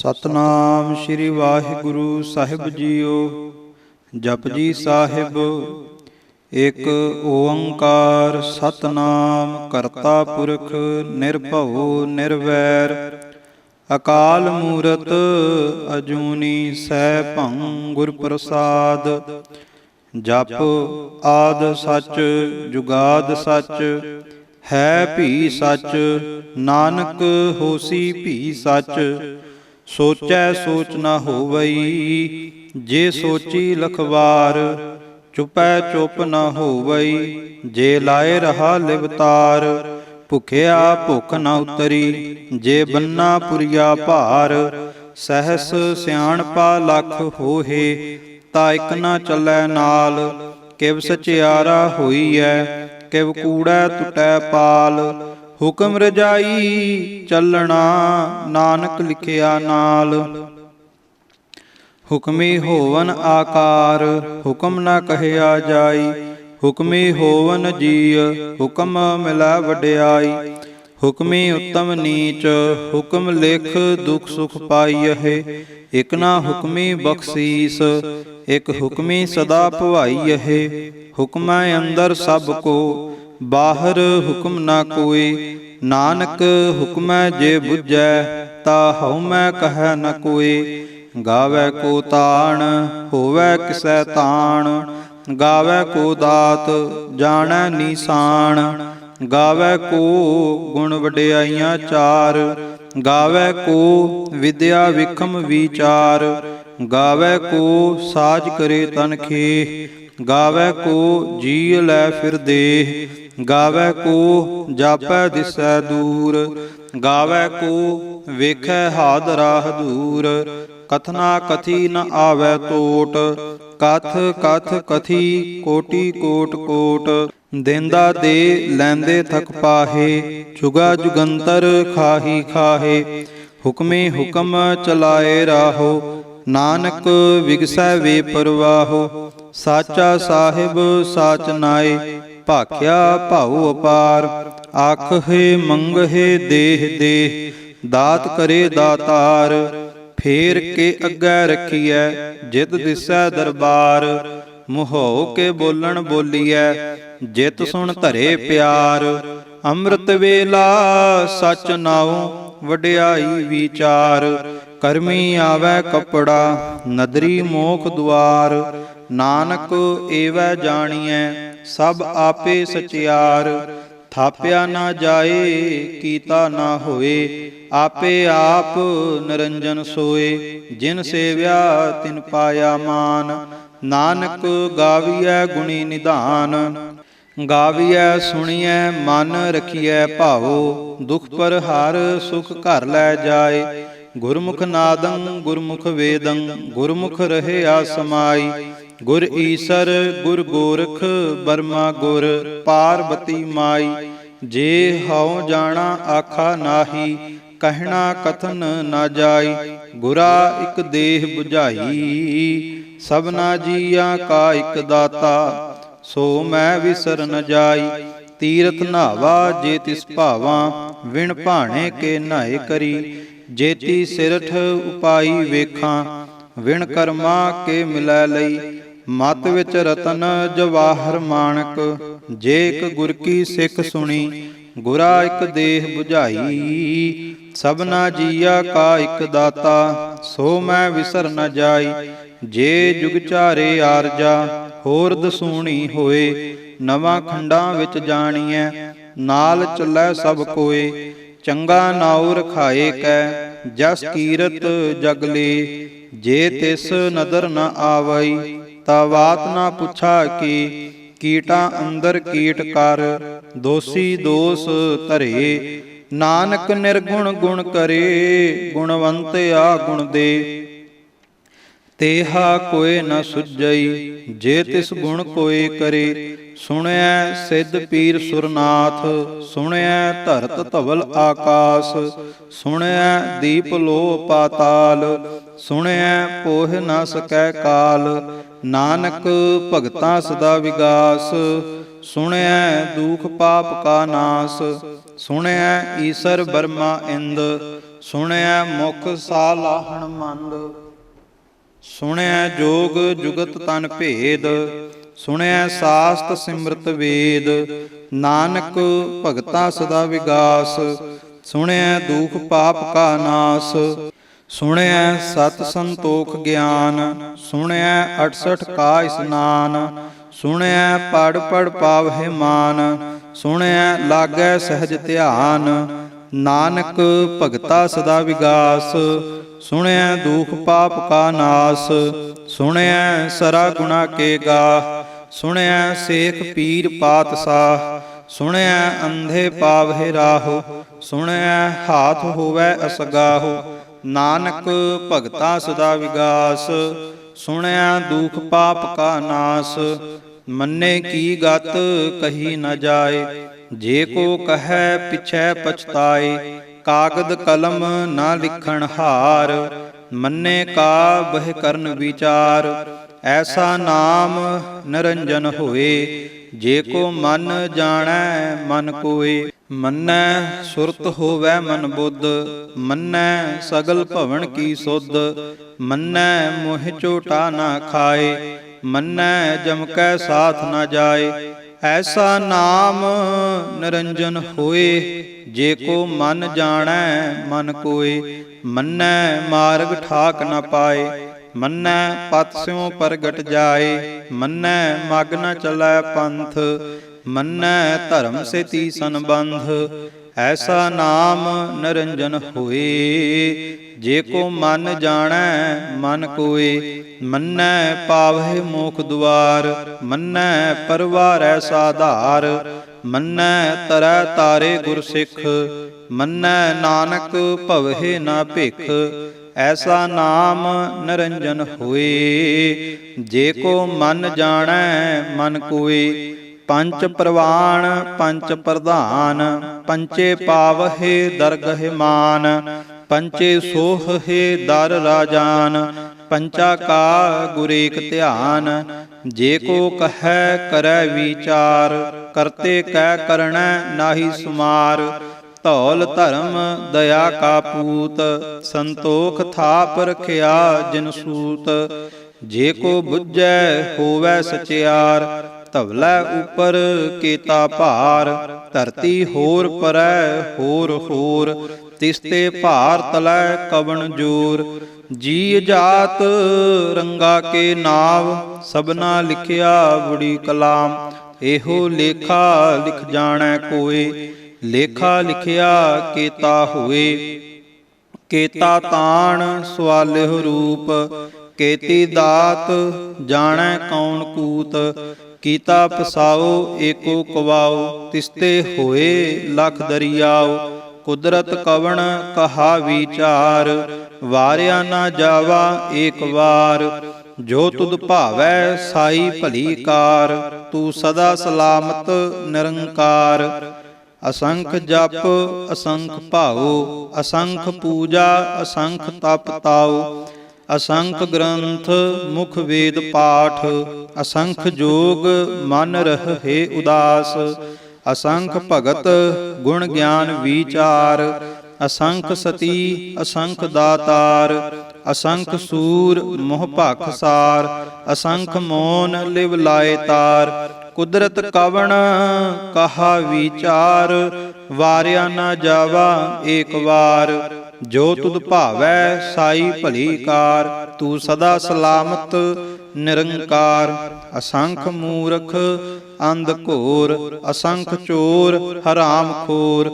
ਸਤਨਾਮ ਸ੍ਰੀ ਵਾਹਿਗੁਰੂ ਸਾਹਿਬ JIO. Japji Sahib. ਇਕ ਓੰਕਾਰ ਸਤਨਾਮ ਕਰਤਾ ਪੁਰਖ ਨਿਰਭਉ ਨਿਰਵੈਰ। ਅਕਾਲ ਮੂਰਤ ਅਜੂਨੀ ਸੈਭੰ ਗੁਰ ਪ੍ਰਸਾਦ। ਜਪ ਆਦ ਸਚ ਜੁਗਾਦ ਸਚ ਹੈ ਭੀ ਸਚ। ਨਾਨਕ ਹੋਸੀ ਭੀ ਸਚ। ਸੋਚੈ ਸੋਚ ਨਾ ਹੋਵਈ ਜੇ ਸੋਚੀ ਲਖਵਾਰ। ਚੁਪੈ ਚੁਪ ਨਾ ਹੋਵਈ ਜੇ ਲਾਏ ਰਹਾ ਲਿਵਤਾਰ। ਭੁਖਿਆ ਭੁਖ ਨਾ ਉਤਰੀ ਜੇ ਬੰਨਾ ਪੁਰੀਆ ਭਾਰ। ਸਹਿਸ ਸਿਆਣਪਾ ਲੱਖ ਹੋਹੇ ਤਾ ਇਕ ਨਾ ਚੱਲੈ ਨਾਲ। ਕਿਵ ਸਚਿਆਰਾ ਹੋਈਐ ਕਿਵ ਕੂੜੈ ਟੁਟੈ ਪਾਲ। ਹੁਕਮ ਰਜਾਈ ਚੱਲਣਾ ਨਾਨਕ ਲਿਖਿਆ ਨਾਲ। ਹੁਕਮੀ ਹੋਵਨ ਆਕਾਰ ਹੁਕਮ ਨਾ ਕਹਿਆ ਜਾਈ। ਹੁਕਮੀ ਹੋਵਨ ਜੀਅ ਹੁਕਮ ਮਿਲੈ ਵਡਿਆਈ। ਹੁਕਮੀ ਉੱਤਮ ਨੀਚ ਹੁਕਮ ਲਿਖ ਦੁਖ ਸੁਖ ਪਾਈਅਹੇ। ਇਕ ਨਾ ਹੁਕਮੀ ਬਖਸ਼ੀਸ ਇਕ ਹੁਕਮੀ ਸਦਾ ਭਵਾਈਅਹੇ। ਹੁਕਮੈ ਅੰਦਰ ਸਭ ਕੋ ਬਾਹਰ ਹੁਕਮ ਨਾ ਕੋਈ। ਨਾਨਕ ਹੁਕਮੈ ਜੇ ਬੁਝੈ ਤਾ ਹਉਮੈ ਕਹੈ ਨ ਕੋਈ। ਗਾਵੈ ਕੋ ਤਾਣ ਹੋਵੈ ਕਿਸੈ ਤਾਣ। ਗਾਵੈ ਕੋ ਦਾਤ ਜਾਣੈ ਨੀਸਾਨ। ਗਾਵੈ ਕੋ ਗੁਣ ਵਡਿਆਈਆਂ ਚਾਰ। ਗਾਵੈ ਕੋ ਵਿਦਿਆ ਵਿਖਮ ਵਿਚਾਰ। ਗਾਵੈ ਕੋ ਸਾਜ ਕਰੇ ਤਨ ਖੇਹ। ਗਾਵੈ ਕੋ ਜੀ ਲੈ ਫਿਰ ਦੇਹ। ਗਾਵੈ ਕੋ ਜਾਪੈ ਦਿਸੈ ਦੂਰ। ਗਾਵੈ ਕੋ ਵੇਖੈ ਹਾਦ ਰਾਹ ਦੂਰ। ਕਥਨਾ ਕਥੀ ਨ ਆਵੈ ਟੋਟ। ਕਥ ਕਥ ਕਥੀ ਕੋਟੀ ਕੋਟ ਕੋਟ। ਦੇਂਦਾ ਦੇ ਲੈਂਦੇ ਥਕ ਪਾਹੇ ਜੁਗਾ ਜੁਗੰਤਰ ਖਾਹੀ ਖਾਹੇ। ਹੁਕਮੇ ਹੁਕਮ ਚਲਾਏ ਰਾਹੋ ਨਾਨਕ ਵਿਗਸੈ ਵੇ ਪਰਵਾਹੋ। ਸਾਚਾ ਸਾਹਿਬ ਸਾਚ ਨਾਏ ਭਾਖਿਆ ਭਾਉ ਅਪਾਰ। ਆਖਹਿ ਮੰਗਹਿ ਦੇਹ ਦੇਹ ਦਾਤ ਕਰੇ ਦਾਤਾਰ। ਫੇਰ ਕੇ ਅੱਗੇ ਰੱਖੀਐ ਜਿਤ ਦਿਸੈ ਦਰਬਾਰ। ਮੁਹਉ ਕੇ ਬੋਲਣ ਬੋਲੀਐ ਜਿਤ ਸੁਣ ਧਰੇ ਪਿਆਰ। ਅੰਮ੍ਰਿਤ ਵੇਲਾ ਸਚ ਨਾਉ ਵਡਿਆਈ ਵਿਚਾਰ। ਕਰਮੀ ਆਵੈ ਕਪੜਾ ਨਦਰੀ ਮੋਖ ਦੁਆਰ। ਨਾਨਕ ਏਵੈ ਜਾਣੀਐ ਸਭ ਆਪੇ ਸਚਿਆਰ। ਥਾਪਿਆ ਨਾ ਜਾਏ ਕੀਤਾ ਨਾ ਹੋਏ ਆਪੇ ਆਪ ਨਿਰੰਜਨ ਸੋਏ। ਜਿਨ ਸੇਵਿਆ ਤਿਨ ਪਾਇਆ ਮਾਨ। ਨਾਨਕ ਗਾਵੀਐ ਗੁਣੀ ਨਿਧਾਨ। ਗਾਵੀਐ ਸੁਣੀਐ ਮਨ ਰਖੀਐ ਭਾਉ। ਦੁਖ ਪਰ ਹਰ ਸੁਖ ਘਰ ਲੈ ਜਾਏ। ਗੁਰਮੁਖ ਨਾਦੰ ਗੁਰਮੁਖ ਵੇਦੰ ਗੁਰਮੁਖ ਰਹਿਆ ਸਮਾਈ। ਗੁਰ ਈਸਰ ਗੁਰ ਗੋਰਖ ਬਰਮਾ ਗੁਰ ਪਾਰਬਤੀ ਮਾਈ। ਜੇ ਹਉ ਜਾਣਾ ਆਖਾ ਨਾਹੀ ਕਹਿਣਾ ਕਥਨ ਨਾ ਜਾਈ। ਗੁਰਾ ਇਕ ਦੇਹ 부ਝਾਈ ਸਭਨਾ ਜੀਆਂ ਕਾ ਇਕ ਦਾਤਾ। ਸੋ ਮੈਂ ਵਿਸਰ ਨ ਜਾਈ। ਤੀਰਥ ਨਾਵਾ ਜੇ ਤਿਸ ਭਾਵਾਂ ਵਿਣ ਭਾਣੇ ਕੇ ਨਹਾਏ ਕਰੀ। ਜੇਤੀ ਸਿਰਠ ਉਪਾਈ ਵੇਖਾਂ ਵਿਣ ਕਰਮਾ ਕੇ ਮਿਲੈ ਲਈ। ਮਤ ਵਿੱਚ ਰਤਨ ਜਵਾਹਰ ਮਾਣਕ ਜੇ ਇਕ ਗੁਰ ਕੀ ਸਿੱਖ ਸੁਣੀ। ਗੁਰਾ ਇਕ ਦੇਹ 부ਝਾਈ ਸਭਨਾ ਜੀਆ ਕਾ ਇਕ ਦਾਤਾ। ਸੋ ਮੈਂ ਵਿਸਰ ਨ ਜਾਈ। ਜੇ ਜੁਗ ਚਾਰੇ ਆਰਜਾ ਹੋਰ ਦਸੂਣੀ ਹੋਏ। ਨਵਾਂ ਖੰਡਾਂ ਵਿੱਚ ਜਾਣੀਐ ਨਾਲ ਚੱਲੈ ਸਭ ਕੋਏ। ਚੰਗਾ ਨਾਉ ਰਖਾਏ ਕੈ ਜਸ ਕੀਰਤ ਜਗ ਲੇ। ਜੇ ਤਿਸ ਨਦਰ ਨ ਆਵਈ ਤਾ ਬਾਤ ਨਾ ਪੁੱਛਾ ਕੀ। ਕੀਟਾਂ ਅੰਦਰ ਕੀਟ ਕਰ ਦੋਸੀ ਦੋਸ ਧਰੇ। ਨਾਨਕ ਨਿਰਗੁਣ ਗੁਣ ਕਰੇ ਗੁਣਵੰਤ ਆ ਗੁਣ ਦੇ। ਤੇਹਾ ਕੋਇ ਨ ਸੁਝਈ ਜੇ ਤਿਸ ਗੁਣ ਕੋਇ ਕਰੇ। ਸੁਣਿਐ ਸਿੱਧ ਪੀਰ ਸੁਰਨਾਥ ਸੁਣਿਐ ਧਰਤ ਧਵਲ ਆਕਾਸ। ਸੁਣਿਐ ਦੀਪ ਲੋ ਪਾਤਾਲ ਸੁਣਿਐ ਪੋਹਿ ਨ ਸਕੈ ਕਾਲ। ਨਾਨਕ ਭਗਤਾਂ ਸਦਾ ਵਿਗਾਸ ਸੁਣਿਐ ਦੁਖ ਪਾਪ ਕਾ ਨਾਸ। ਸੁਣਿਐ ਈਸਰ ਬਰਮਾ ਇੰਦ ਸੁਣਿਆ ਮੁਖ ਸਾਲਾਹਣ ਮੰਦ। ਸੁਣਿਆ ਜੋਗ ਜੁਗਤ ਤਨ ਭੇਦ, ਸੁਣਿਆ ਸਾਸਤ ਸਿਮਰਤ ਵੇਦ। ਨਾਨਕ ਭਗਤਾ ਸਦਾ ਵਿਗਾਸ, ਸੁਣਿਆ ਦੁਖ ਪਾਪ ਕਾ ਨਾਸ। ਸੁਣਿਆ ਸਤ ਸੰਤੋਖ ਗਿਆਨ, ਸੁਣਿਆ 68 ਕਾ ਇਸਨਾਨ। ਸੁਣਿਆ ਪੜ ਪੜ ਪਾਵਹਿ ਮਾਨ, ਸੁਣਿਆ ਲਾਗੈ ਸਹਿਜ ਧਿਆਨ। ਨਾਨਕ ਭਗਤਾ ਸਦਾ ਵਿਗਾਸ, ਸੁਣਿਆ ਦੁਖ ਪਾਪ ਕਾ ਨਾਸ। ਸੁਣਿਆ ਸਰਾ ਗੁਣਾ ਕੇ ਗਾ, ਸੁਣਿਆ ਸੇਖ ਪੀਰ ਪਾਤਸ਼ਾਹ। ਸੁਣਿਆ ਅੰਧੇ ਪਾਵਹਿ ਰਾਹੋ, ਸੁਣਿਆ ਹਾਥ ਹੋਵੈ ਅਸਗਾਹੋ। ਨਾਨਕ ਭਗਤਾ ਸਦਾ ਵਿਗਾਸ, ਸੁਣਿਆ ਦੁਖ ਪਾਪ ਕਾ ਨਾਸ। ਮੰਨੇ ਕੀ ਗਤ ਕਹੀ ਨ ਜਾਏ, ਜੇ ਕੋ ਕਹੈ ਪਿਛੈ ਪਛਤਾਏ। ਕਾਗਦ ਕਲਮ ਨਾ ਲਿਖਣ ਹਾਰ, ਮੰਨੇ ਕਾ ਬਹਿ ਕਰਨ ਵਿਚਾਰ। ਐਸਾ ਨਾਮ ਨਿਰੰਜਨ ਹੋਏ, ਜੇ ਕੋ ਮਨ ਜਾਣੈ ਮਨ ਕੋਏ। ਮੰਨੈ ਸੁਰਤ ਹੋਵੈ ਮਨ ਬੁੱਧ, ਮੰਨੈ ਸਗਲ ਭਵਨ ਕੀ ਸੁਧ। ਮੰਨੈ ਮੋਹ ਝੋਟਾ ਨਾ ਖਾਏ, ਮੰਨੈ ਜਮ ਕੈ ਸਾਥ ਨ ਜਾਏ। ਐਸਾ ਨਾਮ ਨਿਰੰਜਨ ਹੋਏ, ਜੇ ਕੋ ਮਨ ਜਾਣੈ ਮਨ ਕੋਏ। ਮੰਨੈ ਮਾਰਗ ਠਾਕ ਨ ਪਾਏ, ਮੰਨੈ ਪਤ ਸਿਉ ਪ੍ਰਗਟ ਜਾਏ। ਮੰਨੈ ਮਗ ਨ ਚਲੈ ਪੰਥ, ਮੰਨੈ ਧਰਮ ਸੇ ਤੀਸਨ ਬੰਧ। ਐਸਾ ਨਾਮ ਨਿਰੰਜਨ ਹੋਏ, ਜੇ ਕੋ ਮਨ ਜਾਣੈ ਮਨ ਕੋਏ। ਮੰਨੈ ਪਾਵਹਿ ਮੋਖ ਦੁਆਰ, ਮੰਨੈ ਪਰਵਾਰੈ ਸਾਧਾਰ। ਮੰਨੈ ਤਰੈ ਤਾਰੇ ਗੁਰ ਸਿੱਖ, ਮੰਨੈ ਨਾਨਕ ਭਵਹਿ ਨਾ ਭਿਖ। ਐਸਾ ਨਾਮ ਨਿਰੰਜਨ ਹੋਏ, ਜੇ ਕੋ ਮਨ ਜਾਣੈ ਮਨ ਕੋਏ। ਪੰਚ ਪ੍ਰਵਾਣ ਪੰਚ ਪ੍ਰਧਾਨ, ਪੰਚੇ ਪਾਵਹਿ ਦਰਗਹਿ ਮਾਨ। ਪੰਚੇ ਸੋਹਹਿ ਦਰ ਰਾਜਾਨ, ਪੰਚਾ ਕਾ ਗੁਰ ਏਕ ਧਿਆਨ। ਜੇ ਕੋ ਕਹੈ ਕਰੈ ਵਿਚਾਰ, ਕਰਤੇ ਕੈ ਕਰਣੈ ਨਾਹੀ ਸੁਮਾਰ। ਧੌਲ ਧਰਮ ਦਇਆ ਕਾ ਪੂਤ, ਸੰਤੋਖ ਥਾਪ ਰਖਿਆ ਜਿਨ ਸੂਤ। ਜੇ ਕੋ ਬੁੱਝੈ ਹੋਵੈ ਸਚਿਆਰ, ਧਵਲੈ ਉਪਰ ਕੇਤਾ ਭਾਰ। ਧਰਤੀ ਹੋਰ ਪਰੈ ਹੋਰ ਹੋਰ, ਤਿਸਤੇ ਭਾਰ ਤਲੈ ਕਵਣ ਜੋਰ। ਜੀ ਜਾਤ ਰੰਗਾ ਕੇ ਨਾਵ, ਸਭਨਾ ਲਿਖਿਆ ਬੜੀ ਕਲਾਮ। ਇਹੋ ਲੇਖਾ ਲਿਖ ਜਾਣੈ ਕੋਏ, ਲੇਖਾ ਲਿਖਿਆ ਕੇਤਾ ਹੋਏ। ਕੇਤਾ ਤਾਣ ਸਵਾਲਿਹੁ ਰੂਪ, ਕੇਤੀ ਦਾਤ ਜਾਣੈ ਕੌਣ ਕੂਤ। ਕੀਤਾ ਪਸਾਓ ਏਕੋ ਕਵਾਓ, ਤਿਸਤੇ ਹੋਏ ਲਖ ਦਰਿਆਓ। ਕੁਦਰਤ ਕਵਣ ਕਹਾ ਵਿਚਾਰ, ਵਾਰਿਆ ਨਾ ਜਾਵਾ ਏਕ ਵਾਰ। ਜੋ ਤੁਧ ਭਾਵੈ ਸਾਈ ਭਲੀ ਕਾਰ, ਤੂੰ ਸਦਾ ਸਲਾਮਤ ਨਿਰੰਕਾਰ। ਅਸੰਖ ਜਪ ਅਸੰਖ ਭਾਉ, ਅਸੰਖ ਪੂਜਾ ਅਸੰਖ ਤਪ ਤਾਉ। ਅਸੰਖ ਗ੍ਰੰਥ ਮੁਖ ਵੇਦ ਪਾਠ, ਅਸੰਖ ਜੋਗ ਮਨ ਰਹਿ ਉਦਾਸ। ਅਸੰਖ ਭਗਤ ਗੁਣ ਗਿਆਨ ਵਿਚਾਰ, ਅਸੰਖ ਸਤੀ ਅਸੰਖ ਦਾਤਾਰ। ਅਸੰਖ ਸੂਰ ਮੋਹ ਭਖ ਸਾਰ, ਅਸੰਖ ਮੋਨ ਲਿਵ ਲਾਏ ਤਾਰ। ਕੁਦਰਤ ਕਵਣ ਕਹਾ ਵਿਚਾਰ, ਵਾਰਿਆ ਨਾ ਜਾਵਾ ਏਕ ਵਾਰ। ਜੋ ਤੁਧ ਭਾਵੈ ਸਾਈ ਭਲੀ ਕਾਰ, ਤੂੰ ਸਦਾ ਸਲਾਮਤ ਨਿਰੰਕਾਰ। ਅਸੰਖ ਮੂਰਖ ਅੰਧ ਘੋਰ, ਅਸੰਖ ਚੋਰ ਹਰਾਮ ਖੋਰ।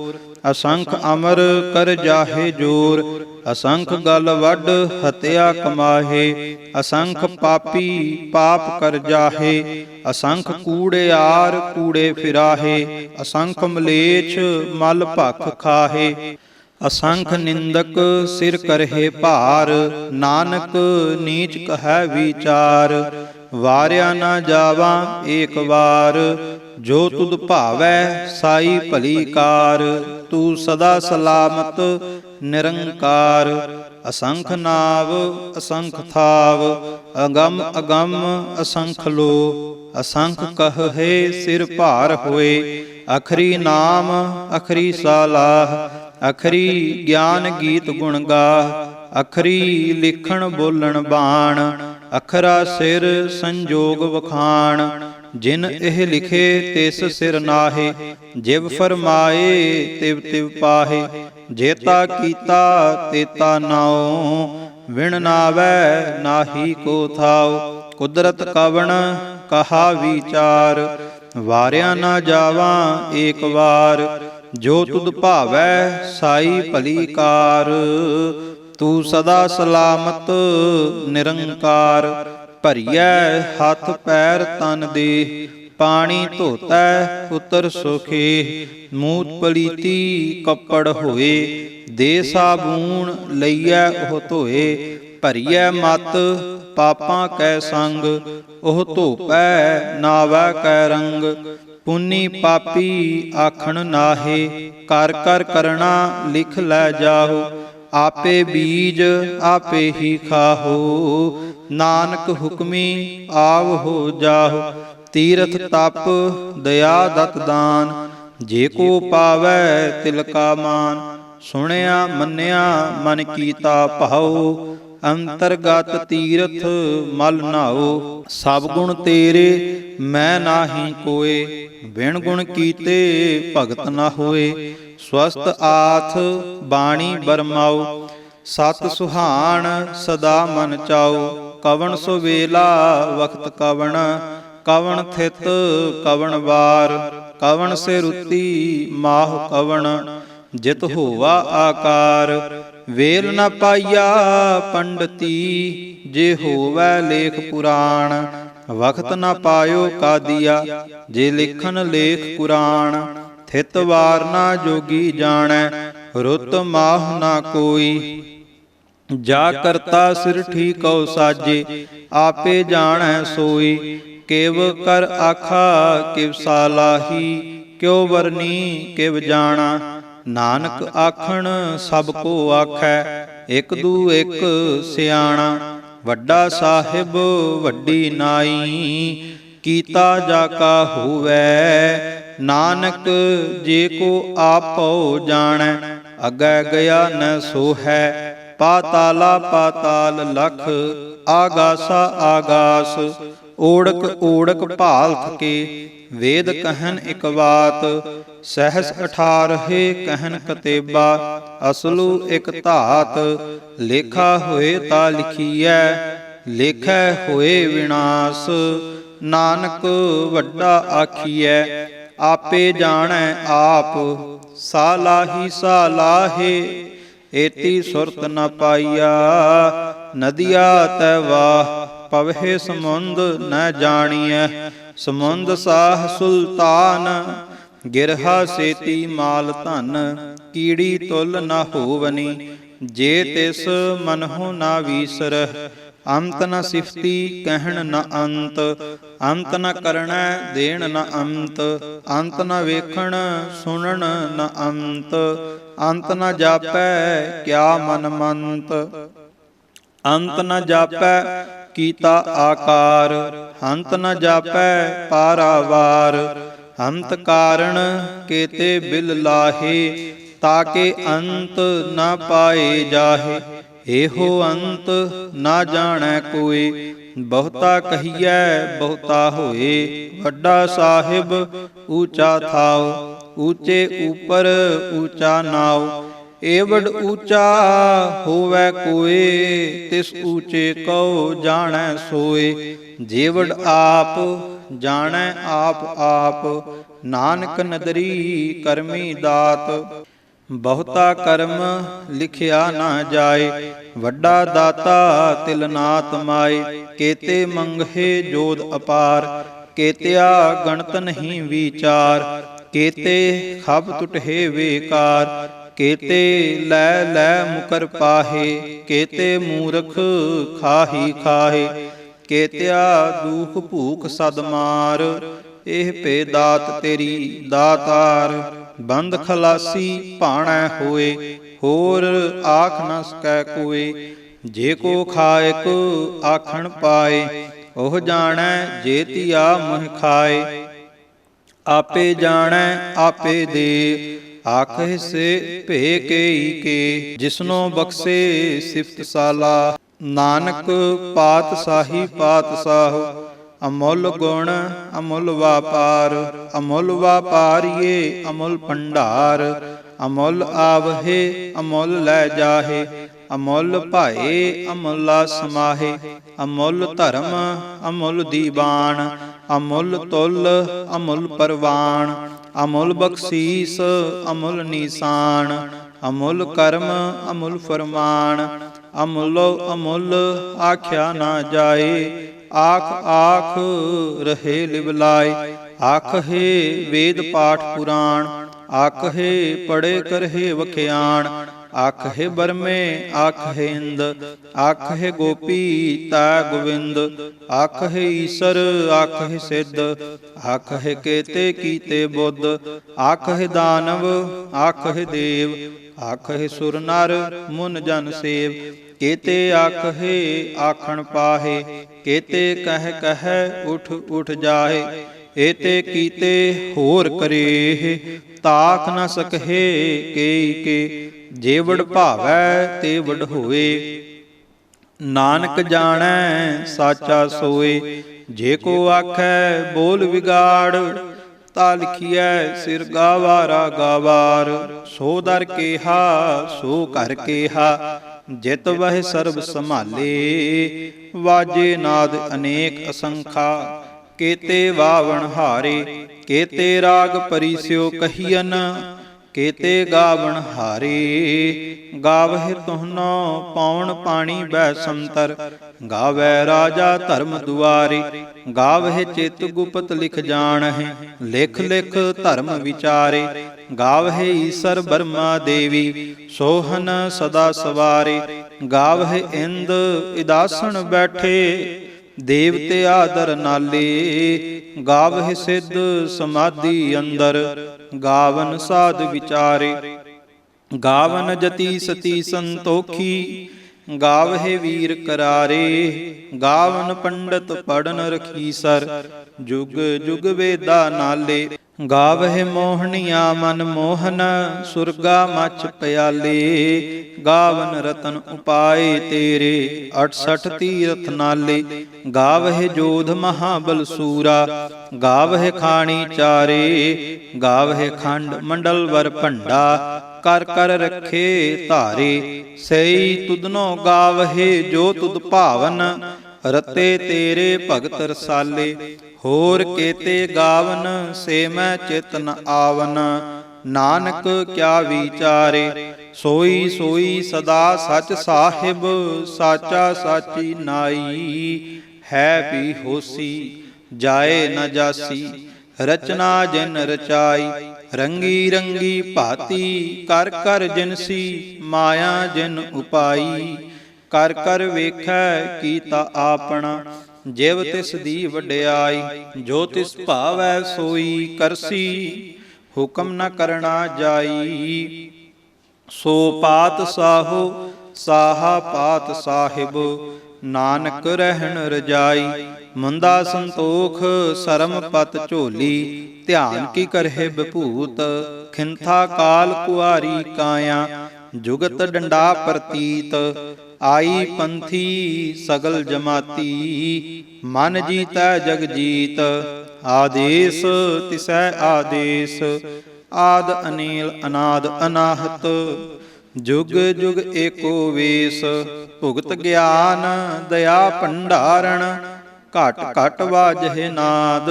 ਅਸੰਖ ਅਮਰ ਕਰ ਜਾਹੇ ਜੋਰ, ਅਸੰਖ ਗਲ ਵੱਡ ਹਤਿਆ ਕਮਾਹੇ। ਅਸੰਖ ਪਾਪੀ ਪਾਪ ਕਰ ਜਾਹੇ, ਅਸੰਖ ਕੂੜਿਆਰ ਕੂੜੇ ਫਿਰਾਹੇ। ਅਸੰਖ ਮਲੇਛ ਮਲ ਭਖ ਖਾਹੇ। ਅਸੰਖ ਨਿੰਦਕ ਸਿਰ ਕਰਹਿ ਭਾਰ, ਨਾਨਕ ਨੀਚ ਕਹੈ ਵਿਚਾਰ। ਵਾਰਿਆ ਨਾ ਜਾਵਾ ਏਕ ਵਾਰ, ਜੋ ਤੁਧ ਭਾਵੈ ਸਾਈ ਭਲੀ ਕਾਰ। ਤੂੰ ਸਦਾ ਸਲਾਮਤ ਨਿਰੰਕਾਰ। ਅਸੰਖ ਨਾਵ ਅਸੰਖ ਥਾਵ, ਅਗੰਮ ਅਗੰਮ ਅਸੰਖ ਲੋ। ਅਸੰਖ ਕਹਹਿ ਸਿਰ ਭਾਰ ਹੋਏ, ਅਖਰੀ ਨਾਮ ਅਖਰੀ ਸਾਲਾਹ। ਅਖਰੀ ਗਿਆਨ ਗੀਤ ਗੁਣ ਗਾ, ਅਖਰੀ ਲਿਖਣ ਬੋਲਣ ਬਾਣ, ਅਖਰਾ ਸਿਰ ਸੰਜੋਗ ਵਖਾਣ, ਜਿਨ ਇਹ ਲਿਖੇ ਤਿਸ ਸਿਰ ਨਾਹੇ, ਜਿਵ ਫਰਮਾਏ ਤਿਵ ਤਿਵ ਪਾਹੇ, ਜੇਤਾ ਕੀਤਾ ਤੇਤਾ ਨਾਉ, ਵਿਣ ਨਾਵੈ ਨਾਹੀ ਕੋ ਥਾਉ, ਕੁਦਰਤ ਕਵਣ ਕਹਾ ਵਿਚਾਰ, ਵਾਰਿਆ ਨਾ ਜਾਵਾਂ ਏਕ ਵਾਰ, ਜੋ ਤੁਧ ਭਾਵੈ ਸਾਈ ਭਲੀ ਕਾਰ, ਤੂੰ ਸਦਾ ਸਲਾਮਤ ਨਿਰੰਕਾਰ, ਭਰੀਐ ਹੱਥ ਪੈਰ ਤਨ ਦੇ, ਪਾਣੀ ਧੋਤੈ ਉਤਰ ਸੁਖੇ, ਮੂਤ ਪਲੀਤੀ ਕੱਪੜ ਹੋਏ, ਦੇ ਸਾਬੂਨ ਲਈਐ ਉਹ ਧੋਏ, ਭਰੀਐ ਮਤ ਪਾਪਾਂ ਕੈ ਸੰਗ, ਉਹ ਧੋਪੈ ਨਾਵੈ ਕੈ ਰੰਗ, ਪੁੰਨੀ ਪਾਪੀ ਆਖਣ ਨਾਹੇ, ਕਰ ਕਰ ਕਰਣਾ ਲਿਖ ਲੈ ਜਾਹੋ, ਆਪੇ ਬੀਜ ਆਪੇ ਹੀ ਖਾਹੋ, ਨਾਨਕ ਹੁਕਮੀ ਆਵ ਹੋ ਜਾਹੋ, ਤੀਰਥ ਤਪ ਦਇਆ ਦਤ ਦਾਨ, ਜੇ ਕੋ ਪਾਵੈ ਤਿਲ ਕਾ ਮਾਨ, ਸੁਣਿਆ ਮੰਨਿਆ ਮਨ ਕੀਤਾ ਭਾਉ, ਅੰਤਰਗਤ ਤੀਰਥ ਮਲ ਨਾਉ, ਸਭ ਗੁਣ ਤੇਰੇ ਮੈਂ ਨਾਹੀ ਕੋਏ, ਬਿਨ ਗੁਣ ਕੀਤੇ ਭਗਤ ਨਾ ਹੋਏ, ਸਵਸਤ ਆਥ ਬਾਣੀ ਬਰਮਾਉ, ਸਤ ਸੁਹਾਣ ਸਦਾ ਮਨ ਚਾਉ, ਕਵਣ ਸੋ ਵੇਲਾ ਵਖਤ ਕਵਣ, ਕਵਣ ਥਿਤ ਕਵਣ ਵਾਰ, ਕਵਣ ਸੇ ਰੁੱਤੀ ਮਾਹ ਕਵਣ, ਜਿਤ ਹੋਵਾ ਆਕਾਰ, ਵੇਲ ਨ ਪਾਈਆ ਪੰਡਤੀ, ਜੇ ਹੋਵੈ ਲੇਖ ਪੁਰਾਣ, ਵਖਤ ਨ ਪਾਇਓ ਕਾਦੀਆ, ਜੇ ਲਿਖਨ ਲੇਖ ਕੁਰਾਨ, ਥਿਤ ਵਾਰ ਨਾ ਜੋਗੀ ਜਾਣੈ, ਰੁੱਤ ਮਾਹ ਨਾ ਕੋਈ, ਜਾ ਕਰਤਾ ਸਿਰ ਠੀਕਉ ਸਾਜੇ, ਆਪੇ ਜਾਣੈ ਸੋਈ, ਕਿਵ ਕਰ ਆਖਾ ਕਿਵ ਸਾਲਾਹੀ, ਕਿਉ ਵਰਨੀ ਕਿਵ ਜਾਣਾ, ਨਾਨਕ ਆਖਣ ਸਭ ਕੋ ਆਖੈ, ਇਕ ਦੂ ਇਕ ਸਿਆਣਾ, ਵੱਡਾ ਸਾਹਿਬ ਵੱਡੀ ਨਾਈ, ਕੀਤਾ ਜਾ ਕਾ ਹੋਵੈ, ਨਾਨਕ ਜੇ ਕੋ ਆਪਉ ਜਾਣੈ, ਅਗੈ ਗਿਆ ਨ ਸੋਹੈ, ਪਾਤਾਲਾ ਪਾਤਾਲ ਲਖ, ਆਗਾਸਾ ਆਗਾਸ, ਓੜਕ ਓੜਕ ਭਾਲਥ ਕੇ, ਵੇਦ ਕਹਿਨ ਇਕ ਬਾਤ, ਸਹਸ 18 ਕਹਿਨ ਕਤੇਬਾ, ਅਸਲੂ ਇਕ ਧਾਤ, ਲੇਖਾ ਹੋਏ ਤਾ ਲਿਖੀਐ, ਲੇਖੈ ਹੋਏ ਵਿਨਾਸ਼, ਨਾਨਕ ਵੱਡਾ ਆਖੀਐ, ਆਪੇ ਜਾਣੈ ਆਪ, ਸਾਲਾਹੀ ਸਾਲਾਹੇ, ਏਤੀ ਸੁਰਤ ਨ ਪਾਈਆ, ਨਦੀਆ ਤੈ ਵਾਹ, ਪਵਹਿ ਸਮੁੰਦ ਨ ਜਾਣੀਐ, ਸਮੁੰਦ ਸਾਹ ਸੁਲਤਾਨ, ਗਿਰਹਾ ਸੇਤੀ ਮਾਲ ਧਨ, ਕੀੜੀ ਤੁਲ ਨ ਹੋਵਨੀ, ਜੇ ਤਿਸ ਮਨਹੁ ਨਾ ਵੀਸਰਹਿ, ਅੰਤ ਨ ਸਿਫਤੀ ਕਹਿਣ ਨ ਅੰਤ, ਅੰਤ ਨ ਕਰਣੈ ਦੇਣ ਨ ਅੰਤ, ਅੰਤ ਨ ਵੇਖਣ ਸੁਣਨ ਨ ਅੰਤ, ਅੰਤ ਨ ਜਾਪੈ ਕਿਆ ਮਨ ਮੰਤ, ਅੰਤ ਨ ਜਾਪੈ ਕੀਤਾ ਆਕਾਰ, ਹੰਤ ਨ ਜਾਪੈ ਪਾਰਾਵਾਰ, ਹੰਤ ਕਾਰਣ ਕੇਤੇ ਬਿਲ ਲਾਹੇ, ਤਾਕੇ ਅੰਤ ਨ ਪਾਏ ਜਾਹੇ, ਇਹੋ ਅੰਤ ਨਾ ਜਾਣੈ ਕੋਈ, ਬਹੁਤਾ ਕਹੀਐ ਬਹੁਤਾ ਹੋਏ, ਵੱਡਾ ਸਾਹਿਬ ਊਚਾ ਥਾਉ, ਊਚੇ ਉਪਰ ਊਚਾ ਨਾਉ, ਏਵਡ ਊਚਾ ਹੋਵੈ ਕੋਏ, ਤਿਸ ਊਚੇ ਕਉ ਜਾਣੈ ਸੋਏ, ਜੇਵਡ ਆਪ ਜਾਣੈ ਆਪ ਆਪ, ਨਾਨਕ ਨਦਰੀ ਕਰਮੀ ਦਾਤ, ਬਹੁਤਾ ਕਰਮ ਲਿਖਿਆ ਨਾ ਜਾਏ, ਵੱਡਾ ਦਾਤਾ ਤਿਲ ਨਾਤ ਮਾਏ, ਕੇਤੇ ਮੰਗਹਿ ਜੋਦ ਅਪਾਰ, ਕੇਤਿਆ ਗਣਤ ਨਹੀਂ ਵਿਚਾਰ, ਕੇਤੇ ਖਬ ਟੁਟਹਿ ਵੇਕਾਰ, ਕੇਤੇ ਲੈ ਲੈ ਮੁਕਰ ਪਾਹੇ, ਕੇਤੇ ਮੂਰਖ ਖਾਹੀ ਖਾਹੇ, ਕੇਤਿਆ ਦੁਖ ਭੂਖ ਸਦ ਮਾਰ, ਇਹ ਭੇ ਦਾਤ ਤੇਰੀ ਦਾਤਾਰ, ਬੰਦ ਖਲਾਸੀ ਭਾਣੈ ਹੋਏ, ਹੋਰ ਆਖ ਨ ਸਕੈ ਕੋਏ, ਜੇ ਕੋ ਖਾਇਕ ਆਖਣ ਪਾਏ, ਉਹ ਜਾਣੈ ਜੇ ਤੀਆ ਮੋਹ ਖਾਏ, ਆਪੇ ਜਾਣੈ ਆਪੇ ਦੇ, ਆਖਹਿ ਸੇ ਭੇ ਕੇਈ ਕੇ, ਜਿਸਨੋ ਬਖਸ਼ੇ ਸਿਫਤ ਸਾਲਾ। ਨਾਨਕ ਪਾਤਸ਼ਾਹੀ ਪਾਤਸ਼ਾਹ, ਅਮੁੱਲ ਗੁਣ ਅਮੁੱਲ ਵਾਪਾਰ। ਅਮੁੱਲ ਵਾਪਾਰੀਏ ਅਮੁੱਲ ਭੰਡਾਰ, ਅਮੁੱਲ ਆਵਹਿ ਅਮੁੱਲ ਲੈ ਜਾਹੇ। ਅਮੁੱਲ ਭਾਏ ਅਮੁੱਲਾ ਸਮਾਹੇ, ਅਮੁੱਲ ਧਰਮ ਅਮੁੱਲ ਦੀਵਾਨ। ਅਮੁੱਲ ਤੁਲ ਅਮੁੱਲ ਪਰਵਾਨ, ਅਮੁੱਲ ਬਖਸ਼ੀਸ ਅਮੁੱਲ ਨੀਸਾਨ। ਅਮੁੱਲ ਕਰਮ ਅਮੁੱਲ ਫਰਮਾਨ, ਅਮੁੱਲੋ ਅਮੁੱਲ ਆਖਿਆ ਨਾ ਜਾਏ। ਆਖ ਆਖ ਰਹੇ ਲਿਵਲਾਏ, ਆਖਹਿ ਵੇਦ ਪਾਠ ਪੁਰਾਣ। ਆਖਹਿ ਪੜੇ ਕਰਹਿ ਵਖਿਆਣ, ਆਖਹਿ ਬਰਮੇ ਆਖਹਿ ਇੰਦ। ਆਖਹਿ ਗੋਪੀ ਤਾ ਗੋਵਿੰਦ, ਆਖਹਿ ਈਸਰ ਆਖਹਿ ਸਿੱਧ। ਆਖਹਿ ਕੇਤੇ ਕੀਤੇ ਬੁੱਧ, ਆਖਹਿ ਦਾਨਵ ਆਖਹਿ ਦੇਵ। ਆਖਹਿ ਸੁਰ ਨਰ ਮੁਨ ਜਨ ਸੇਵ, ਕੇਤੇ ਆਖਹਿ ਆਖਣ ਪਾਹੇ। ਕੇਤੇ ਕਹਿ ਕਹਿ ਉਠ ਉਠ ਜਾਹੇ, ਏਤੇ ਕੀਤੇ ਹੋਰ ਕਰੇਹ। ਤਾਕ ਨ ਸਕਹਿ ਕੇਈ ਕੇ, ਜੇ ਵਡ ਭਾਵੈ ਤੇ ਵਡ ਹੋਏ। ਨਾਨਕ ਜਾਣੈ ਸਾਚਾ ਸੋਏ, ਜੇ ਕੋ ਆਖੈ ਬੋਲ ਵਿਗਾੜ। ਤਾ ਲਿਖੀਐ ਸਿਰ ਗਾਵਾਰਾ ਗਾਵਾਰ, ਸੋ ਦਰ ਕੇਹਾ ਸੋ ਘਰ ਕੇਹਾ। ਜਿਤ ਵਹਿ ਸਰਬ ਸੰਭਾਲੇ, ਵਾਜੇ ਨਾਦ ਅਨੇਕ ਅਸੰਖਾ। ਕੇਤੇ ਵਾਵਣ ਹਾਰੇ, ਕੇਤੇ ਰਾਗ ਪਰਿਸਿਓ ਕਹੀਅਨ। ਕੇਤੇ ਗਾਵਣ ਹਾਰੇ, ਗਾਵਹਿ ਤੁਹਨੋ ਪੌਣ ਪਾਣੀ ਬੈ ਸੰਤਰ। ਗਾਵੈ ਰਾਜਾ ਧਰਮ ਦੁਆਰੇ, ਗਾਵਹਿ ਚਿਤ ਗੁਪਤ ਲਿਖ ਜਾਣਹਿ। ਲਿਖ ਲਿਖ ਧਰਮ ਵਿਚਾਰੇ, ਗਾਵਹਿ ਈਸਰ ਬਰਮਾ ਦੇਵੀ। ਸੋਹਨ ਸਦਾ ਸਵਾਰੇ, ਗਾਵਹਿ ਇੰਦ ਇਦਾਸਣ ਬੈਠੇ। ਦੇਵਤੇ ਆਦਰ ਨਾਲੇ, ਗਾਵਹਿ ਸਿੱਧ ਸਮਾਧੀ ਅੰਦਰ। ਗਾਵਨ ਸਾਧ ਵਿਚਾਰੇ, ਗਾਵਨ ਜਤੀ ਸਤੀ ਸੰਤੋਖੀ। ਗਾਵਹਿ ਵੀਰ ਕਰਾਰੇ, ਗਾਵਨ ਪੰਡਤ ਪੜਨ ਰਖੀਸਰ। ਜੁਗ ਜੁਗ ਵੇਦਾ ਨਾਲੇ, ਗਾਵਹਿ ਮੋਹਣੀਆ ਮਨ ਮੋਹਨ। ਸੁਰਗਾ ਮਛ ਪਿਆਲੇ, ਗਾਵਨ ਰਤਨ ਉਪਾਏ ਤੇਰੇ। 68 ਤੀਰਥ ਨਾਲੇ, ਗਾਵਹਿ ਜੋਧ ਮਹਾਬਲ ਸੂਰਾ। ਗਾਵਹਿ ਖਾਣੀ ਚਾਰੇ, ਗਾਵਹਿ ਖੰਡ ਮੰਡਲ ਵਰ ਭੰਡਾ। ਕਰ ਕਰ ਰੱਖੇ ਧਾਰੇ, ਸਈ ਤੁਧਨੋ ਗਾਵਹਿ ਜੋ ਤੁਧ ਭਾਵਨ। ਰਤੇ ਤੇਰੇ ਭਗਤ ਰਸਾਲੇ, ਹੋਰ ਕੇਤੇ ਗਾਵਨ ਸੇ ਮੈਂ ਚਿਤ ਨ ਆਵਨ। ਨਾਨਕ ਕਿਆ ਵਿਚਾਰੇ, ਸੋਈ ਸੋਈ ਸਦਾ ਸਚ ਸਾਹਿਬ। ਸਾਚਾ ਸਾਚੀ ਨਾਈ, ਹੈ ਵੀ ਹੋਸੀ ਜਾਏ ਨ ਜਾਸੀ। ਰਚਨਾ ਜਿਨ ਰਚਾਈ, ਰੰਗੀ ਰੰਗੀ ਭਾਤੀ। ਕਰ ਕਰ ਜਿਨਸੀ ਮਾਇਆ ਜਿਨ ਉਪਾਈ। ਕਰ ਕਰ ਵੇਖੈ ਕੀਤਾ ਆਪਣਾ, ਜਿਵ ਤਿਸ ਦੀ ਵਡਿਆਈ। ਜੋ ਤਿਸ ਭਾਵੈ ਸੋਈ ਕਰਸੀ, ਹੁਕਮ ਨ ਕਰਣਾ ਜਾਈ। ਸੋ ਪਾਤ ਸਾਹੋ ਸਾਹਾ ਪਾਤ ਸਾਹਿਬ, ਨਾਨਕ ਰਹਿਣ ਰਜਾਈ। ਮੁੰਦਾ ਸੰਤੋਖ ਸਰਮ ਪਤ ਝੋਲੀ, ਧਿਆਨ ਕੀ ਕਰਹਿ ਬਭੂਤ। ਖਿੰਥਾ ਕਾਲ ਕੁਆਰੀ ਕਾਇਆ, ਜੁਗਤ ਡੰਡਾ ਪ੍ਰਤੀਤ। ਆਈ ਪੰਥੀ ਸਗਲ ਜਮਾਤੀ, ਮਨ ਜੀਤੈ ਜਗ ਜੀਤ। ਆਦੇਸ ਤਿਸੈ ਆਦੇਸ, ਆਦ ਅਨੀਲ ਅਨਾਦ ਅਨਾਹਤ। ਜੁਗ ਜੁਗ ਏਕੋ ਵੇਸ, ਭੁਗਤ ਗਿਆਨ ਦਇਆ ਭੰਡਾਰਣ। ਘਟ ਘਟ ਵਾਜਹਿ ਨਾਦ,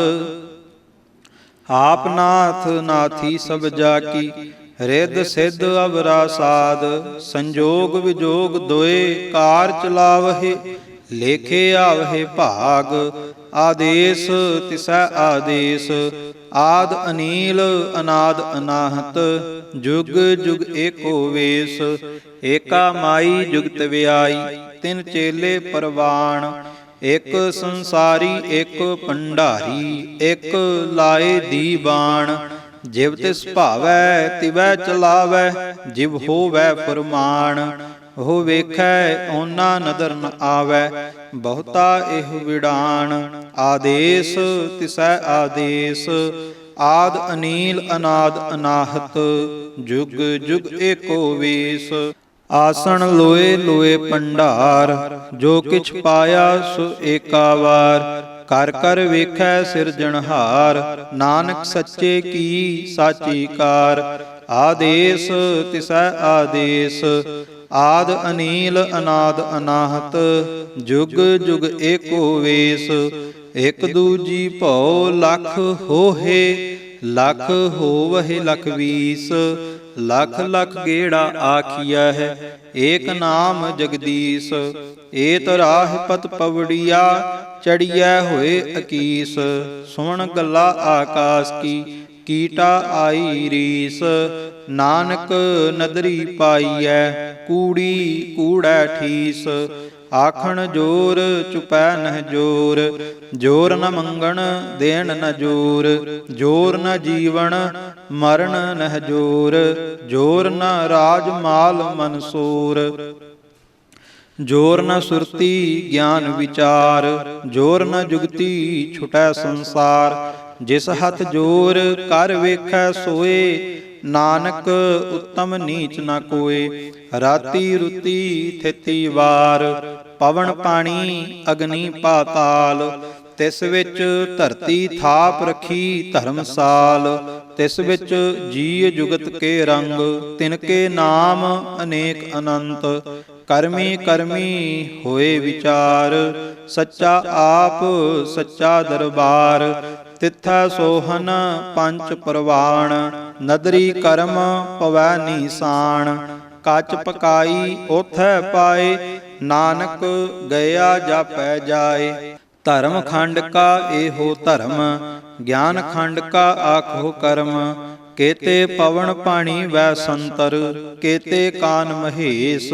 ਆਪ ਨਾਥ ਨਾਥੀ ਸਭ ਜਾ ਕੀ। ਰਿੱਧ ਸਿੱਧ ਅਵਰਾ ਸਾਧ, ਸੰਜੋਗ ਵਿਜੋਗ ਦੋਏ। ਕਾਰ ਚਲਾਵਹਿ ਲੇਖੇ ਆਵਹਿ ਭਾਗ। ਆਦੇਸ ਤਿਸੈ ਆਦੇਸ, ਆਦ ਅਨੀਲ ਅਨਾਦ ਅਨਾਹਤ। ਜੁਗ ਜੁਗ ਏਕੋ ਵੇਸ, ਏਕਾ ਮਾਈ ਜੁਗਤ ਵਿਆਈ। ਤਿਨ ਚੇਲੇ ਪਰਵਾਣ, ਇਕ ਸੰਸਾਰੀ ਇਕ ਭੰਡਾਰੀ। ਇਕ ਲਾਏ ਦੀਵਾਨ, ਜਿਵ ਤਿਸ ਭਾਵੈ ਤਿਵੈ ਚਲਾਵੈ। ਜਿਵ ਹੋਵੈ ਫਰਮਾਨ, ਉਹ ਵੇਖੈ ਓਨਾ ਨਦਰ ਨ ਆਵੈ। ਬਹੁਤਾ ਇਹ ਵਿਡਾਨ, ਆਦੇਸ ਤਿਸੈ ਆਦੇਸ। ਆਦ ਅਨੀਲ ਅਨਾਦ ਅਨਾਹਤ। ਜੁਗ ਜੁਗ ਏਕੋ ਵੇਸ। ਆਸਣ ਲੋਏ ਲੋਏ ਭੰਡਾਰ, ਜੋ ਕਿਛ ਪਾਇਆ ਸੋ ਏਕਾ ਵਾਰ। ਕਰ ਕਰ ਵੇਖੈ ਸਿਰਜਣਹਾਰ, ਨਾਨਕ ਸੱਚੇ ਕੀ ਸਾਚੀ ਕਾਰ। ਆਦੇਸ ਤਿਸੈ ਆਦੇਸ, ਆਦ ਅਨੀਲ ਅਨਾਦ ਅਨਾਹਤ। ਜੁਗ ਜੁਗ ਏਕੋ ਵੇਸ, ਇਕ ਦੂਜੀ ਭਉ ਲਖ ਹੋਹੇ। ਲਖ ਹੋਵਹਿ ਲਖ ਵੀਸ, ਲਖ ਲਖ ਗੇੜਾ ਆਖੀਆ ਹੈ, ਏਕ ਨਾਮ ਜਗਦੀਸ਼। ਏਤ ਰਾਹ ਪਤ ਪਵੜੀਆ, ਚੜੀਐ ਹੋਏ ਅਕੀਸ। ਸੁਣ ਗੱਲਾ ਆਕਾਸ ਕੀ, ਕੀਟਾ ਆਈ ਰੀਸ। ਨਾਨਕ ਨਦਰੀ ਪਾਈਐ, ਕੂੜੀ ਕੂੜੈ ਠੀਸ। ਆਖਣ ਜੋਰ ਚੁਪੈ ਨਹਿ ਜੋਰ, ਜੋਰ ਨ ਮੰਗਣ ਦੇਣ ਨ ਜੋਰ। ਜੋਰ ਨ ਜੀਵਨ ਮਰਨ ਨਹਿ ਜੋਰ, ਜੋਰ ਨ ਰਾਜ ਮਾਲ ਮਨਸੂਰ। ਜੋਰ ਨ ਸੁਰਤੀ ਗਿਆਨ ਵਿਚਾਰ, ਜੋਰ ਨ ਜੁਗਤੀ ਛੁਟੈ ਸੰਸਾਰ। ਜਿਸ ਹੱਥ ਜੋਰ ਕਰ ਵੇਖੈ ਸੋਏ, ਨਾਨਕ ਉੱਤਮ ਨੀਚ ਨ ਕੋਏ। ਰਾਤੀ ਰੁਤੀ ਥਿਤੀ ਵਾਰ, ਪਵਨ ਪਾਣੀ ਅਗਨੀ ਪਾਤਾਲ। ਤਿਸ ਵਿੱਚ ਧਰਤੀ ਥਾਪ ਰਖੀ ਧਰਮਸਾਲ। ਤਿਸ ਵਿੱਚ ਜੀਅ ਜੁਗਤ ਕੇ ਰੰਗ, ਤਿਨਕੇ ਨਾਮ ਅਨੇਕ ਅਨੰਤ। ਕਰਮੀ ਕਰਮੀ ਹੋਏ ਵਿਚਾਰ, ਸੱਚਾ ਆਪ ਸੱਚਾ ਦਰਬਾਰ। ਤਿੱਥੈ ਸੋਹਨ ਪੰਚ ਪਰਵਾਣ, ਨਦਰੀ ਕਰਮ ਪਵੈ ਨੀਸਾਨ। ਕੱਚ ਪਕਾਈ ਓਥੈ ਪਾਏ, ਨਾਨਕ ਗਿਆ ਜਾਪੈ ਜਾਏ। ਧਰਮ ਖੰਡ ਕਾ ਏਹੋ ਧਰਮ, ਗਿਆਨ ਖੰਡ ਕਾ ਆਖੋ ਕਰਮ। ਕੇਤੇ ਪਵਨ ਪਾਣੀ ਵੈ ਸੰਤਰ, ਕੇਤੇ ਕਾਨ ਮਹੇਸ਼।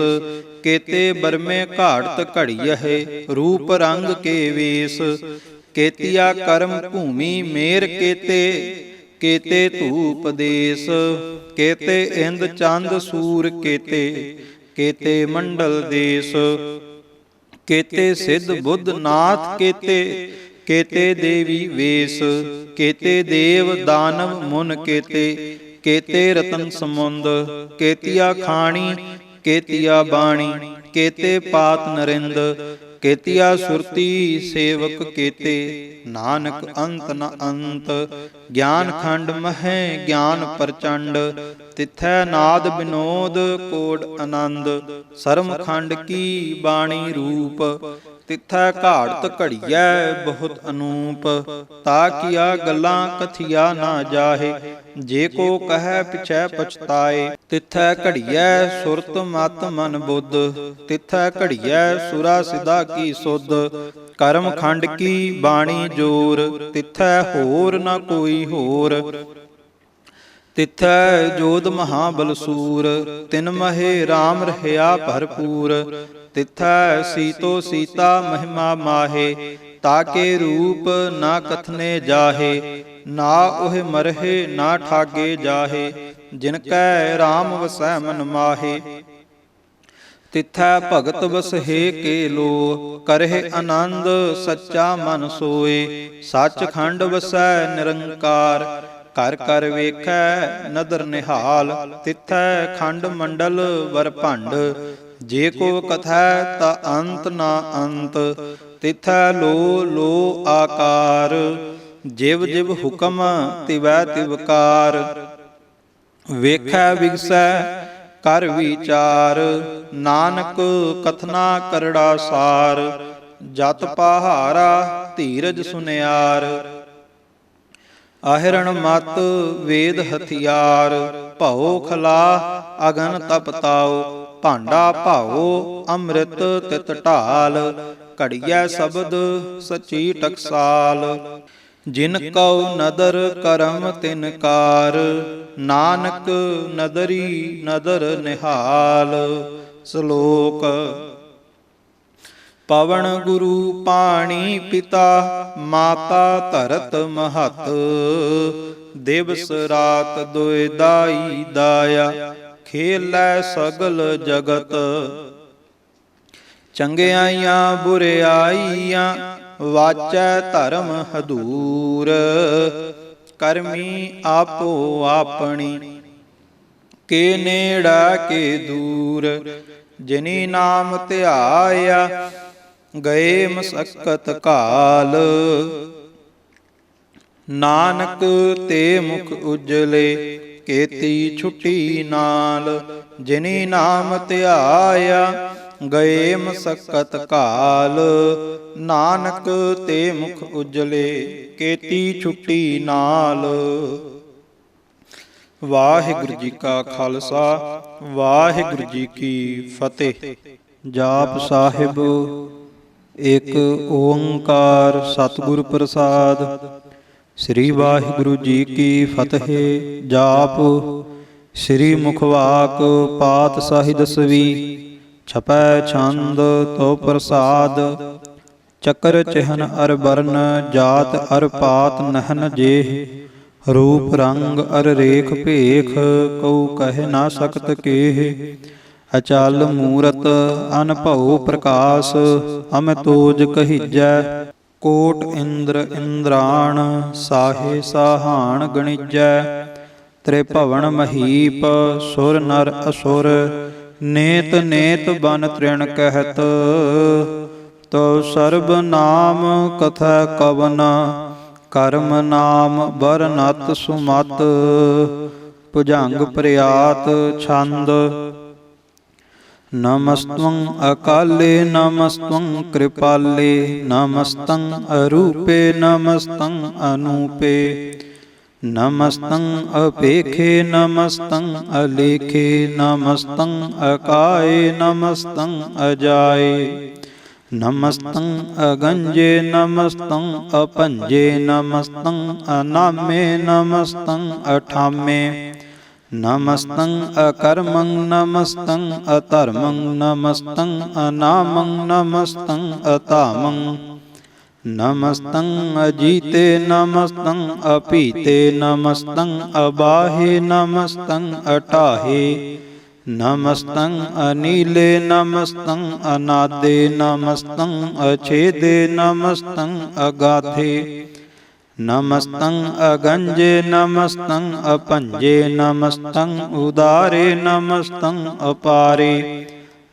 ਕੇਤੇ ਬਰਮੇ ਘਾੜਤ ਘੜੀਐ, ਰੂਪ ਰੰਗ ਕੇ ਵੇਸ। ਕੇਤੀਆ ਕਰਮ ਭੂਮੀ ਮੇਰ ਕੇਤੇ, ਕੇਤੇ ਧੂਪ ਦੇਸ। ਕੇਤੇ ਇੰਦ ਚੰਦ ਸੂਰ ਕੇਤੇ, ਕੇਤੇ ਮੰਡਲ ਦੇਸ। ਕੇਤੇ ਸਿੱਧ ਬੁੱਧ ਨਾਥ ਕੇਤੇ, ਕੇਤੇ ਦੇਵੀ ਵੇਸ। ਕੇਤੇ ਦੇਵ ਦਾਨਵ ਮੁਨ ਕੇਤੇ, ਕੇਤੇ ਰਤਨ ਸਮੁੰਦ। ਕੇਤੀਆ ਖਾਣੀ ਕੇਤੀਆ ਬਾਣੀ, ਕੇਤੇ ਪਾਤ ਨਰਿੰਦ। ਕੇਤੀਆ ਸੁਰਤੀ ਸੇਵਕ ਕੇਤੇ, ਨਾਨਕ ਅੰਤ ਨ ਅੰਤ। ਗਿਆਨ ਖੰਡ ਮਹੈ ਗਿਆਨ ਪ੍ਰਚੰਡ, ਤਿਥੈ ਨਾਦ ਬਿਨੋਦ ਕੋਡ ਆਨੰਦ। ਸਰਮ ਖੰਡ ਕੀ ਬਾਣੀ ਰੂਪ, ਤਿਥੈ ਘਾੜਤ ਘੜੀਐ ਬਹੁਤ ਅਨੂਪ। ਤਾ ਕੀਆ ਗੱਲਾਂ ਕਥੀਆ ਨਾ ਜਾਹੇ, ਜੇ ਕੋ ਕਹੈ ਪਿਛੈ ਪਛਤਾਏ। ਤਿਥੈ ਘੜੀਐ ਸੁਰਤ ਮਤ ਮਨ ਬੁੱਧ, ਤਿਥੈ ਘੜੀਐ ਸੁਰਾ ਸਿਧਾ ਕੀ ਸੁਧ। ਕਰਮ ਖੰਡ ਕੀ ਬਾਣੀ ਜੋਰ, ਤਿਥੈ ਹੋਰ ਨ ਕੋਈ ਹੋਰ। ਤਿਥੈ ਜੋਧ ਮਹਾਬਲ ਸੂਰ, ਤਿਨ ਮਹੇ RAM ਰਹਿਆ ਭਰਪੂਰ। ਤਿਥੈ ਸੀਤੋ ਸੀਤਾ ਮਹਿਮਾ ਮਾਹੇ, ਤਾਕੇ ਰੂਪ ਨਾ ਕਥਨੇ ਜਾਹੇ। ਨਾ ਉਹ ਮਰਹੇ ਨਾ ਠਾਗੇ ਜਾਹੇ, ਜਿਨ ਕੈ RAM ਵਸੈ ਮਨ ਮਾਹੇ। ਤਿਥੈ ਭਗਤ ਵਸਹਿ ਕੇ ਲੋ, ਕਰਹਿ ਆਨੰਦ ਸੱਚਾ ਮਨ ਸੋਏ। ਸੱਚ ਖੰਡ ਵਸੈ ਨਿਰੰਕਾਰ, ਕਰ ਕਰ ਵੇਖੈ ਨਦਰ ਨਿਹਾਲ। ਤਿਥੈ ਖੰਡ ਮੰਡਲ ਵਰ ਭੰਡ, ਜੇ ਕੋ ਕਥੈ ਤਾ ਅੰਤ ਨਾ ਅੰਤ। ਤਿਥੈ ਲੋ ਲੋ ਆਕਾਰ, ਜਿਵ ਜਿਵ ਹੁਕਮ ਤਿਵੈ ਤਿਵਕਾਰ। ਵੇਖੈ ਵਿਗਸੈ ਕਰ ਵਿਚਾਰ, ਨਾਨਕ ਕਥਨਾ ਕਰੜਾ ਸਾਰ। ਜਤ ਪਹਾਰਾ ਧੀਰਜ ਸੁਨਿਆਰ, ਆਹਿਰਣ ਮਤ ਵੇਦ ਹਥਿਆਰ। ਭਉ ਖਲਾ ਅਗਨ ਤਪ ਤਾਉ, ਭਾਂਡਾ ਭਾਉ ਅੰਮ੍ਰਿਤ ਤਿਤ ਢਾਲ। ਘੜੀਐ ਸ਼ਬਦ ਸਚੀ ਟਕਸਾਲ, ਜਿਨ ਕਉ ਨਦਰ ਕਰਮ ਤਿਨ ਕਾਰ। ਨਾਨਕ ਨਦਰੀ ਨਦਰ ਨਿਹਾਲ। ਸ਼ਲੋਕ। ਪਵਨ ਗੁਰੂ ਪਾਣੀ ਪਿਤਾ, ਮਾਤਾ ਧਰਤ ਮਹਤ। ਦਿਵਸ ਰਾਤ ਦੁਇ ਦਾਈ ਦਾਇਆ, ਖੇਲੈ ਸਗਲ ਜਗਤ। ਚੰਗਿਆਈਆਂ ਬੁਰਿਆਈਆਂ, ਵਾਚੈ ਧਰਮ ਹਦੂਰ। ਕਰਮੀ ਆਪੋ ਆਪਣੀ, ਕੇ ਨੇੜਾ ਕੇ ਦੂਰ, ਜਿਨੀ ਨਾਮ ਧਿਆਇਆ ਗਏ ਮਸਕਤ ਕਾਲ। ਨਾਨਕ ਤੇ ਮੁਖ ਉਜਲੇ ਕੇਤੀ ਛੁੱਟੀ ਨਾਲ, ਜਿਨੀ ਨਾਮ ਧਿਆਇਆ ਗਏ ਮਸਕਤ ਕਾਲ। ਨਾਨਕ ਤੇ ਮੁਖ ਉਜਲੇ ਕੇਤੀ ਛੁੱਟੀ ਨਾਲ। ਵਾਹਿਗੁਰੂ ਜੀ ਕਾ ਖਾਲਸਾ, ਵਾਹਿਗੁਰੂ ਜੀ ਕੀ ਫਤਿਹ। ਜਾਪ ਸਾਹਿਬ। ਇੱਕ ਓੰਕਾਰ ਸਤਿਗੁਰ ਪ੍ਰਸਾਦ। ਸ੍ਰੀ ਵਾਹਿਗੁਰੂ ਜੀ ਕੀ ਫਤਿਹ। ਜਾਪ। ਸ੍ਰੀ ਮੁਖਵਾਕ ਪਾਤਸ਼ਾਹੀ ਦਸਵੀਂ, ਛਪੈ ਛੰਦ ਤੋ ਪ੍ਰਸਾਦ। ਚੱਕਰ ਚਿਹਨ ਅਰ ਬਰਨ, ਜਾਤ ਅਰ ਪਾਤ ਨਹਨ ਜੇਹ। ਰੂਪ ਰੰਗ ਅਰ ਰੇਖ ਭੇਖ, ਕਉ ਕਹਿ ਨਾ ਸਕਤ ਕੇਹ। ਅਚਲ ਮੂਰਤ ਅਨਭਉ ਪ੍ਰਕਾਸ਼, ਅਮਿਤੋਜ ਕਹੀਜੈ। ਕੋਟ ਇੰਦਰ ਇੰਦਰਾਣ, ਸਾਹੇ ਸਾਹਾਣ ਗਣਿਜੈ। ਤ੍ਰਿਭਵਨ ਮਹੀਪ, ਸੁਰ ਨਰ ਅਸੁਰ। ਨੇਤ ਨੇਤ ਬਨ ਤ੍ਰਿਣ ਕਹਿਤ, ਤਉ ਸਰਬ ਨਾਮ ਕਥੈ ਕਵਨ। ਕਰਮ ਨਾਮ ਬਰਨਤ ਸੁਮਤ, ਭੁਜੰਗ ਪ੍ਰਿਆਤ ਛੰਦ। ਨਮਸਤੰ ਅਕਾਲੇ ਨਮਸਤੰ ਕ੍ਰਿਪਾਲੇ, ਨਮਸਤੰ ਅਰੂਪੇ ਨਮਸਤੰ ਅਨੂਪੇ। ਨਮਸਤੰ ਅਪੇਖੇ ਨਮਸਤੰ ਅਲੇਖੇ, ਨਮਸਤੰ ਅਕਾਏ ਨਮਸਤੰ ਅਜਾਏ। ਨਮਸਤੰ ਅਗੰਜੇ ਨਮਸਤੰ ਅਪੰਜੇ, ਨਮਸਤੰ ਅਨਾਮੇ ਨਮਸਤੰ ਅਠਾਮੇ। ਨਮਸਤੰ ਅਕਰਮੰ ਨਮਸਤੰ ਅਧਰਮੰ, ਨਮਸਤੰ ਅਨਾਮੰ ਨਮਸਤੰ ਅਧਾਮੰ। ਨਮਸਤੰ ਅਜੀਤੇ ਨਮਸਤੰ ਅਪੀਤੇ, ਨਮਸਤੰ ਅਬਾਹੇ ਨਮਸਤੰ ਅਟਾਹੇ। ਨਮਸਤੰ ਅਨੀਲੇ ਨਮਸਤੰ ਅਨਾਦੇ, ਨਮਸਤੰ ਅਛੇਦੇ ਨਮਸਤੰ ਅਗਾਧੇ। ਨਮਸਤੰ ਅਗੰਜੇ ਨਮਸਤੰ ਅਪੰਜੇ, ਨਮਸਤੰ ਉਦਾਰੇ ਨਮਸਤੰ ਅਪਾਰੇ।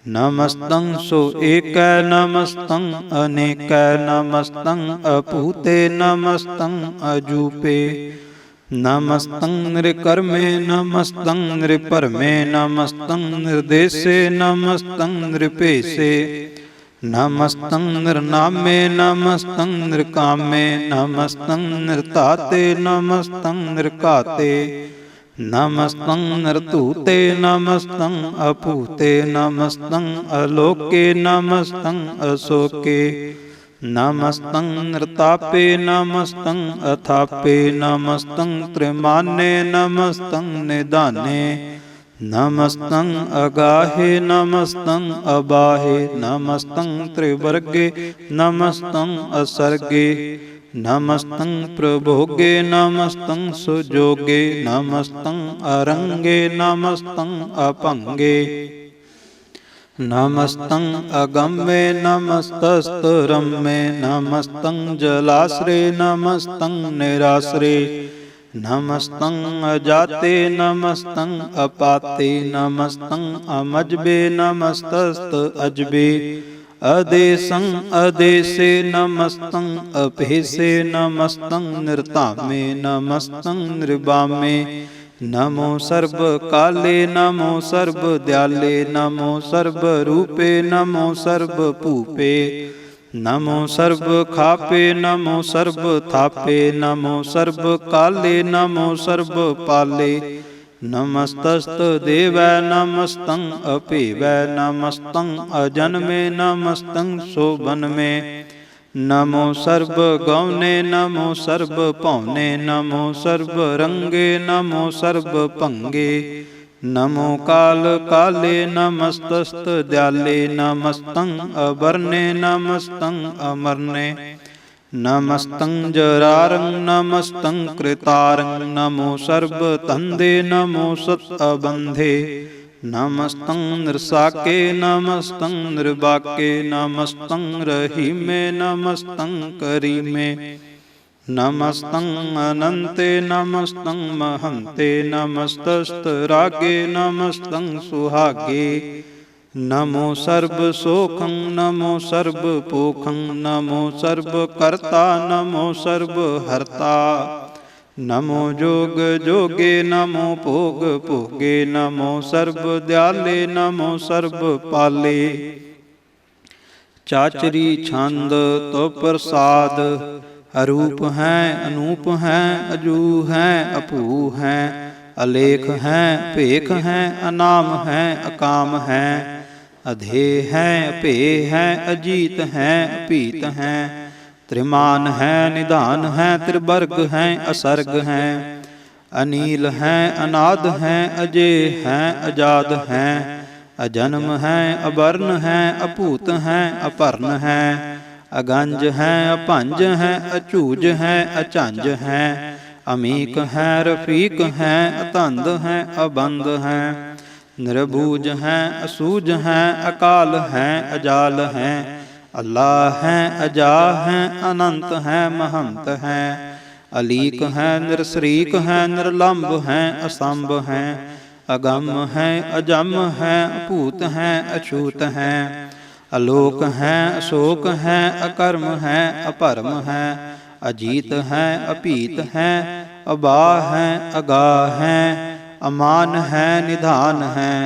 ਨਮਸਤੰ ਸੋ ਏਕੈ ਨਮਸਤੰ ਅਨੇਕੈ, ਨਮਸਤੰ ਅਭੂਤੇ ਨਮਸਤੰ ਅਜੂਪੇ। ਨਮਸਤੰ ਨਿਰਕਰਮੇ ਨਮਸਤੰ ਨਿਰਭਰਮੇ, ਨਮਸਤੰ ਨਿਰਦੇਸੇ ਨਮਸਤੰ ਨਿਰਭੇਸੇ। ਨਮਸਤੰ ਨਿਰਨਾਮੇ ਨਮਸਤੰ ਨਿਰਕਾਮੇ, ਨਮਸਤੰ ਨਿਰਧਾਤੇ ਨਮਸਤੰ ਨਿਰਘਾਤੇ। ਨਮਸਤੰ ਨਿਰਧੂਤੇ ਨਮਸਤੰ ਅਭੂਤੇ, ਨਮਸਤੰ ਅਲੋਕੇ ਨਮਸਤੰ ਅਸੋਕੇ। ਨਮਸਤੰ ਨਿਰਤਾਪੇ ਨਮਸਤੰ ਅਥਾਪੇ, ਨਮਸਤੰ ਤ੍ਰਿਮਾਨੇ ਨਮਸਤੰ ਨਿਧਾਨੇ। ਨਮਸਤੰ ਅਗਾਹੇ ਨਮਸਤੰ ਅਬਾਹੇ, ਨਮਸਤੰ ਤ੍ਰਿਵਰਗੇ ਨਮਸਤੰ ਅਸਰਗੇ। ਨਮਸਤੰ ਪ੍ਰਭੋਗੇ ਨਮਸਤੰ ਸੁਜੋਗੇ, ਨਮਸਤੰ ਅਰੰਗੇ ਨਮਸਤੰ ਅਭੰਗੇ। ਨਮਸਤੰ ਅਗੰਮੇ ਨਮਸਤਸਤੁਰੰਮੇ, ਨਮਸਤੰ ਜਲਾਸਰੇ ਨਮਸਤੰ ਨਿਰਾਸਰੇ। ਨਮਸਤੰ ਅਜਾਤੇ ਨਮਸਤੰ ਅਪਾਤੇ, ਨਮਸਤੰ ਅਮਜਬੇ ਨਮਸਤਸਤ ਅਜਬੇ। ਅਦੇਸੰ ਅਦੇਸੇ ਨਮਸਤੰ ਅਭੇਸੇ, ਨਮਸਤੰ ਨਿਰਧਾਮੇ ਨਮਸਤੰ ਨਿਰਬਾਮੇ। ਨਮੋ ਸਰਬ ਕਾਲੇ ਨਮੋ ਸਰਬ ਦਿਆਲੇ, ਨਮੋ ਸਰਬ ਰੂਪੇ ਨਮੋ ਸਰਬ ਭੂਪੇ। ਨਮੋ ਸਰਬ ਖਾਪੇ ਨਮੋ ਸਰਬ ਥਾਪੇ, ਨਮੋ ਸਰਬ ਕਾਲੇ ਨਮੋ ਸਰਬ ਪਾਲੇ। ਨਮਸਤਸਤ ਦੇਵੈ ਨਮਸਤੰ ਅਭੇਵੈ, ਨਮਸਤੰ ਅਜਨਮੇ ਨਮਸਤੰ ਸੋਬਨਮੇ। ਨਮੋ ਸਰਬ ਗੌਨੇ ਨਮੋ ਸਰਬ ਭਉਨੇ, ਨਮੋ ਸਰਬ ਰੰਗੇ ਨਮੋ ਸਰਬ ਭੰਗੇ। ਨਮੋ ਕਾਲ ਕਾਲੇ ਨਮਸਤਸਤ ਦਿਆਲੇ, ਨਮਸਤੰ ਅਬਰਨੇ ਨਮਸਤੰ ਅਮਰਨੇ। ਨਮਸਤੰ ਜਰਾਰੰ ਨਮਸਤੰ ਕ੍ਰਿਤਾਰੰ, ਨਮੋ ਸਰਬ ਧੰਦੇ ਨਮੋ ਸਤ ਅਬੰਧੇ। ਨਮਸਤੰ ਨਿਰਸਾਕੇ ਨਮਸਤੰ ਨਿਰਬਾਕੇ, ਨਮਸਤੰ ਰਹੀਮੇ ਨਮਸਤੰ ਕਰੀਮੇ। नमस्तं अनन्ते नमस्तं महन्ते नमस्तस्तरागे नमस्तं सुहागे। नमो सर्वसोखं नमो सर्वपोखं नमो सर्वकर्ता नमो सर्वहर्ता। नमो जोग जोगे नमो भोग भोगे नमो सर्वदयाले नमो सर्वपाले। चाचरी छंद तो प्रसाद, अरूप हैं अनूप हैं अजू हैं अभू हैं, अलेख हैं भेख हैं अनाम हैं अकाम हैं, अधेय हैं अपेय हैं अजीत हैं अपीत हैं, त्रिमान हैं निधान हैं त्रिवर्ग हैं असर्ग हैं, अनील हैं अनाद हैं अजय हैं अजाद हैं, अजन्म हैं अवर्ण हैं अपूत हैं अपर्ण हैं, अगंज हैं अपंज हैं अचूज हैं अचंज हैं, अमीक हैं रफीक हैं अतंद हैं अबंद हैं, निरबूज हैं असूज हैं अकाल हैं अजाल हैं, अल्लाह हैं अजा हैं अनंत हैं महंत हैं, अलीक हैं निरसरीक हैं निर्लंब हैं असंभ हैं, अगम हैं अजम हैं अपूत हैं अछूत हैं, अलोक हैं अशोक हैं अकर्म हैं अपरम हैं, अजीत हैं अपीत हैं अबाह हैं अगाह हैं, अमान हैं निधान हैं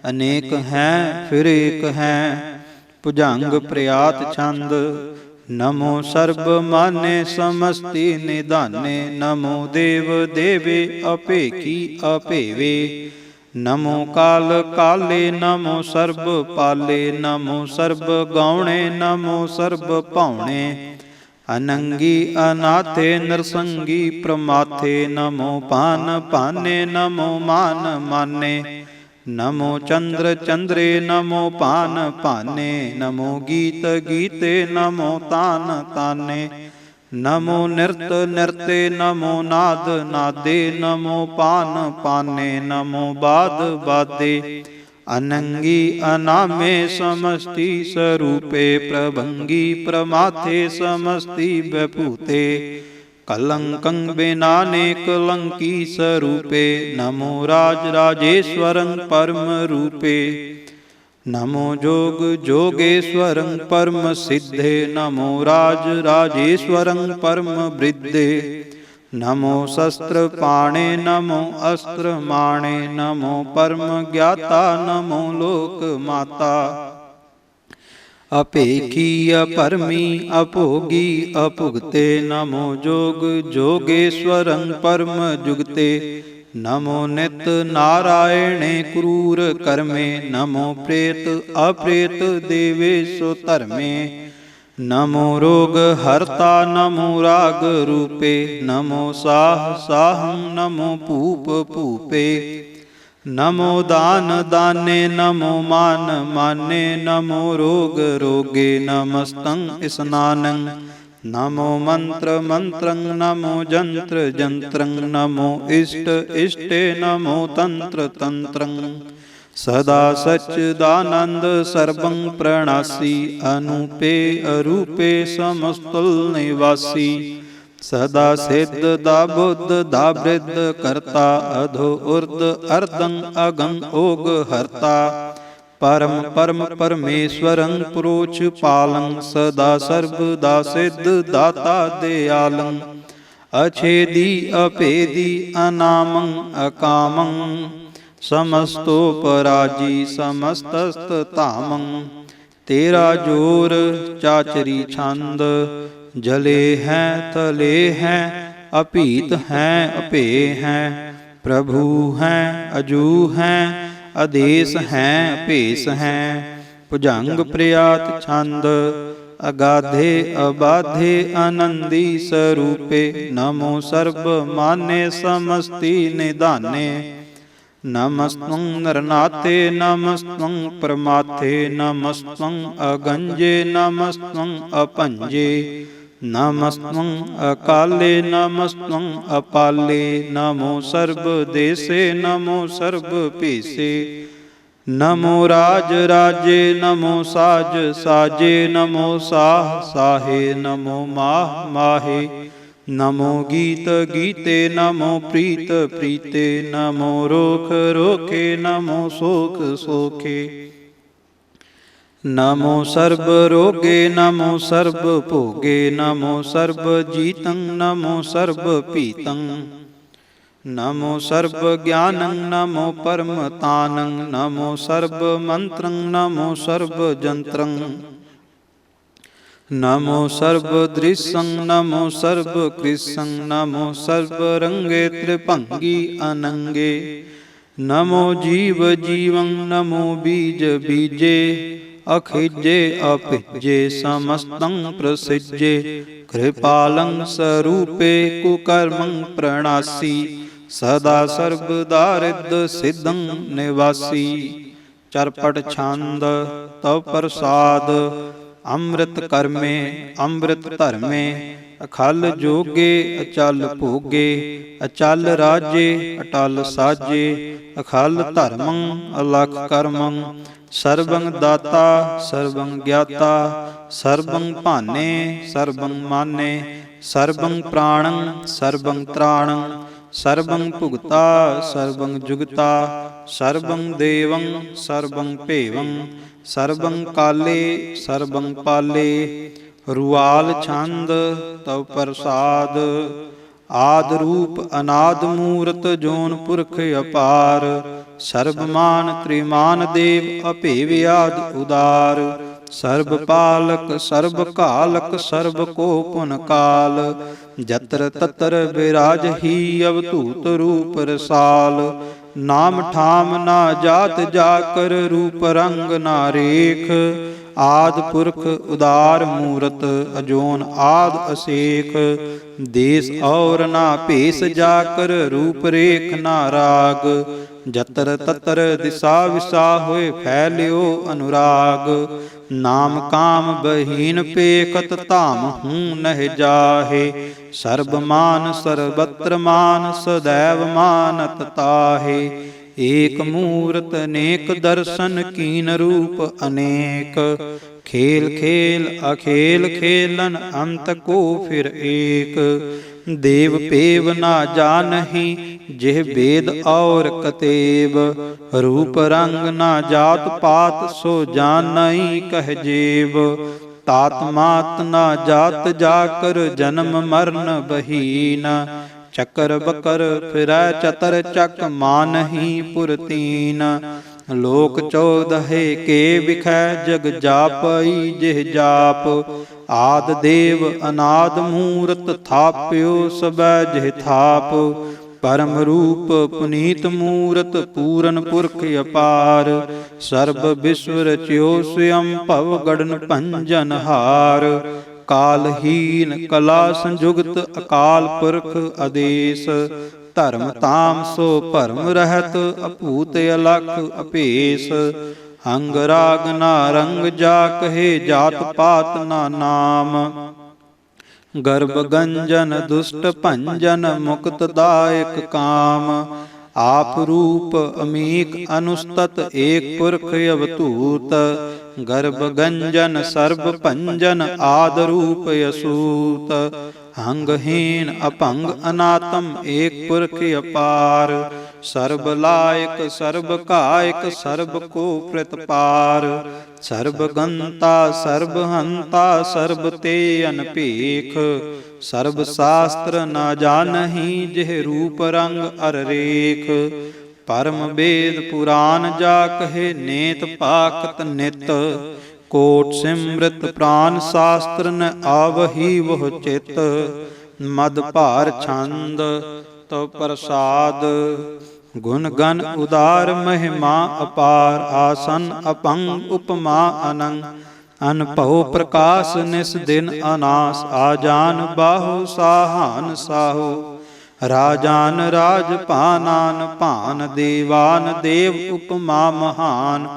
अनेक हैं फिर एक हैं। भुजंग प्रयात छंद। नमो सर्व माने समस्ति निधाने नमो देव देवे अपेखी अपेवे, नमो काल काले नमो सर्व पाले नमो सर्व गौणे नमो सर्व पावणे, अनंगी अनाथे नरसंगी प्रमाथे नमो पान पाने नमो मान माने, नमो चंद्र चंद्रे नमो पान पाने नमो गीत गीते नमो तान ताने, नमो नृत नृते नमो नाद नादे नमो पान पाने नमो बाद बादे, अनंगी अनामे समष्टि स्वरूपे प्रभंगी प्रमाथे समष्टि व्यपूते, कलंकं बेनाने कलंकी स्वरूपे नमो राज राजेश्वरं परम रूपे, नमो जोग जोगेश्वरं परम सिद्धे नमो राज राजेश्वरं परम वृद्धे, नमो शस्त्र पाणे नमो अस्त्र माणे नमो परम ज्ञाता नमो लोक माता, अपेखी अपरमी अभोगी अभुगते नमो जोग जोगेश्वरं परम जुगते, नमो नित नारायणे क्रूर कर्मे नमो प्रेत अप्रेत देवेशु धर्मे, नमो रोग हरता नमो राग रूपे नमो साह साहं नमो भूप भूपे, नमो दान दाने नमो मान माने नमो रोग रोगे नमस्तं स्नानं, नमो मंत्र मंत्रं नमो जंत्र जंत्रं नमो इष्ट इष्टे नमो तंत्र तंत्रं, सदा सच्चिदानंद सर्वं प्रणासी अनूपे अरूपे समस्तुल निवासी, सदा सिद्ध दा बुद्ध दा वृद्ध करता अधो उर्द अर्धं अगं ओग हरता, परम परम परमेश्वरं पुरोच पालं सदा सर्वदा सिद्ध दाता दयालं, अछेदी अपेदी अनामं अकामं समस्तोपराजी समस्तस्तामं, तेरा जोर चाचरी छंद, जले हैं तले हैं अपीत हैं अपेय हैं, प्रभु हैं अजू हैं आदेश हैं भेष हैं। भुजंग प्रयात छंद। अगाधे अबाधे आनंदी स्वरूपे नमो सर्व माने समस्ति निधाने, नमस्तं नरनाथे नमस्तं परमाथे नमस्तं अगंजे नमस्तं अपंजे, नमस्तं अकाले नमस्तं अपाले, नमो सर्वदेशे नमो सर्वपेशे, नमो राज राजे नमो साज साजे, नमो साह साहे नमो माह माहे, नमो गीत गीते नमो प्रीत प्रीते नमो रोख रोखे नमो सोख सोखे नमो सर्ब रोगे नमो सर्ब भोगे नमो सर्ब जीतं नमो सर्ब पीतं नमो सर्व ज्ञानं नमो परमतानं नमो सर्व मंत्रं नमो सर्व जंत्रं नमो सर्व दृश्यं नमो सर्व कृष्णं नमो सर्व रंगे त्रिभंगी अनंगे नमो जीव जीवं नमो बीज बीजे अखिजे अपिजे समस्तं प्रसिजे कृपालं स्वरूपे कुकर्मं प्रणासी सदा सर्वदारिद्र सिद्धं निवासी। चरपट छंद तव प्रसाद अमृत कर्मे अमृत धर्मे अखल जोगे अचल भोगे अचल राजे अटल साजे अखल धर्मं अलख कर्मं सर्वं दाता सर्वं ज्ञाता सर्वं भाने सर्वं माने सर्वं प्राणं सर्वं त्राणं सर्वं भुगता सर्वं जुगता सर्वं देवं सर्वं भेवं सर्वं काले सर्वं पाले। रुआल छंद तव प्रसाद आद रूप अनाद मूरत जोन पुरख अपार सर्वमान त्रिमान देव अभेव्याद उदार सर्व पालक सर्व कालक सर्व को पुन काल जत्र तत्र विराज ही अवधूत रूप रसाल नाम ठाम ना जात जाकर रूप रंग ना रेख आद पुरख उदार मूरत अजोन आद असेख देश और ना भेष जाकर रूप रेख ना राग जतर ततर दिशा विशा होए फैल्यो अनुराग नाम काम बहीन पेकत धाम हूँ नह जाहे सर्व मान सर्वत्र मान सदैव मानत ताहे एक मूरत अनेक दर्शन कीन रूप अनेक खेल खेल अखेल खेलन अंत को फिर एक देव पेव ना जानहि जेह वेद और कतेव रूप रंग ना जात पात सो जानई कह जेव तात मात ना जात जाकर जन्म मरण बहीना चकर बकर फिरै चतर चक मानहि पुरतीन लोक चौदहे के बिखै जग जापई जेह जाप आद देव अनाद मूरत थाप्यो सबै जेह थाप परम रूप पुनीत मूरत पूरन पुरख अपार सर्व विश्व रच्यो स्वयं भव गढ़न भंजन हार कालहीन कला संजुगत अकाल पुरख आदेश धर्म ताम सो भरम रहत अभूत अलख अभेस अंग राग ना रंग जा कहे जात पात ना नाम गर्भ गंजन दुष्ट भंजन मुक्त दायक काम आप रूप अमीक अनुस्तत एक पुरख अवधूत गर्भ गंजन सर्व पंजन आद रूप असूत अंगहीन अपंग अनातम एक पुरख अपार सर्व लायक सर्व कायक सर्व को प्रतिपार सर्व गंता सर्व हंता सर्व ते अनपेख सर्व शास्त्र न जानहि जेह रूप रंग अर रेख परम वेद पुराण जा कहे नेत पाकत नित कोट सिमृत प्राण शास्त्र न आवही वह चित मद भार छंद तो प्रसाद गुण गण उदार महिमा अपार आसन अपंग उपमा अनंग अनपहो प्रकाश निस दिन अनास आजान बाहु साहान साहो राजान राज पानान पान देवान देव उपमा महान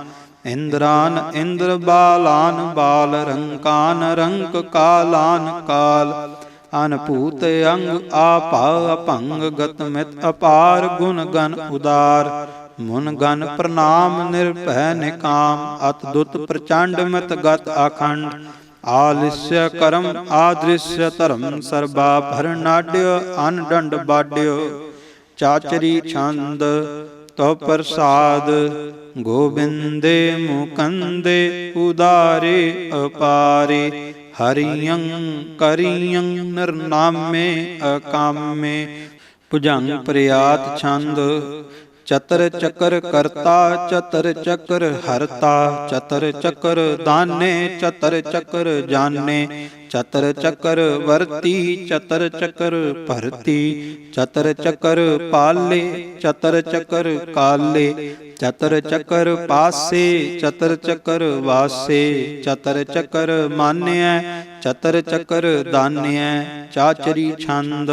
इंद्रान इंद्र बालान बाल रंकान रंक कालान काल अनपूत अंग आपा अपंग गत मित अपार गुण गण उदार मुन गण प्रणाम निर्भय निकाम अतदुत प्रचंड मित गत अखंड आलिस्य करम आदृश्य धर्म सर्वाभरणाड्य अनडंड बाड्य चाचरी छंद तो प्रसाद गोविंदे मुकंदे उदारे अपारे हरियं करियं निर्नामे अकामे भुजंग प्रयात छंद चतर चकर करता चतर चकर हरता चतर चकर दाने चतर चकर जाने चतर चकर वर्ती चतर चकर भरती चतर चकर पाले चतर चकर काले चतर चकर पासे चतर चकर वासे चतर चकर मान्य चतर चकर दान्य चाचरी छंद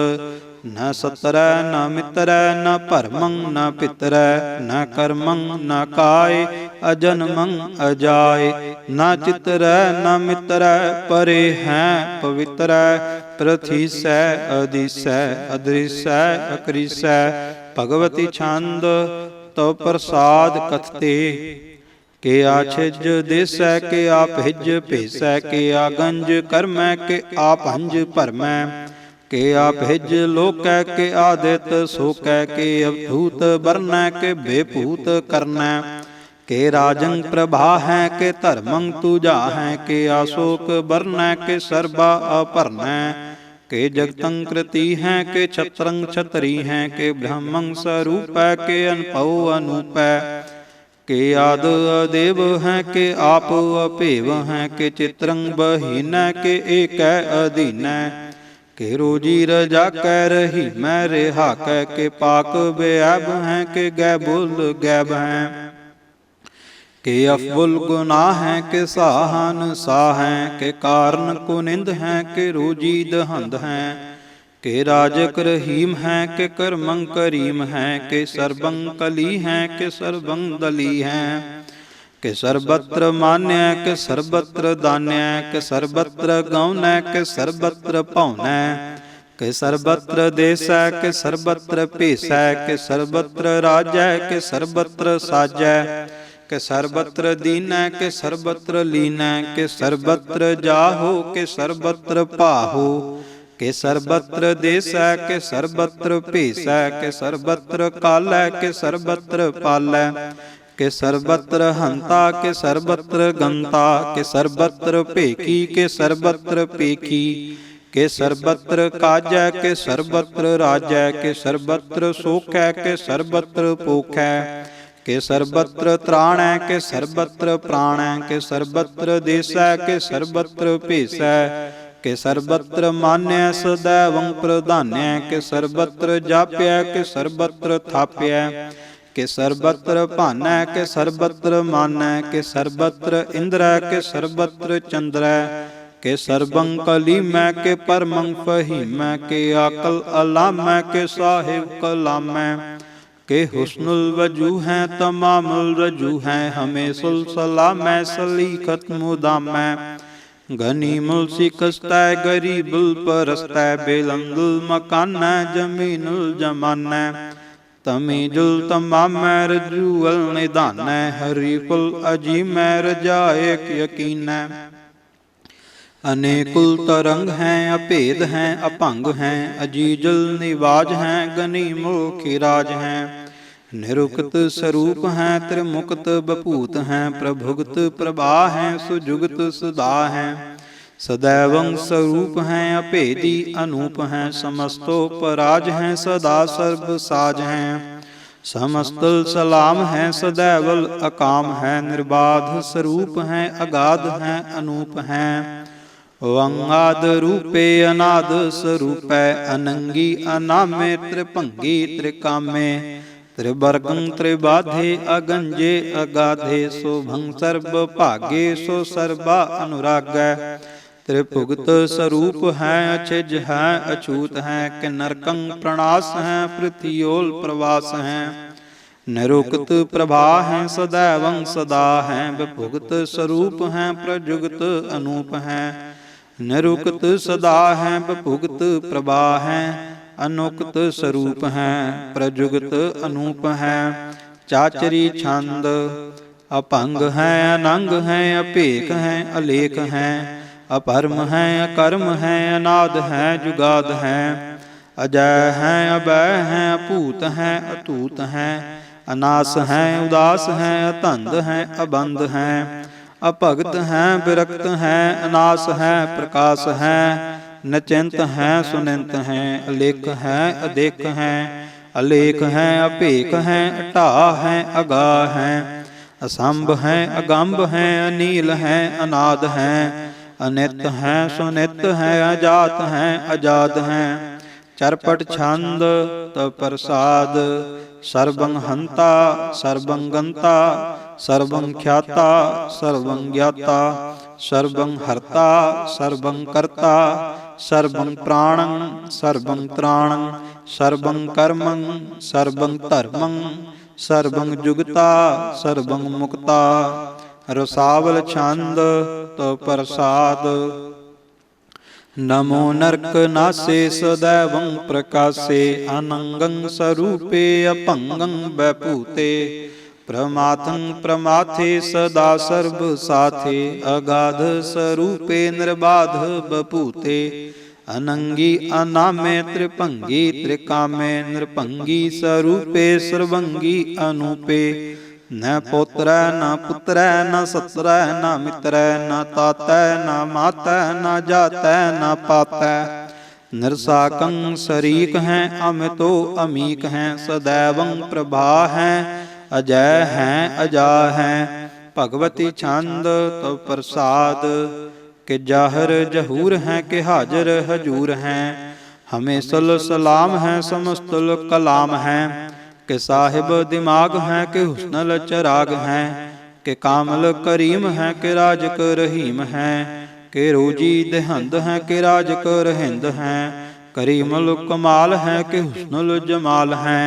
न सतर न मित्र न परमं न पितर न कर्मं न काय अजन्मं अजाय न चित्र न मित्र परे हैं पवित्र प्रथिस अदिस अदृश अकृस भगवती छंद तो प्रसाद कथते के आछिज देस के आप हिज भेस के आगंज कर्म के आप हंज भरम के आप हिज लोक के आदित सोक के अवधूत वर्ण के बेभूत कर्ण के राजंग प्रभा है के धर्मंग तुजा है के आशोक वर्ण के सर्वा अपर्ण के जगतंग कृति है के छत्रंग छतरी है के ब्रह्मंग स्वरूप के अनपौ अनूप के आद अदेव हैं के आप अपेव हैं के चित्रंग बहीन के एक अधीन के रोजी रजा कह रही मैं रेहा कह के पाक बेअब हैं के गैबुल गैब हैं के अफबुल गुनाह हैं के साहन साह हैं के कारण कुनिंद हैं के रोजी दहंद हैं के राजक रहीम हैं के कर्मं करीम हैं के सर्वं कली हैं के सर्वं दली हैं के सर्वत्र मान्य के सर्वत्र दान्य के सर्वत्र गौन के सर्वत्र पौन के सर्वत्र देश के सर्वत्र पेश के सर्वत्र राज के सर्वत्र साज के सर्वत्र दीन के सर्वत्र लीन के सर्वत्र जाहो के सर्वत्र पाहो के सर्वत्र देश के सर्वत्र पेश के सर्वत्र काल के सर्वत्र पाल के सर्वत्र हंता के सर्वत्र गंता के सर्वत्र पेखी के सर्वत्र पेखी के सर्वत्र काज के सर्वत्र राज के सर्वत्र शोक के सर्वत्र पोख के सर्वत्र त्राण के सर्वत्र प्राण के सर्वत्र देश के सर्वत्र पेश के सर्वत्र मान्य सदैवं प्रधान्य के सर्वत्र जाप्य के सर्वत्र थाप्य के सर्वत्र भान के सर्वत्र मान के सर्वत्र इंद्र के सर्वत्र चंद्र के सर्वं कलीम के परमं फहीम के आकल अलाम के साहिब कलाम के हुस्नुल वजू हैं तमामुल रजू हैं हमें सुलसलाम सलीखत मुदाम गनीमुल सिकस्ता गरीबुल परस्ता बेलंदुल मकान जमीनुल जमान तमीजुल तमाम रजूअल निदान हरीफुल अजीम रजाएक यकीन अनेकुल तरंग हैं अभेद हैं अपंग हैं अजीजुल निवाज हैं गनीमुल खिराज हैं निरुक्त स्वरूप हैं त्रिमुक्त बपूत हैं प्रभुगत प्रभा हैं सुजुगत सुधा हैं सदैवं स्वरूप हैं अभेदी अनूप हैं समस्तोपराज हैं सदा सर्व साज हैं समस्तल सलाम हैं सदैवल अकाम हैं निर्बाध स्वरूप हैं अगाध हैं अनूप हैं वंगाद रूपे अनाद स्वरूप अनंगी अनामे त्रिभंगी त्रिकामे त्रिवर्गं त्रिबाधे अगंजे अगाधे शोभं सर्व भागे सो सर्वा अनुराग त्रिभुगत स्वरूप हैं अचिज हैं अछूत हैं कि नरकं प्रणास हैं पृथ्वियोल प्रवास हैं निरुक्त प्रभा हैं सदैवं सदा हैं विभुगत स्वरूप हैं प्रजुगत अनूप हैं निरुक्त सदा हैं विभुगत प्रभा हैं अनुक्त स्वरूप हैं प्रजुगत अनूप हैं चाचरी छंद अपंग हैं अनंग हैं अपेक हैं अलेख हैं अपरम है अकर्म है अनाद है जुगाद है। अजय है अभय है अपूत है अतूत है। अनास है उदास है अतंद है अबंध है। अपगत है विरक्त है अनास है प्रकाश है। नचिंत है सुनिंत है अलेख है अदेख है। अलेख है अपेख है अटा है अगा है। असंभ है अगंभ है अनील है अनाद है। अनित है सुनित है अजात है अजाद है। चरपट छंद तव प्रसाद सर्वं हंता सर्वं गंता सर्वं ख्याता सर्वं ज्ञाता सर्वं हर्ता सर्वं कर्ता सर्वं प्राणं सर्वं त्राणं सर्वं कर्मं सर्वं धर्मं सर्वं जुगता सर्वं मुक्ता। रसावल छंद तव प्रसाद नमो नरक नासे सदैवं प्रकाशे। अनंगं स्वरूपे अपंगं वैभूते। प्रमाथं प्रमाथे सदा सर्व साथे। अगाध स्वरूपे निर्बाध बपूते। अनंगी अनामे त्रिपंगी त्रिकामे नृपंगी स्वरूपे सर्वंगी अनूपे। न पौत्र न पुत्र न सत्र न मित्र न तात न मात न जात न पात। निरसाकं शरीक हैं अमितो अमीक हैं। सदैवं प्रभा हैं अजय हैं अजा हैं। भगवती छंद तव प्रसाद के जाहर जहूर हैं के हाजर हजूर हैं। हमें सल सलाम हैं समस्तुल कलाम हैं। के साहिब दिमाग हैं के हुस्नल चराग हैं। के कामल करीम हैं के राज कर रहीम हैं। के रोजी देहंद हैं के राज कर हिंद हैं। करीमल कमाल हैं के हुस्नुल जमाल हैं।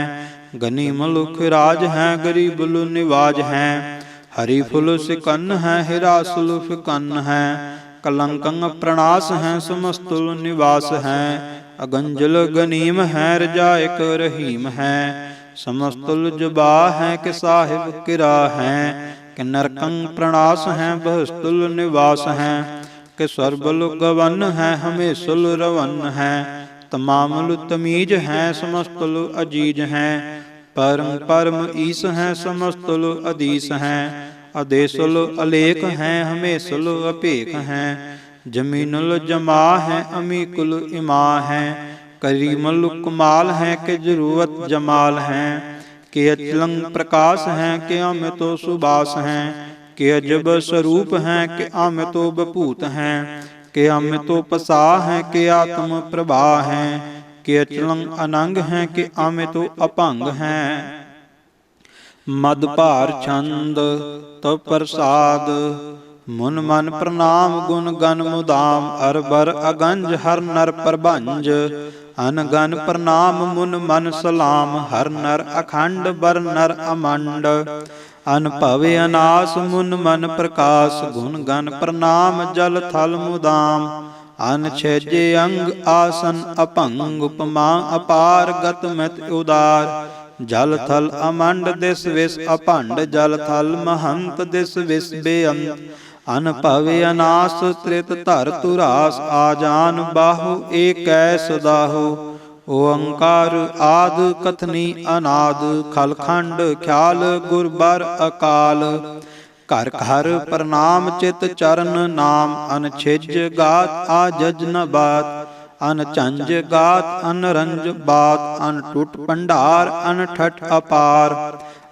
गनीमल खिराज हैं गरीबुल निवाज हैं। हरी फुल सिकन हैं हिरासुल फिकन हैं। कलंकं प्रणास हैं समस्तुल निवास हैं। अगंजल गनीम हैं रजायक रहीम हैं। समस्तुल जुबा हैं कि साहिब किरा हैं। कि नरकं प्रणास हैं बहस्तुल निवास हैं। कि सर्वल गवन हैं हमेशुल रवन हैं। तमामुल तमीज हैं समस्तुल अजीज हैं। परम परम ईस हैं समस्तुल अदीस हैं। अदेशुल अलेख हैं हमेशुल अपेख हैं। जमीनुल जमा हैं अमीकुल इमा हैं। करीमल कमाल हैं कि जरूरत जमाल हैं। के अचलं प्रकाश हैं कि अमितो सुबास हैं। के अजब स्वरूप हैं कि अमितो बपूत हैं। के अमितो पसा हैं कि आत्म प्रभा हैं। के अचलं अनंग हैं कि अमितो अपंग हैं। मदभार छंद तव प्रसाद मुन मन प्रणाम गुण गण मुदाम। अरबर अगंज हर नर प्रभंज। अनगन प्रणाम मुन मन सलाम। हर नर अखंड बर नर अमंड। अनभवे अनास मुन मन प्रकाश। गुण गण प्रणाम जल थल मुदाम। अनछेजे अंग आसन अपंग। उपमा अपार गत मित उदार। जल थल अमंड दिस विस अपंड। जल थल महंत दिस विस बेअंत। अनभवे अनास त्रित धर तुरास। आजान बाहु एकै सदाहु। ओंकार आद कथनी अनाद। खलखंड ख्याल गुरबर अकाल। घर घर प्रणाम चित चरण नाम। अनछिज गात आजज न बात। अनचंज गात अनरंज बात। अनटुट भंडार अनठठ अपार।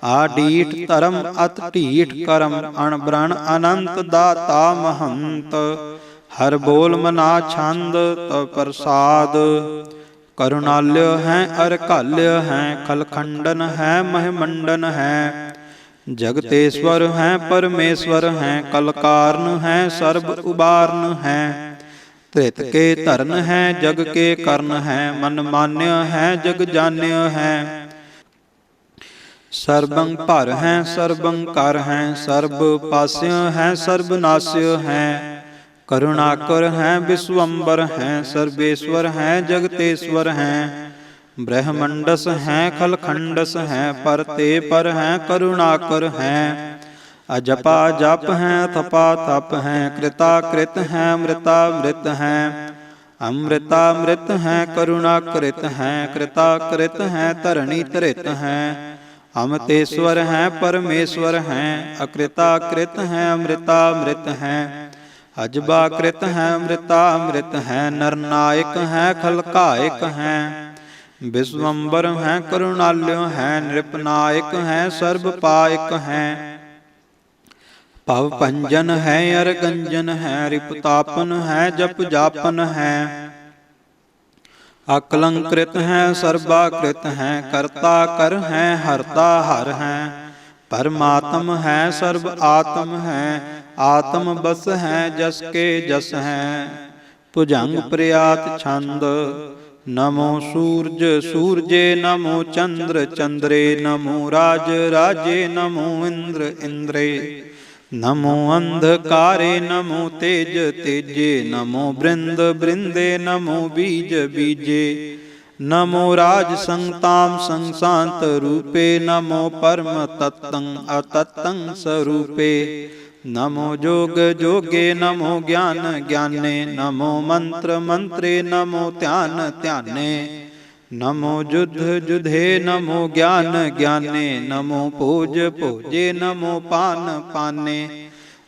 आडीठ धर्म अत ढीठ करम। अणब्रण अनंत दाता महंत। हर बोल मना छंद तव प्रसाद। करुणाल्य हैं अरकाल्य हैं। खलखंडन हैं महिमंडन हैं। जगतेश्वर हैं परमेश्वर हैं। कलकारण हैं सर्व उबारण हैं। त्रित के धरन हैं जग के कर्ण हैं। मन मान्य हैं जग जान्य हैं। सर्वं भर हैं सर्वं कर हैं। सर्व पास्य हैं सर्वनाश्य हैं। करुणाकर हैं विश्वम्बर हैं। सर्वेश्वर हैं जगतेश्वर हैं। ब्रह्मंडस हैं खलखंडस हैं। परते पर हैं करुणाकर हैं। अजपा जप हैं थपा थप हैं, कृता कृत हैं अमृता मृत हैं, अमृता मृत हैं करुणा कृत हैं, कृता कृत हैं धरणी धृत हैं, अमृतेश्वर हैं परमेश्वर हैं, अकृता कृत हैं अमृता मृत हैं, अजबा कृत हैं अमृता अमृत हैं, नरनायक हैं खलकायक हैं, विश्वम्बर हैं करुणाल्यो हैं, नृपनायक हैं सर्वपायक हैं, भव भंजन है अरगंजन है, रिपतापन है जप जापन है, अकलंकृत है सर्वाकृत है, कर्ता कर है हरता हर है, परमात्म है सर्व आत्म है, आत्म बस है जस के जस है, भुजंग प्रयात छंद, नमो सूरज सूरजे नमो चंद्र चंद्रे, नमो राज राजे नमो इंद्र इंद्रे, नमो अंधकारे नमो तेज तेजे, नमो बृंद बृंदे नमो बीज बीजे, नमो राज संताम संशांत रूपे, नमो परम तत्तं अतत्तं स्वरूपे, नमो जोग जोगे नमो ज्ञान ज्ञाने, नमो मंत्र मंत्रे नमो ध्यान ध्याने, नमो युद्ध युद्धे नमो ज्ञान ज्ञाने, नमो भोज भोजे नमो पान पाने,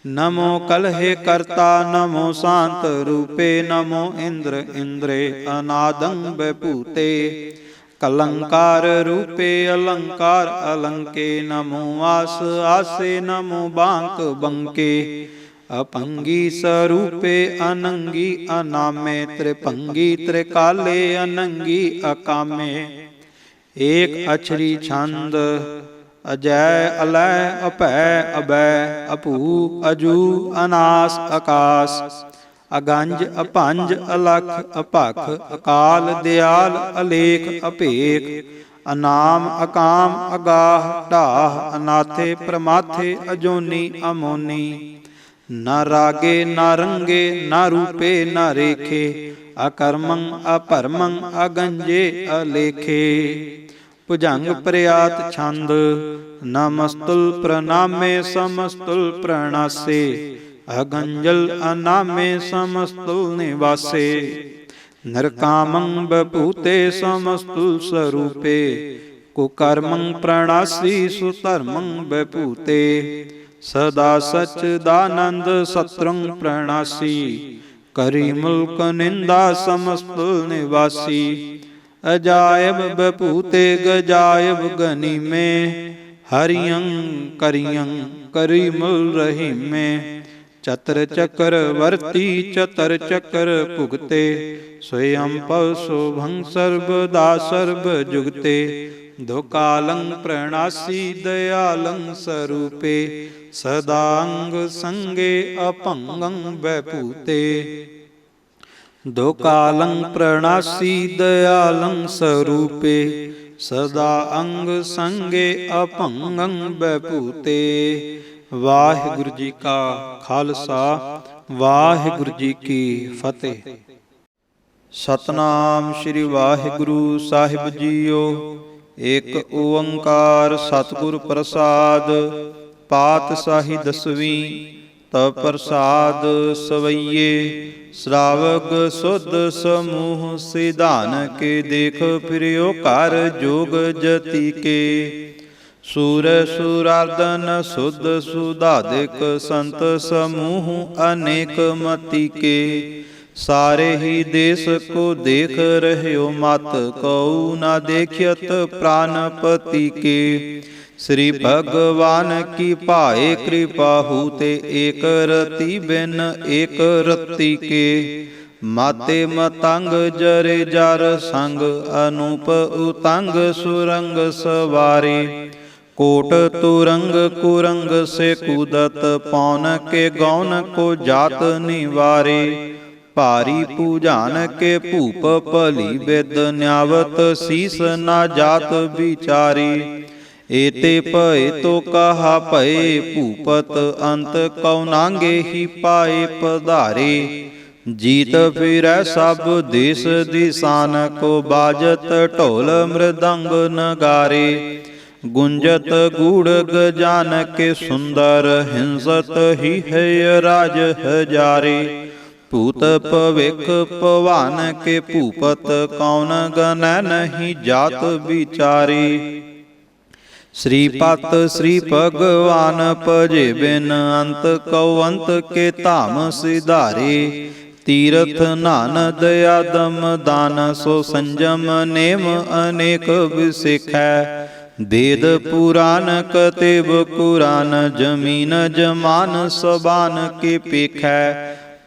नमो कलहे कर्ता नमो शांत रूपे, नमो इंद्र इंद्रे अनादं वैभूते, कलंकार रूपे अलंकार अलंके, नमो आस आसे नमो बांक बंके, अपंगी स्वरूपे अनंगी अनामे, त्रिभंगी त्रिकाले अनंगी अकामे, एक अक्षरी छंद, अजय अलय अपय अभय, अपू अजू अनास आकाश, अगंज अपंज अलख अपख, अकाल दयाल अलेख अपेख, अनाम अकाम अगाह ढाह, अनाथे प्रमाथे अजोनी अमोनी, न रागे न रंगे न रूपे न रेखे, अकर्मं अपरमं अगंजे अलेखे, भुजंग प्रयात छंद, नमस्तुल प्रणामे समस्तुल प्रणासे, अगंजल अनामे समस्तुल निवासे, नरकामं बभूते समस्तुल स्वरूपे, कुकर्मं प्रणासी सुधर्मं बभूते, सदा सच्चिदानंद सत्रंग प्रणासी, करी मुल्क निंदा समस्तुल निवासी, अजायब बभूते गजायब गनी में, हरियं करियं करी मुल रही में, चतर चक्रवर्ती चतर चक्र भुगते, स्वयं पव शोभं सर्वदा सर्व जुगते, दुकालं प्रणासी दयालं स्वरूपे, सदांग संगे अपंगं वैभूते, दुकालं प्रणासी दयालं स्वरूपे, सदा अंग संगे अपंगं वैभूते। वाहिगुरु जी का खालसा, वाहिगुरु जी की फतेह। सतनाम श्री वाहिगुरु साहिब जीओ। एक ओंकार सतगुर प्रसाद, पातशाही दसवीं तब प्रसाद सवैये। श्रावक शुद्ध समूह सिधान के, देख फिरियो कार जोग जति के। सूर सुरार्दन शुद्ध सुधादिक, संत समूह अनेक मति के। सारे ही देश को देख रहे हो, मत कऊ न देखियत प्राणपति के। श्री भगवान की पाए कृपा होते, एक रति बिन एक रति के। माते मतंग जरे जार संग, अनूप उतंग सुरंग सवारे। कोट तुरंग कुरंग से कूदत, पौन के गौन को जात निवारे। पारी पूजान के भूप पली, वेद न्यावत शीस न जात विचारी। एते पए तो कहा पए भूपत, अंत कौनांगे ही पाए पधारे। जीत फिर सब देश दिशान को, बाजत ढोल मृदंग नगारे। गुंजत गूढ़ जान के सुंदर, हिंसत ही है राज हजारे। पूत पविख पवान के पूपत, कौन गन नहीं जात विचारे। श्रीपत श्री भगवान भजे बिन, अंत कौ अंत के धाम सिधारे। तीरथ नान दया दम दान, सो संजम नेम अनेक विसिखै। वेद पुराण कतेब कुरान, जमीन जमान सबान के पेखै।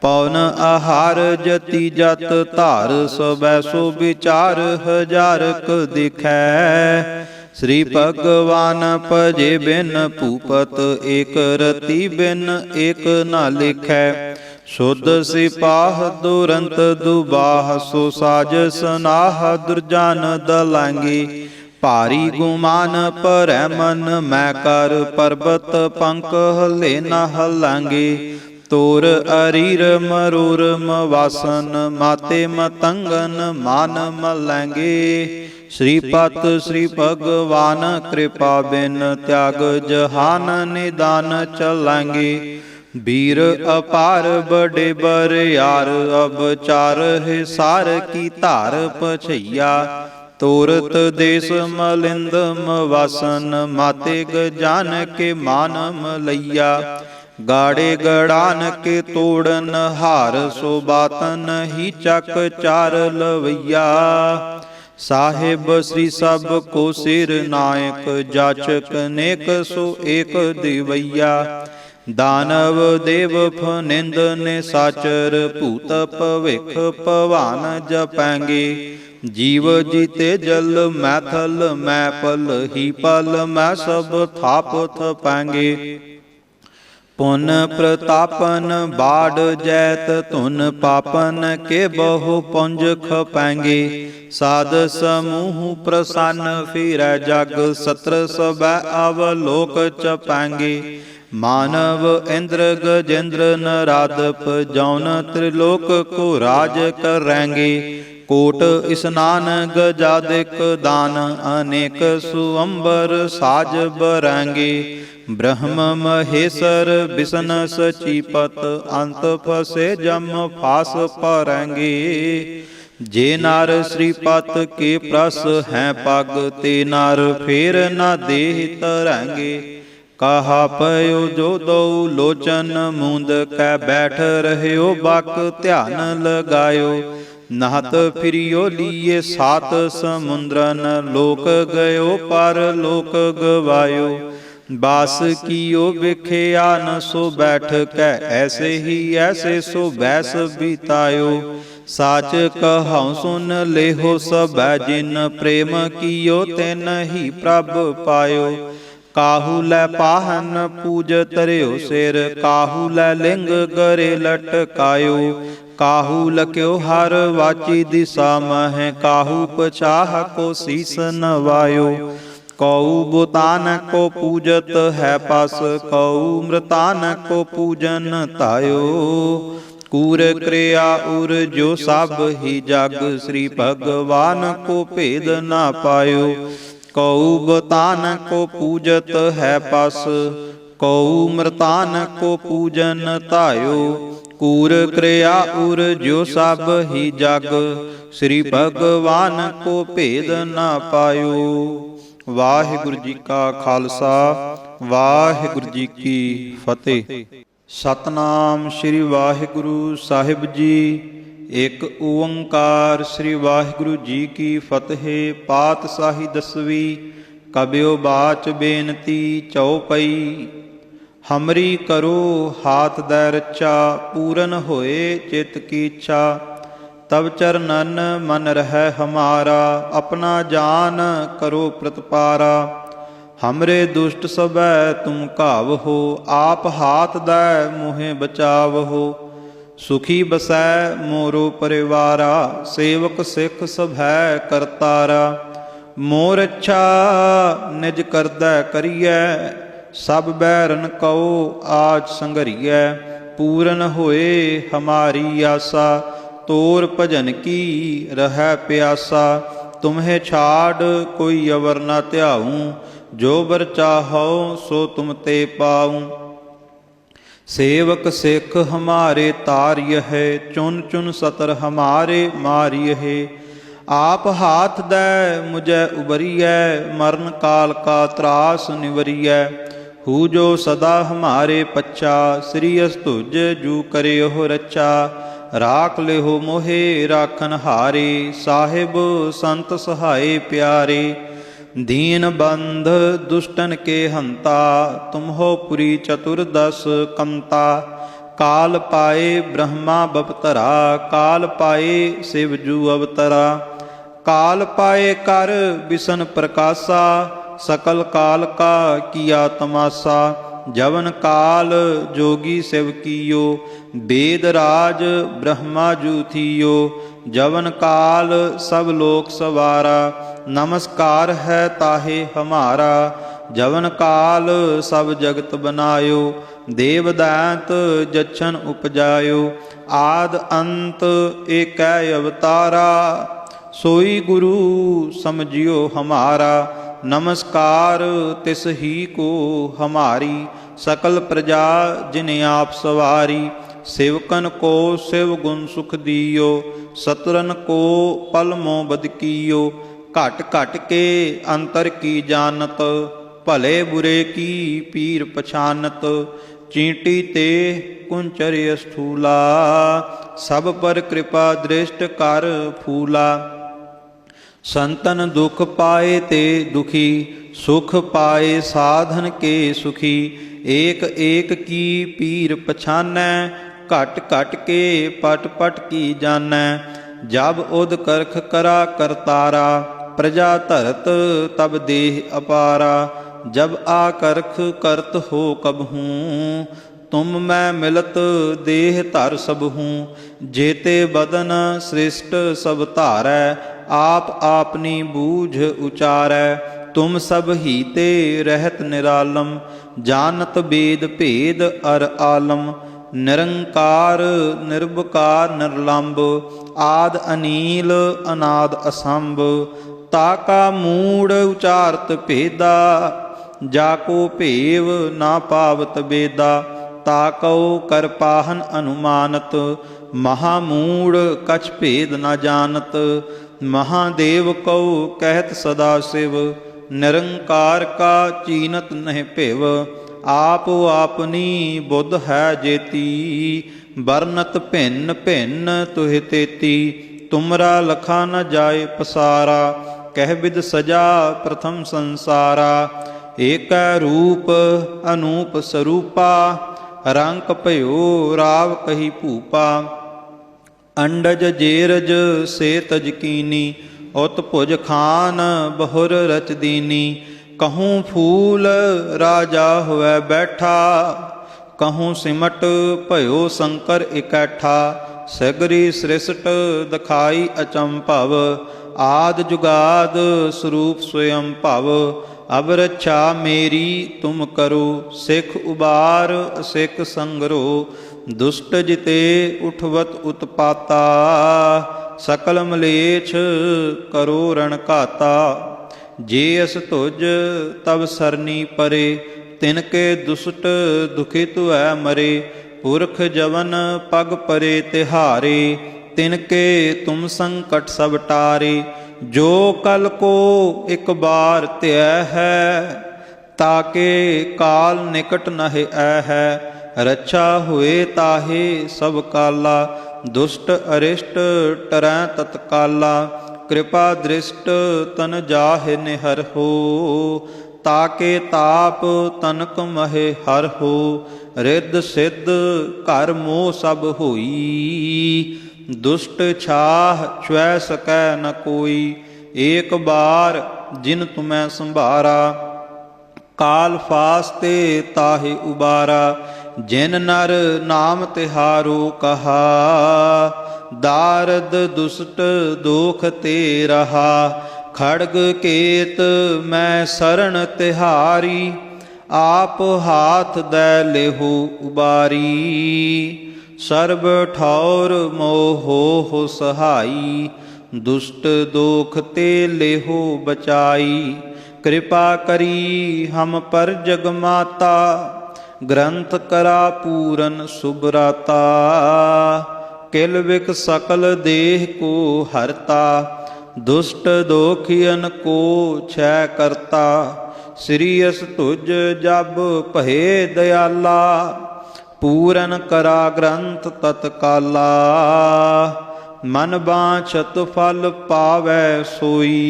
पवन आहार जति जत धार, सबै सो विचार हजार क दिखै। श्री भगवान भजे बिन भूपत, एक रति बिन एक न लिखै। शुद्ध सिपाह दुरंत दुबाह, सो साज सनाह दुर्जान दलांगे। भारी गुमान परੈ मन मैं कर, पर्वत पंक हले न हलांगे। तोर अरीर मरोर मवासन, माते मतंगन मान मलैंगे। श्रीपत श्री भगवान कृपा बिन, त्याग जहान निदान चलांगे। वीर अपार बड़े बरियार, अब चार हिसार की धार पछैया। तोरत देश मलिंद मवासन, माते गजान के मान मलैया। गाड़े गड़ान के तोड़न हार, सो बातन ही चक चार लवैया। साहिब श्री सब को सिर नायक, जाचक नेक सो एक दिवैया। दानव देव फनिंद निसाचर, भूत भविख पवान जपैंगे। जीव जीते जल मैथल मैं पल, ही पल मैं सब थाप थपैंगे। पुन प्रतापन बाढ़ जैत, धुन पापन के बहु पुंज खपैंगे। साध समूह प्रसन्न फिरै जग, सत्र सबै अवलोक चपैंगे। मानव इंद्र गजेंद्र नराधप, जौन त्रिलोक को राज करेंगे। कोट स्नान गजादिक दान, अनेक सुअंबर साज बरेंगे। ब्रह्म महेश्वर बिसन सचीपत, अंत फसे जम फास परेंगे। जे नार श्रीपत के प्रस हैं पग, ते नार फेर न देह तरेंगे। कहा पयो जो दो लोचन मूंद, कै बैठ रह्यो बक ध्यान लगायो। नहत फिरियो लिए सात समुद्रन, लोक गयो पर लोक गवायो। बास कियो बिख्या न सो बैठ कै, ऐसे ही ऐसे सो बैस बितायो। साच कहूँ सुन लेहो सब, जिन प्रेम कियो तिन ही प्रभ पायो। काहू लै पाहन पूज तरियो सिर, काहू लै लिंग गरे लटकायो। काहू लक्यो हर वाची दिशा मह, काहू पछाह को शीस नवायो। कऊ बुतान को पूजत है पास, कऊ मृतान को पूजन तायो। कूर क्रिया उर जो सब ही जग, श्री भगवान को भेद ना पायो। कऊ बुतान को पूजत है पास, कऊ मृतान को पूजन तायो। कूर क्रिया उर जो सब ही जग, श्री भगवान को भेद ना पायो। वाहिगुरु जी का खालसा, वाहिगुरु जी की फतेह। सतनाम श्री वाहिगुरु साहिब जी। एक ओंकार श्री वाहिगुरु जी की फतेह। पातशाही दसवीं। कबियो बाच बेनती चौपई। हमरी करो हाथ दै रचा, पूरन होए चित की इच्छा। तब चरणन मन रह हमारा, अपना जान करो प्रतिपारा। हमरे दुष्ट सबै तुम काव हो, आप हाथ दै मोहे बचाव हो। सुखी बसै मोरो परिवारा, सेवक सिख सभै करतारा। मोर इच्छा निज करदै करियै, सब बैरन कहो आज संघरियै। पूरन होए हमारी आसा, तोर भजन की रह प्यासा। तुम्हें छाड़ कोई अवर न त्याऊँ, जो बर चाहो सो तुम ते पाऊं। सेवक सिख हमारे तार्य है, चुन चुन सतर हमारे मारिय है। आप हाथ दे मुझे उबरिय, मरण काल का त्रास निवरिय। हु जो सदा हमारे पच्चा, श्री अस्तुज जू करे हो रच्चा। राख ले हो मोहे राखन हारे, साहिब संत सहाय प्यारे। दीन बंध दुष्टन के हंता, तुम हो पुरी चतुर्दश कंता। काल पाए ब्रह्मा बपतरा, काल पाए शिव जू अवतरा। काल पाए कर बिसन प्रकाशा, सकल काल का किया तमाशा। जवन काल जोगी शिव कियो, वेद राज ब्रह्मा जू थियो। जवन काल सब लोक सवारा, नमस्कार है ताहे हमारा। जवन काल सब जगत बनायो, देव दैत जच्छन उपजायो। आद अंत एकै अवतारा, सोई गुरु समझियो हमारा। नमस्कार तिस ही को हमारी, सकल प्रजा जिन्हें आप सवारी। सेवकन को शिव गुण सुख दियो, सतरन को पल मोह बद कियो। घट घट के अंतर की जानत, भले बुरे की पीर पछानत। चींटी ते कुंचर स्थूला, सब पर कृपा दृष्ट कर फूला। संतन दुख पाए ते दुखी, सुख पाए साधन के सुखी। एक एक की पीर पछानै, घट घट के पट पट की जानै। जब उद करख करा करतारा, प्रजा धरत तब देह अपारा। जब आकरख करत हो कबहूँ, तुम मैं मिलत देह धर सब हूँ। जेते बदन सृष्ट सब धारै, आप आपनी बूझ उचारै। तुम सब ही ते रहत निरालम, जानत वेद भेद अर आलम। निरंकार निर्विकार निर्लंब, आद अनील अनाद असंभ। ताका मूढ़ उचारत भेदा, जाको भेव ना पावत बेदा। ताको कर पाहन अनुमानत, महामूढ़ कछ भेद न जानत। महादेव को कहत सदा शिव, निरंकार का चीनत नहीं पेव। आप आपनी बुद्ध है जेती, बरनत भिन्न भिन्न तुहि तेती। तुमरा लखा न जाए पसारा, कह विद सजा प्रथम संसारा। एक रूप अनूप स्वरूपा, रंक भयो राव कही भूपा। अंडज जेरज से तज कीनी, उत भुज खान बहुर रच दीनी। कहूँ फूल राजा हुए बैठा, कहूँ सिमट भयो शंकर इकट्ठा। सगरी सृष्ट दखाई अचंभव, आद जुगाद स्वरूप स्वयं भव। अब रक्षा मेरी तुम करो, सिख उबार सिख संगरो। दुष्ट जिते उठवत उत्पाता, सकल मलेच्छ करो रण घाता। जे अस तुझ तब सरनी परे, तिनके दुष्ट दुखित है मरे। पुरख जवन पग परे तिहारे, तिनके तुम संकट सब टारे। जो कल को एक बार त्यय है, ताके काल निकट नह है। रक्षा हुए ताहे सब काला, दुष्ट अरिष्ट टरै तत्काला। कृपा दृष्ट तन जाहे निहर हो, ताके ताप तनक महे हर हो। रिद्ध सिद्ध घर मोह सब होई, दुष्ट छाह छुए सकै न कोई। एक बार जिन तुम्हें संभारा, काल फास्ते ताहे उबारा। जिन नर नाम तिहारो कहा, दारद दुष्ट दोख ते रहा। खड़ग केत मैं शरण तिहारी, आप हाथ दै लेहु उबारी। सर्ब ठौर मोहो हो सहाई, दुष्ट दोख ते लेहो बचाई। कृपा करी हम पर जगमाता, ग्रंथ करा पूरन सुब्राता। किल बिक सकल देह को हरता, दुष्ट दोखियन को छय करता। श्री अस तुझ जब भये दयाला, पूरन करा ग्रंथ तत्काला। मन बांछत फल पावै सोई,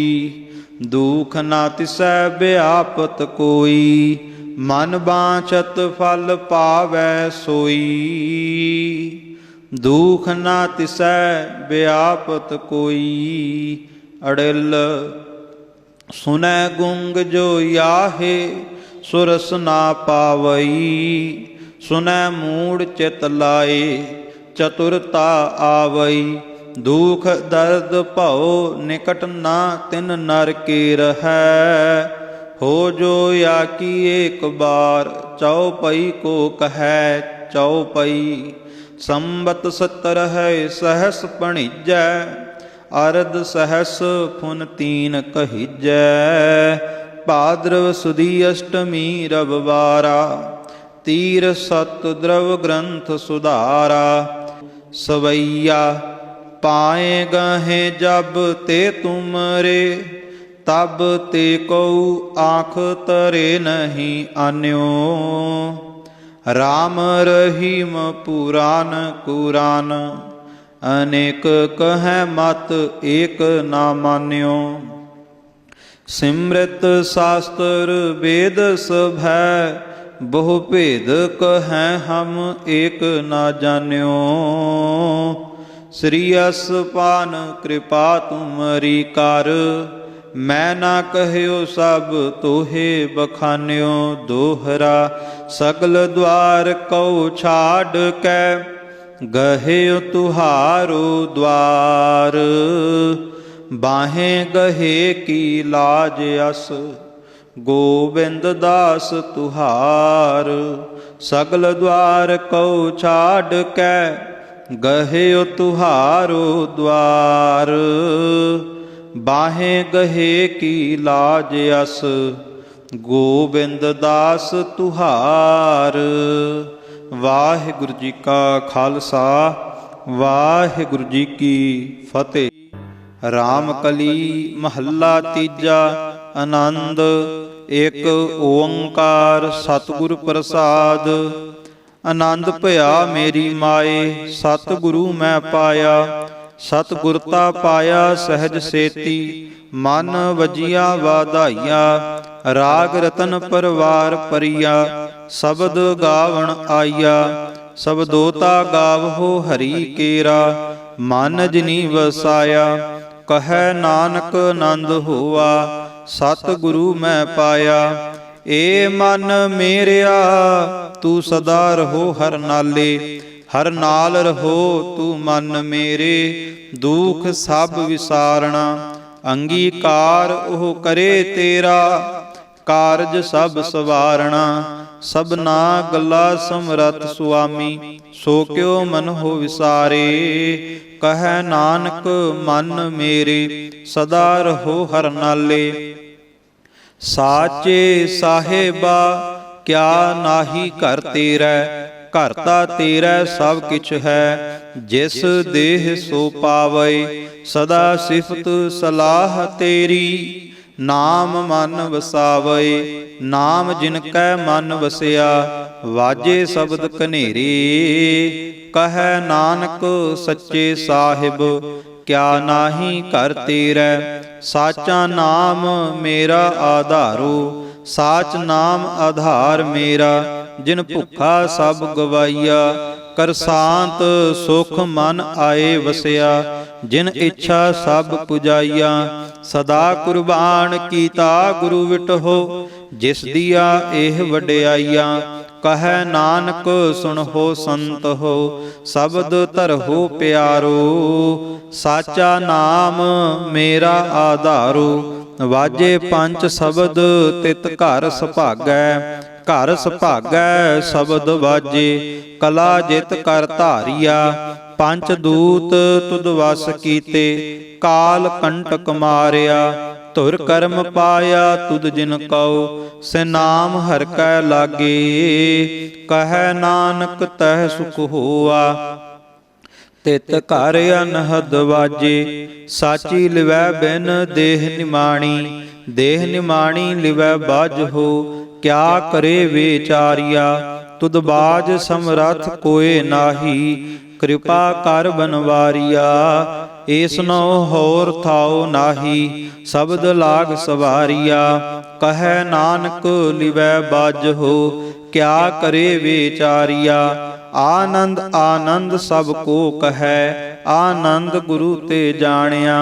दुख ना तिसै व्यापत कोई। मन बांछत फल पावै सोई, दुख ना तिसै व्यापत कोई। अड़िल सुनै गुंग जो याहे, सुरस ना पावई। सुनै मूढ़ चित लाए, चतुरता आवई। दुख दर्द भव निकट ना तिन नर के रहै। हो जो या की एक बार, चौपई को कहै चौपई। संबत 70 है सहस पणिजै, अरद सहस फुन तीन कहिजै। भाद्रव सुदी अष्टमी रविवारा, तीर सत द्रव ग्रंथ सुधारा। सवैया पाए गहे जब ते तुमरे, तब ते कऊ आँख तरे नहीं आन्यो। राम रहीम पुराण कुरान, अनेक कहे मत एक ना मान्यो। सिमृत शास्त्र वेद सभै, बहु भेद कहें हम एक ना जान्यो। श्री असपान कृपा तुमरी कर, मैं ना कहयो सब तोहे बखान्यो। दोहरा सगल द्वार कौ छाड़ कै, गहेयो तुहारो द्वार। बाहें गहे की लाज अस, गोविंद दास तुहार। सगल द्वार कौ छाड़ कै, गहेयो तुहारो द्वार। बाहें गहे की लाज अस, गोविंद दास तुहार। वाहिगुरु जी का खालसा, वाहिगुरु जी की फतेह। राम कली महला तीजा। आनंद एक ओंकार सतगुर प्रसाद। आनंद भया मेरी माए, सतगुरु मैं पाया। सतगुरता पाया सहज सेती, मन वजिया वाधाइया। राग रतन परवार परिया, शब्द गावण आइया। शब्दोता गावहो हरि केरा, मन जिनी वसाया। कहे नानक आनंद होआ, सतगुरु मैं पाया। ए मन मेरिया तू सदा रहो हर नाले, हर नाल रहो तू मन मेरे। दुख सब विसारना, अंगीकार ओह करे तेरा। कारज सब सवारना, सबना गला समरथ सुआमी। सो क्यों मन हो विसारे, कहे नानक मन मेरे। सदा रहो हर नाले। साचे साहेबा क्या नाही घर तेरा। घर ता तेरा सब किछ है, जिस देह सो पावै। सदा सिफत सलाह तेरी, नाम मन वसावै। नाम जिनकै मन वसिया, वाजे शब्द कनेरे। कहे नानक सच्चे साहिब, क्या नाही घर तेरा। साचा नाम मेरा आधारो, साच नाम आधार मेरा। जिन भुखा सब गवाइया, करसांत सुख मन आए वसिया। जिन इच्छा सब पुजाइया, सदा कुर्बान कीता गुरु विटहो। जिस दिया एह वड्याइया, कहे नानक सुनहो संत हो। शब्द धरहो प्यारो, साचा नाम मेरा आधारो। वाजे पंच शब्द तित घर सुभागै। घर सुभागै शब्द वाजे, कला जित कर धारिया। पंच दूत तुद वस कीते, काल कंटक मारिया। ਧੁਰ ਕਰਮ ਪਾਇਆ ਤੁਧ ਜਿਨ ਕਉ, ਸੇ ਨਾਮ ਹਰਿ ਕੈ ਲਾਗੇ। ਕਹੈ ਨਾਨਕ ਤਹਿ ਸੁਖ ਹੋਆ, ਤਿਤ ਘਰ ਅਨਹਦ ਵਾਜੇ। ਸਾਚੀ ਲਿਵੈ ਬਿਨ ਦੇਹ ਨਿਮਾਣੀ, ਦੇਹ ਨਿਮਾਣੀ ਲਿਵੈ ਬਾਝੋ। ਕਿਆ ਕਰੇ ਵਿਚਾਰਿਆ, ਤੁਧ ਬਾਝ ਸਮਰਥ ਕੋਇ ਨਾਹੀ। ਕਿਰਪਾ ਕਰ ਬਨਵਾਰੀਆ, ਏਸਨੋ ਹੋਰ ਥਾਉ ਨਾਹੀ। ਸ਼ਬਦ ਲਾਗ ਸਵਾਰੀਆ, ਕਹੈ ਨਾਨਕ ਲਿਵੈ ਬਾਝੋ। ਕਿਆ ਕਰੇ ਵਿਚਾਰਿਆ, ਆਨੰਦ ਆਨੰਦ ਸਭ ਕੋ ਕਹੈ। ਆਨੰਦ ਗੁਰੂ ਤੇ ਜਾਣਿਆ,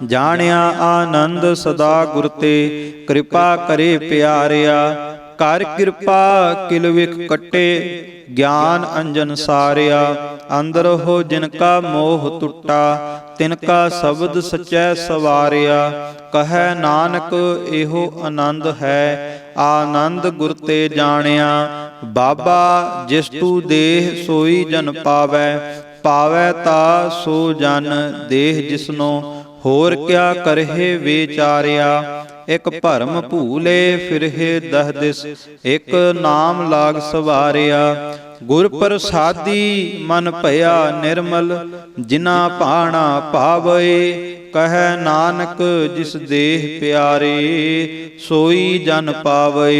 ਜਾਣਿਆ ਆਨੰਦ ਸਦਾ ਗੁਰ ਤੇ। ਕਿਰਪਾ ਕਰੇ ਪਿਆਰਿਆ, ਕਰ ਕਿਰਪਾ ਕਿਲ ਵਿਖ ਕੱਟੇ। ਗਿਆਨ ਅੰਜਨ ਸਾਰਿਆ, ਅੰਦਰ ਹੋ ਜਿਨ ਕਾ ਮੋਹ ਟੁੱਟਾ। ਤਿਨ ਕਾ ਸ਼ਬਦ ਸਚੈ ਸਵਾਰਿਆ, ਕਹੈ ਨਾਨਕ ਇਹੋ ਆਨੰਦ ਹੈ। ਆਨੰਦ ਗੁਰ ਤੇ ਜਾਣਿਆ, ਬਾਬਾ ਜਿਸ ਤੂ ਦੇਹ ਸੋਈ ਜਨ ਪਾਵੈ। ਪਾਵੈ ਤਾ ਸੋ ਜਨ ਦੇਹ ਜਿਸਨੋ, ਹੋਰ ਕਿਆ ਕਰਹਿ ਵਿਚਾਰਿਆ। ਇਕ ਭਰਮ ਭੂਲੇ ਫਿਰਹਿ ਦਹ ਦਿਸ, ਇਕ ਨਾਮ ਲਾਗ ਸਵਾਰਿਆ। ਗੁਰ ਪ੍ਰਸਾਦੀ ਮਨ ਭਇਆ ਨਿਰਮਲ, ਜਿਨਾ ਭਾਣਾ ਭਾਵੈ। ਕਹੈ ਨਾਨਕ ਜਿਸ ਦੇਹ ਪਿਆਰੇ, ਸੋਈ ਜਨ ਪਾਵੈ।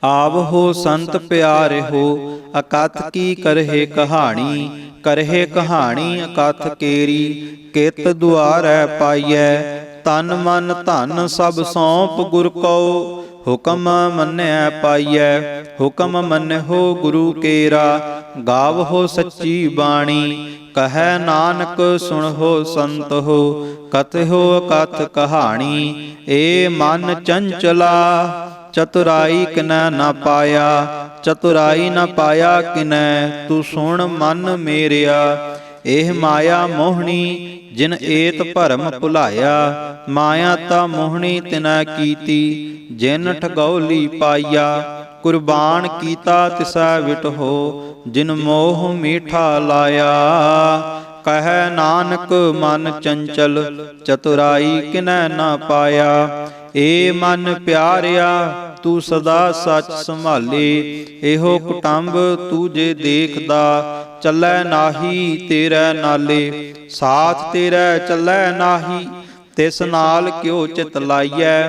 ਆਵਹੋ ਸੰਤ ਪਿਆਰੇ ਹੋ, ਅਕਥ ਕੀ ਕਰਹਿ ਕਹਾਣੀ। ਕਰਹਿ ਕਹਾਣੀ ਅਕਥ ਕੇਰੀ, ਕਿਤ ਦੁਆਰੈ ਪਾਈਐ। ਤਨ ਮਨ ਧਨ ਸਭ ਸੌਂਪ ਗੁਰ ਕਉ, ਹੁਕਮ ਮੰਨਿਐ ਪਾਈਐ। ਹੁਕਮ ਮੰਨਿਓ ਗੁਰੂ ਕੇਰਾ, ਗਾਵਹੋ ਸੱਚੀ ਬਾਣੀ। ਕਹੈ ਨਾਨਕ ਸੁਣਹੁ ਸੰਤ ਹੋ, ਕਥਿਓ ਅਕਥ ਕਹਾਣੀ। ਏ ਮਨ ਚੰਚਲਾ, ਚਤੁਰਾਈ ਕਿਨੈ ਨਾ ਪਾਇਆ। ਚਤੁਰਾਈ ਨਾ ਪਾਇਆ ਕਿਨੈ, ਤੂੰ ਸੁਣ ਮਨ ਮੇਰਿਆ। ਇਹ ਮਾਇਆ ਮੋਹਣੀ, ਜਿਨ ਏਤ ਭਰਮ ਭੁਲਾਇਆ। ਮਾਇਆ ਤਾ ਮੋਹਣੀ ਤਿਨੈ ਕੀਤੀ, ਜਿਨ ਠਗੌਲੀ ਪਾਈਆ। ਕੁਰਬਾਨ ਕੀਤਾ ਤਿਸੈ ਵਿਟਹੋ, ਜਿਨ ਮੋਹ ਮੀਠਾ ਲਾਇਆ। ਕਹੈ ਨਾਨਕ ਮਨ ਚੰਚਲ, ਚਤੁਰਾਈ ਕਿਨੈ ਨਾ ਪਾਇਆ। ਏ ਮਨ ਪਿਆਰਿਆ, ਤੂੰ ਸਦਾ ਸੱਚ ਸੰਭਾਲੇ। ਇਹੋ ਕੁਟੰਬ ਤੂੰ ਜੇ ਦੇਖਦਾ, ਚੱਲੈ ਨਾਹੀ ਤੇਰੇ ਨਾਲੇ। ਸਾਥ ਤੇਰੇ ਚੱਲੈ ਨਾਹੀ, ਤਿਸ ਨਾਲ ਕਿਉ ਚਿਤ ਲਾਈਐ।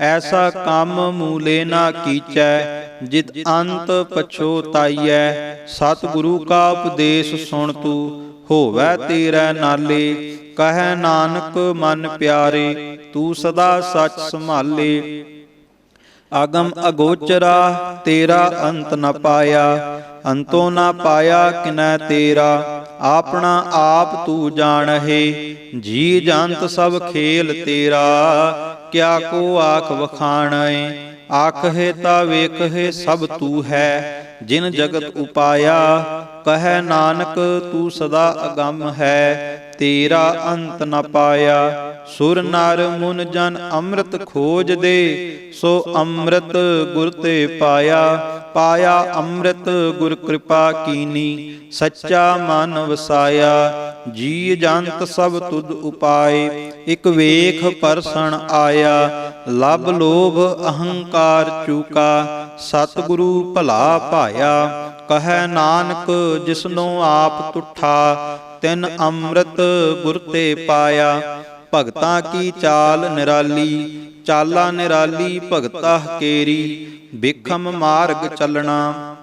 ਐਸਾ ਕੰਮ ਮੂਲੇ ਨਾ ਕੀਚੈ, ਜਿਤ ਅੰਤ ਪਛੋਤਾਈਐ। ਸਤਿਗੁਰੂ ਕਾ ਉਪਦੇਸ਼ ਸੁਣ ਤੂੰ, ਹੋਵੈ ਤੇਰੇ ਨਾਲੇ। ਕਹੈ ਨਾਨਕ ਮਨ ਪਿਆਰੇ, ਤੂੰ ਸਦਾ ਸੱਚ ਸੰਭਾਲੇ। ਅਗਮ ਅਗੋਚਰਾ, ਤੇਰਾ ਅੰਤ ਨ ਪਾਇਆ। ਅੰਤੋਂ ਨਾ ਪਾਇਆ ਕਿਨੈ ਤੇਰਾ, ਆਪਣਾ ਆਪ ਤੂੰ ਜਾਣਹਿ। ਜੀ ਜੰਤ ਸਭ ਖੇਲ ਤੇਰਾ, ਕਿਆ ਕੋ ਆਖ ਵਖਾਣੈ। ਆਖਹਿ ਤਾ ਵੇਖਹਿ ਸਭ ਤੂੰ ਹੈ, ਜਿਨ ਜਗਤ ਉਪਾਇਆ। ਕਹੈ ਨਾਨਕ ਤੂੰ ਸਦਾ ਅਗੰਮ ਹੈ, ਤੇਰਾ ਅੰਤ ਨ ਪਾਇਆ। ਸੁਰ ਨਰ ਮੁਨ ਜਨ ਅੰਮ੍ਰਿਤ ਖੋਜ ਦੇ, ਸੋ ਅੰਮ੍ਰਿਤ ਗੁਰ ਤੇ ਪਾਇਆ। ਪਾਇਆ ਅੰਮ੍ਰਿਤ ਗੁਰ ਕਿਰਪਾ ਕੀਨੀ, ਸੱਚਾ ਮਨ ਵਸਾਇਆ। ਜੀ ਜੰਤ ਸਭ ਤੁਧ ਉਪਾਏ, ਇਕ ਵੇਖ ਪਰਸਣ ਆਇਆ। ਲਬ ਲੋਭ ਅਹੰਕਾਰ ਚੂਕਾ, ਸਤਿਗੁਰੂ ਭਲਾ ਭਾਇਆ। ਕਹੈ ਨਾਨਕ ਜਿਸਨੂੰ ਆਪ ਤੁਠਾ, ਤਿਨ ਅੰਮ੍ਰਿਤ ਗੁਰ ਤੇ ਪਾਇਆ। ਭਗਤਾਂ ਕੀ ਚਾਲ ਨਿਰਾਲੀ, ਚਾਲਾ ਨਿਰਾਲੀ ਭਗਤਾ ਕੇਰੀ। ਬਿਖਮ ਮਾਰਗ ਚੱਲਣਾ,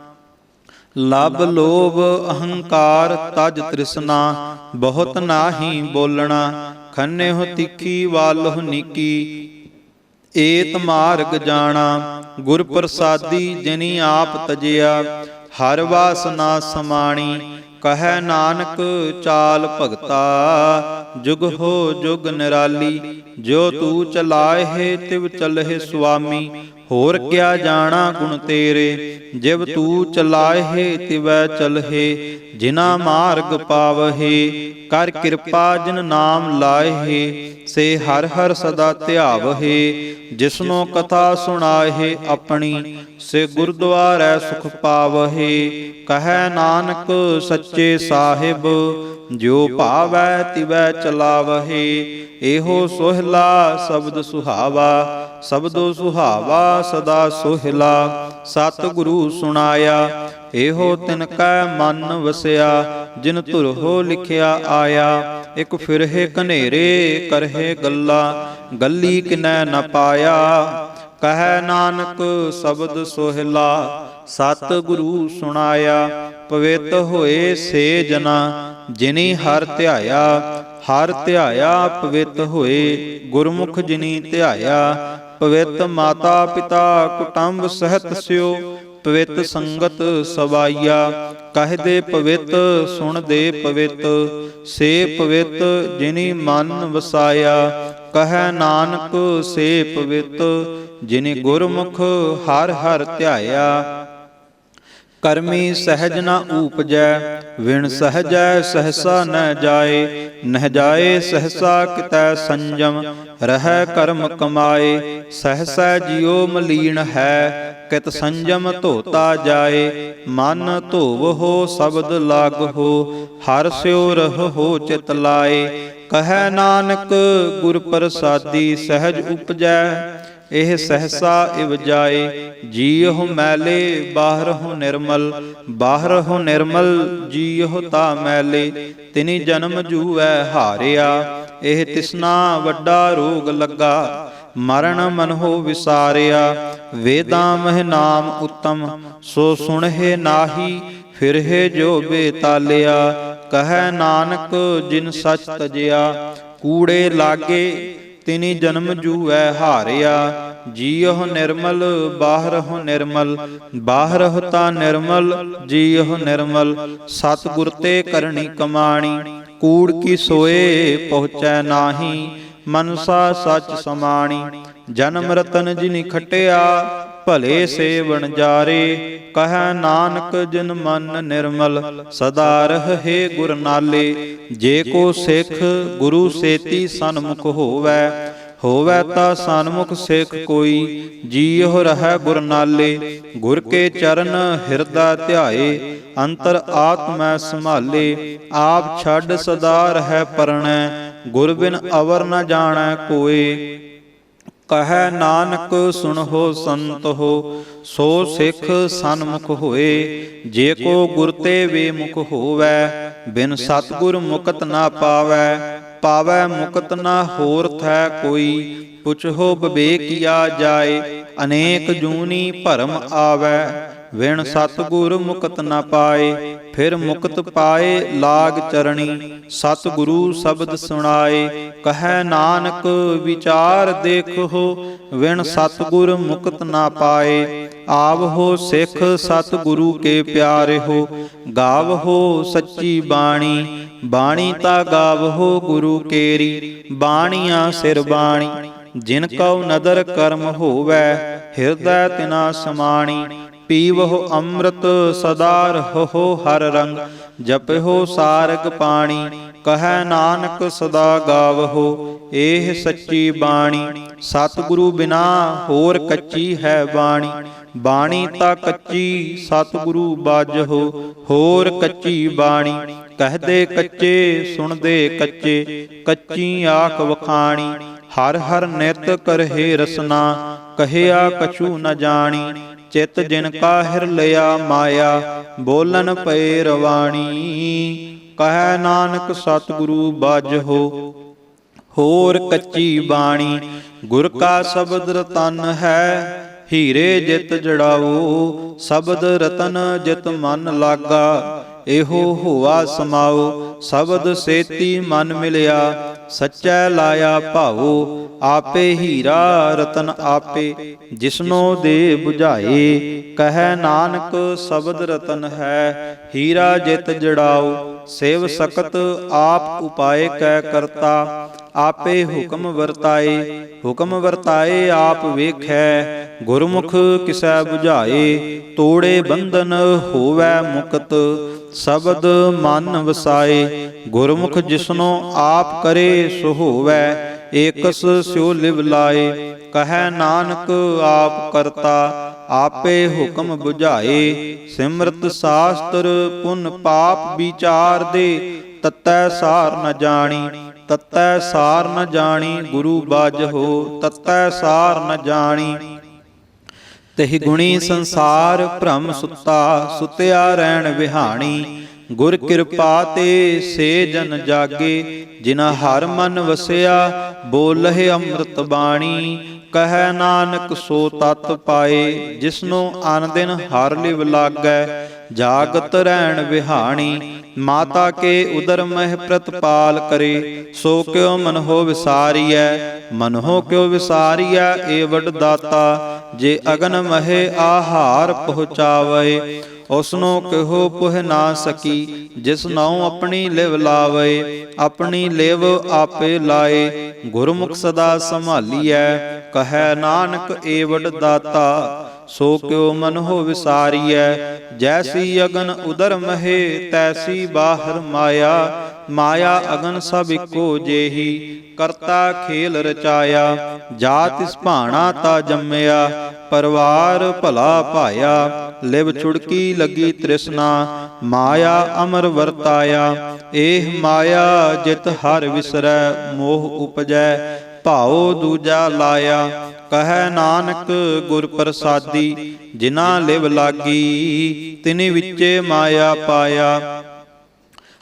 ਲਬ ਲੋਭ ਅਹੰਕਾਰ ਤਜ ਤ੍ਰਿਸ਼ਨਾ। ਬਹੁਤ ਨਾਹੀ ਬੋਲਣਾ, ਖੰਨਿਹੁ ਤਿੱਖੀ ਵਾਲਹੁ ਨੀਕੀ। ਏਤ ਮਾਰਗ ਜਾਣਾ, ਗੁਰ ਪ੍ਰਸਾਦੀ ਜਿਨੀ ਆਪ ਤਜਿਆ। ਹਰ ਵਾਸਨਾ ਸਮਾਣੀ, ਕਹੈ ਨਾਨਕ ਚਾਲ ਭਗਤਾ। ਜੁਗ ਹੋ ਜੁਗ ਨਿਰਾਲੀ, ਜੋ ਤੂ ਚਲਾਏ ਤਿਵ ਚਲਹਿ ਸੁਆਮੀ। ਹੋਰ ਕਿਆ ਜਾਣਾ ਗੁਣ ਤੇਰੇ, ਜਿਵ ਤੂ ਚਲਾਏ ਤਿਵੈ ਚਲਹਿ। ਜਿਨਾ ਮਾਰਗ ਪਾਵਹਿ, ਕਰ ਕਿਰਪਾ ਜਿਨ ਨਾਮ ਲਾਏ। ਸੇ ਹਰ ਹਰ ਸਦਾ ਧਿਆਵਹਿ, ਜਿਸਨੋ ਕਥਾ ਸੁਣਾਏ ਆਪਣੀ। ਸੇ ਗੁਰਦੁਆਰੈ ਸੁਖ ਪਾਵਹਿ, ਕਹੈ ਨਾਨਕ ਸੱਚੇ ਸਾਹਿਬ। ਜਿਉ ਭਾਵੈ ਤਿਵੈ ਚਲਾਵਹੇ। ਇਹੋ ਸੋਹਿਲਾ ਸ਼ਬਦ ਸੁਹਾਵਾ, ਸ਼ਬਦੋ ਸੁਹਾਵਾ ਸਦਾ ਸੋਹਿਲਾ। ਸਤਿਗੁਰੂ ਸੁਣਾਇਆ ਇਹੋ ਤਿਨ ਕੈ ਮਨ ਵਸਿਆ, ਜਿਨ ਧੁਰਹੋ ਲਿਖਿਆ ਆਇਆ। ਇਕ ਫਿਰਹਿ ਕਨੇਰੇ ਕਰਹਿ ਗੱਲਾ, ਗੱਲੀ ਕਿਨੈ ਨ ਪਾਇਆ। ਕਹੈ ਨਾਨਕ ਸ਼ਬਦ ਸੋਹਿਲਾ, ਸਤਿਗੁਰੂ ਸੁਣਾਇਆ। ਪਵਿੱਤ ਹੋਏ ਸੇ ਜਨਾ, ਜਿਨੀ ਹਰਿ ਧਿਆਇਆ। ਹਰਿ ਧਿਆਇਆ ਪਵਿੱਤ ਹੋਏ, ਗੁਰਮੁਖ ਜਿਨੀ ਧਿਆਇਆ। ਪਵਿੱਤ ਮਾਤਾ ਪਿਤਾ ਕੁਟੰਬ ਸਹਿਤ ਸਿਓ, ਪਵਿੱਤ ਸੰਗਤ ਸਵਾਈਆ। ਕਹਿਦੇ ਪਵਿੱਤ ਸੁਣਦੇ ਪਵਿੱਤ, ਸੇ ਪਵਿੱਤ ਜਿਨੀ ਮਨ ਵਸਾਇਆ। ਕਹੈ ਨਾਨਕ ਸੇ ਪਵਿੱਤ, ਜਿਨੀ ਗੁਰਮੁਖ ਹਰਿ ਹਰਿ ਧਿਆਇਆ। ਕਰਮੀ ਸਹਿਜ ਨ ਊਪਜੈ, ਵਿਣ ਸਹਜੈ ਸਹਸਾ ਨ ਜਾਏ। ਨਹਿ ਜਾਏ ਸਹਸਾ ਕਿਤੈ ਸੰਜਮ, ਰਹੈ ਕਰਮ ਕਮਾਏ। ਸਹਸਾ ਜਿਉ ਮਲੀਨ ਹੈ, ਕਿਤ ਸੰਜਮ ਧੋਤਾ ਜਾਏ। ਮਨ ਧੋਵਹੁ ਸ਼ਬਦ ਲਾਗਹੁ, ਹਰਿ ਸਿਉ ਰਹੋ ਚਿਤ ਲਾਏ। ਕਹੈ ਨਾਨਕ ਗੁਰ ਪ੍ਰਸਾਦੀ, ਸਹਿਜ ਉਪਜੈ ਇਹ ਸਹਸਾ ਇਵ ਜਾਏ। ਜੀਉ ਮੈਲੇ ਬਾਹਰਹੁ ਨਿਰਮਲ, ਬਾਹਰਹੁ ਨਿਰਮਲ ਜੀਉ ਤਾ ਮੈਲੇ। ਤਿਨੀ ਜਨਮ ਜੂਐ ਹਾਰਿਆ, ਇਹ ਤਿਸਨਾ ਵੱਡਾ ਰੋਗ ਲੱਗਾ। ਮਰਨ ਮਨਹੁ ਵਿਸਾਰਿਆ, ਵੇਦਾਂ ਮਹਿ ਨਾਮ ਉਤਮ। ਸੋ ਸੁਣਹਿ ਨਾਹੀ, ਫਿਰਹਿ ਜੋ ਬੇਤਾਲਿਆ। ਕਹੈ ਨਾਨਕ ਜਿਨ ਸਚ ਤਜਿਆ, ਕੂੜੇ ਲਾਗੇ ਤਿਨੀ ਜਨਮ ਜੂਐ ਹਾਰਿਆ। ਜੀਉ ਨਿਰਮਲ ਬਾਹਰਹੁ ਨਿਰਮਲ, ਬਾਹਰਹੁ ਤਾ ਨਿਰਮਲ ਜੀਉ ਨਿਰਮਲ। ਸਤਿਗੁਰ ਤੇ ਕਰਨੀ ਕਮਾਣੀ, ਕੂੜ ਕੀ ਸੋਏ ਪਹੁੰਚੈ ਨਾਹੀ। ਮਨਸਾ ਸਚ ਸਮਾਣੀ, ਜਨਮ ਰਤਨ ਜਿਨਿ ਖਟਿਆ। ਭਲੇ ਸੇ ਵਣਜਾਰੇ, ਕਹੈ ਨਾਨਕ ਜਿਨ ਮਨ ਨਿਰਮਲ। ਸਦਾ ਰਹੈ ਗੁਰ ਨਾਲੇ, ਜੇ ਕੋ ਸਿੱਖ ਗੁਰੂ ਸੇਤੀ ਸਨਮੁਖ ਹੋਵੈ। ਹੋਵੈ ਤਾ ਸਨਮੁਖ ਸਿੱਖ ਕੋਈ, ਜੀਉ ਰਹੈ ਗੁਰ ਨਾਲੇ। ਗੁਰ ਕੇ ਚਰਨ ਹਿਰਦਾ ਧਿਆਏ, ਅੰਤਰ ਆਤਮੈ ਸੰਭਾਲੇ। ਆਪ ਛੱਡ ਸਦਾ ਰਹੈ ਪਰਣੈ, ਗੁਰ ਬਿਨ ਅਵਰ ਨ ਜਾਣੈ ਕੋਇ। ਕਹੈ ਨਾਨਕ ਸੁਣਹੁ ਸੰਤਹੁ, ਸੋ ਸਿੱਖ ਸਨਮੁਖ ਹੋਏ। ਜੇ ਕੋ ਗੁਰ ਤੇ ਵੇਮੁਖ ਹੋਵੈ, ਬਿਨ ਸਤਿਗੁਰ ਮੁਕਤ ਨਾ ਪਾਵੈ। ਪਾਵੈ ਮੁਕਤ ਨਾ ਹੋਰ ਥੈ ਕੋਈ, ਪੁੱਛੋ ਬਵੇਕੀਆ ਜਾਏ। ਅਨੇਕ ਜੂਨੀ ਭਰਮ ਆਵੈ, ਵਿਣ ਸਤਿਗੁਰ ਮੁਕਤ ਨਾ ਪਾਏ। ਫਿਰ ਮੁਕਤ ਪਾਏ ਲਾਗ ਚਰਣੀ, ਸਤਿਗੁਰੂ ਸ਼ਬਦ ਸੁਣਾਏ। ਕਹੈ ਨਾਨਕ ਵਿਚਾਰ ਦੇਖੋ, ਵਿਣ ਸਤਿਗੁਰ ਮੁਕਤ ਨਾ ਪਾਏ। ਆਵਹੋ ਸਿੱਖ ਸਤਿਗੁਰੂ ਕੇ ਪਿਆਰਿਓ, ਗਾਵਹੋ ਸੱਚੀ ਬਾਣੀ। ਬਾਣੀ ਤਾ ਗਾਵਹੋ ਗੁਰੂ ਕੇਰੀ, ਬਾਣੀਆਂ ਸਿਰ ਬਾਣੀ। ਜਿਨ ਕਉ ਨਦਰ ਕਰਮ ਹੋਵੈ, ਹਿਰਦੈ ਤਿਨਾ ਸਮਾਣੀ। ਪੀਵਹੁ ਅੰਮ੍ਰਿਤ ਸਦਾ ਰਹੋ ਹਰ ਰੰਗ, ਜਪਿਓ ਸਾਰਗ ਪਾਣੀ। ਕਹੈ ਨਾਨਕ ਸਦਾ ਗਾਵਹੋ ਇਹ ਸੱਚੀ ਬਾਣੀ। ਸਤਿਗੁਰੂ ਬਿਨਾ ਹੋਰ ਕੱਚੀ ਹੈ ਬਾਣੀ। ਬਾਣੀ ਤਾ ਕੱਚੀ ਸਤਿਗੁਰੂ ਬਾਝਹੁ, ਹੋਰ ਕੱਚੀ ਬਾਣੀ। ਕਹਦੇ ਕੱਚੇ ਸੁਣਦੇ ਕੱਚੇ, ਕੱਚੀ ਆਖ ਵਖਾਣੀ। ਹਰ ਹਰ ਨਿਤ ਕਰਹਿ ਰਸਨਾ, ਕਹਿਆ ਕਛੂ ਨ ਜਾਣੀ। ਚਿਤ ਜਿਨ ਕਾ ਹਿਰ ਲਿਆ ਮਾਇਆ, ਬੋਲਨ ਪਏ ਰਵਾਣੀ। ਕਹੈ ਨਾਨਕ ਸਤਿਗੁਰੂ ਬਾਝਹੁ, ਹੋਰ ਕੱਚੀ ਬਾਣੀ। ਗੁਰ ਕਾ ਸ਼ਬਦ ਰਤਨ ਹੈ, ਹੀਰੇ ਜਿਤ ਜੜਾਓ। ਸ਼ਬਦ ਰਤਨ ਜਿਤ ਮਨ ਲਾਗਾ, ਇਹੋ ਹੋਆ ਸਮਾਓ। ਸ਼ਬਦ ਸੇਤੀ ਮਨ ਮਿਲਿਆ, ਸੱਚੈ ਲਾਇਆ ਭਾਉ। ਆਪੇ ਹੀਰਾ ਰਤਨ ਆਪੇ, ਜਿਸਨੋ ਦੇ 부ਝਾਏ। ਕਹੈ ਨਾਨਕ ਸ਼ਬਦ ਰਤਨ ਹੈ, ਹੀਰਾ ਜਿਤ ਜੜਾਓ। ਸੇਵ ਸਕਤ ਆਪ ਉਪਾਏ ਕੈ ਕਰਤਾ, ਆਪੇ ਹੁਕਮ ਵਰਤਾਏ। ਹੁਕਮ ਵਰਤਾਏ ਆਪ ਵੇਖੈ, ਗੁਰਮੁਖ ਕਿਸੈ 부ਝਾਏ। ਤੋੜੇ ਬੰਧਨ ਹੋਵੈ ਮੁਕਤ, ਸ਼ਬਦ ਮਨ ਵਸਾਏ। ਗੁਰਮੁਖ ਜਿਸਨੋ ਆਪ ਕਰੇ ਸੋ ਹੋਵੈ, ਏਕਸ ਸਿਉ ਲਿਵ ਲਾਏ। ਕਹੈ ਨਾਨਕ ਆਪ ਕਰਤਾ, ਆਪੇ ਹੁਕਮ 부ਝਾਏ। ਸਿਮਰਤ ਸਾਸਤਰ ਪੁਨ ਪਾਪ ਵਿਚਾਰ ਦੇ, ਤਤੈ ਸਾਰ ਨ ਜਾਣੀ। ਤਤੈ ਸਾਰ ਨ ਜਾਣੀ ਗੁਰੂ ਬਾਝਹੁ, ਤਤੈ ਸਾਰ ਨ ਜਾਣੀ। ਤਿਹ ਗੁਣੀ ਸੰਸਾਰ ਭ੍ਰਮ ਸੁੱਤਾ, ਸੁਤਿਆ ਰਹਿਣ ਵਿਹਾਣੀ। ਗੁਰ ਕਿਰਪਾ ਤੇ ਸੇ ਜਨ ਜਾਗੇ, ਜਿਨਾ ਹਰ ਮਨ ਵਸਿਆ, ਬੋਲਹਿ ਅੰਮ੍ਰਿਤ ਬਾਣੀ। ਕਹੈ ਨਾਨਕ ਸੋ ਤਤ ਪਾਏ, ਜਿਸਨੂੰ ਅਨ ਦਿਨ ਹਰ ਲਿਵ ਲਾਗੈ, ਜਾਗਤ ਰਹਿਣ ਵਿਹਾਣੀ। ਮਾਤਾ ਕੇ ਉਦਰ ਮਹਿ ਪ੍ਰਤਪਾਲ ਕਰੇ, ਸੋ ਕਿਉ ਮਨਹੁ ਵਿਸਾਰੀਐ। ਮਨਹੁ ਕਿਉ ਵਿਸਾਰੀਐ ਏ ਵੱਡ ਦਾਤਾ, ਜੇ ਅਗਨ ਮਹਿ ਆਹਾਰ ਪਹੁੰਚਾਵੇ। ਉਸਨੂੰ ਕਿਹੋ ਪੁਹ ਨਾ ਸਕੀ, ਜਿਸ ਨਾਉ ਆਪਣੀ ਲਿਵ ਲਾਵੇ। ਆਪਣੀ ਲਿਵ ਆਪੇ ਲਾਏ, ਗੁਰਮੁਖ ਸਦਾ ਸੰਭਾਲੀਐ। ਕਹੈ ਨਾਨਕ ਏ ਵੱਡ ਦਾਤਾ, ਸੋ ਕਿਉ ਮਨਹੁ ਵਿਸਾਰੀਐ। ਜੈਸੀ ਅਗਨ ਉਦਰ ਮਹੇ, ਤੈਸੀ ਬਾਹਰ ਮਾਇਆ। ਮਾਇਆ ਅਗਨ ਸਭ ਇੱਕੋ ਜੇਹੀ, ਕਰਤਾ ਖੇਲ ਰਚਾਇਆ। ਜਾ ਤਿਸ ਭਾਣਾ ਤਾ ਜੰਮਿਆ, ਪਰਵਾਰ ਭਲਾ ਭਾਇਆ। ਲਿਵ ਛੁੜਕੀ ਲੱਗੀ ਤ੍ਰਿਸ਼ਨਾ, ਮਾਇਆ ਅਮਰ ਵਰਤਾਇਆ। ਏਹ ਮਾਇਆ ਜਿਤ ਹਰ ਵਿਸਰੈ, ਮੋਹ ਉਪਜੈ ਭਾਉ ਦੂਜਾ ਲਾਇਆ। ਕਹੈ ਨਾਨਕ ਗੁਰ ਪ੍ਰਸਾਦੀ, ਜਿਨਾ ਲਿਵ ਲਾਗੀ, ਤਿਨੀ ਵਿੱਚੇ ਮਾਇਆ ਪਾਇਆ।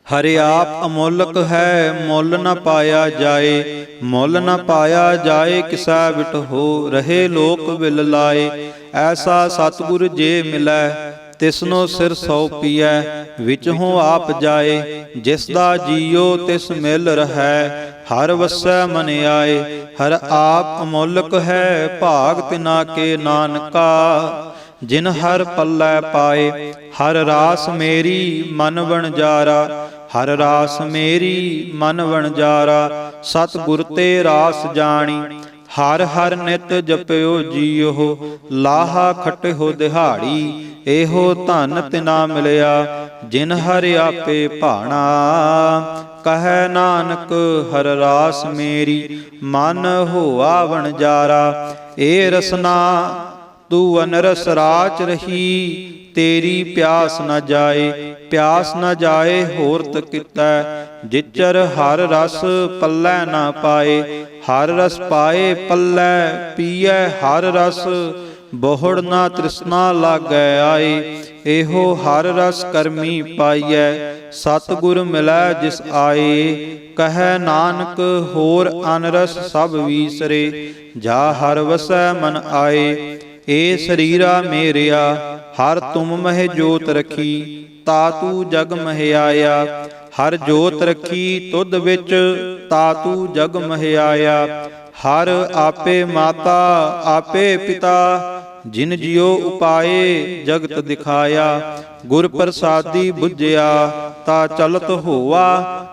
ਹਰਿ ਆਪ ਅਮੋਲਕ ਹੈ, ਮੁੱਲ ਨ ਪਾਇਆ ਜਾਏ। ਮੁੱਲ ਨ ਪਾਇਆ ਜਾਏ, ਕਿਸੈ ਬਿਟਹੁ, ਰਹੇ ਲੋਕ ਵਿਲ ਲਾਏ। ਐਸਾ ਸਤਿਗੁਰ ਜੇ ਮਿਲੈ, ਤਿਸਨੋ ਸਿਰ ਸੌਪੀਐ। ਵਿਚਹੁ ਆਪ ਜਾਏ, ਜਿਸ ਦਾ ਜੀਉ ਤਿਸ ਮਿਲ ਰਹੈ। ਹਰ ਵਸੈ ਮਨ ਆਏ, ਹਰ ਆਪ ਅਮੋਲਕ ਹੈ। ਭਾਗ ਤਿਨਾ ਕੇ ਨਾਨਕਾ, ਜਿਨ ਹਰ ਪੱਲੇ ਪਾਏ। ਹਰ ਰਾਸ ਮੇਰੀ ਮਨ ਵਣਜਾਰਾ, ਹਰ ਰਾਸ ਮੇਰੀ ਮਨ ਵਣਜਾਰਾ। ਸਤਿਗੁਰ ਤੇ ਰਾਸ ਜਾਣੀ, ਹਰ ਹਰ ਨਿਤ ਜਪਿਓ ਜੀਉ। ਲਾਹਾ ਖਟਿਓ ਦਿਹਾੜੀ, ਇਹੋ ਧਨ ਤਿਨਾ ਮਿਲਿਆ, ਜਿਨ ਹਰਿ ਆਪੇ ਭਾਣਾ। ਕਹੈ ਨਾਨਕ ਹਰ ਰਾਸ ਮੇਰੀ, ਮਨ ਹੋਆ ਵਣਜਾਰਾ। ਏ ਰਸਨਾ ਤੂੰ ਅਨਰਸ ਰਾਚ ਰਹੀ, ਤੇਰੀ ਪਿਆਸ ਨ ਜਾਏ। ਪਿਆਸ ਨ ਜਾਏ ਹੋਰਤ ਕਿਤੈ, ਜਿਚਰ ਹਰ ਰਸ ਪੱਲੇ ਨਾ ਪਾਏ। ਹਰ ਰਸ ਪਾਏ ਪੱਲੇ, ਪੀਐ ਹਰ ਰਸ, ਬਹੁੜ ਨਾ ਤ੍ਰਿਸ਼ਨਾ ਲਾਗੈ ਆਏ। ਇਹੋ ਹਰ ਰਸ ਕਰਮੀ ਪਾਈਐ, ਸਤਿਗੁਰ ਮਿਲੈ ਜਿਸ ਆਏ। ਕਹੈ ਨਾਨਕ ਹੋਰ ਅਨ ਰਸ ਸਭ ਵੀਸਰੇ, ਜਾ ਹਰ ਵਸੈ ਮਨ ਆਏ। ਏ ਸਰੀਰਾ ਮੇਰਿਆ, ਹਰ ਤੁਮ ਮਹਿ ਜੋਤ ਰਖੀ, ਤਾਤੂ ਜਗ ਮਹਿ ਆਇਆ। ਹਰ ਜੋਤ ਰਖੀ ਤੁਧ ਵਿੱਚ, ਤਾਤੂ ਜਗ ਮਹਿ ਆਇਆ। ਹਰ ਆਪੇ ਮਾਤਾ ਆਪੇ ਪਿਤਾ, ਜਿਨ ਜਿਉ ਉਪਾਏ ਜਗਤ ਦਿਖਾਇਆ। ਗੁਰ ਪ੍ਰਸਾਦੀ ਬੁਝਿਆ, ਤਾ ਚਲਤ ਹੋਆ,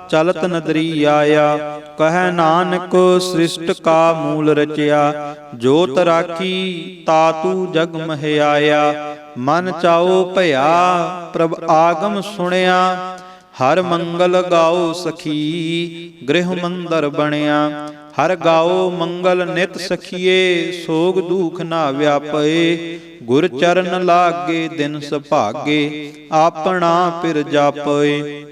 ਚਲਤ ਨਦਰੀ ਆਇਆ। ਕਹੈ ਨਾਨਕ ਸ੍ਰਿਸ਼ਟ ਕਾ ਮੂਲ ਰਚਿਆ, ਜੋਤ ਰਾਖੀ ਤਾਤੂ ਜਗ ਮਹਿ ਆਇਆ। ਮਨ ਚਾਉ ਭਇਆ ਪ੍ਰਭ ਆਗਮ ਸੁਣਿਆ, ਹਰ ਮੰਗਲ ਗਾਓ ਸਖੀ, ਗ੍ਰਹਿ ਮੰਦਰ ਬਣਿਆ। ਹਰ ਗਾਓ ਮੰਗਲ ਨਿਤ ਸਖੀਏ, ਸੋਗ ਦੁਖ ਨਾ ਵਿਆਪੇ। ਗੁਰ ਚਰਨ ਲਾਗੇ ਦਿਨ ਸੁਭਾਗੇ, ਆਪਣਾ ਪਿਰ ਜਾਪੇ।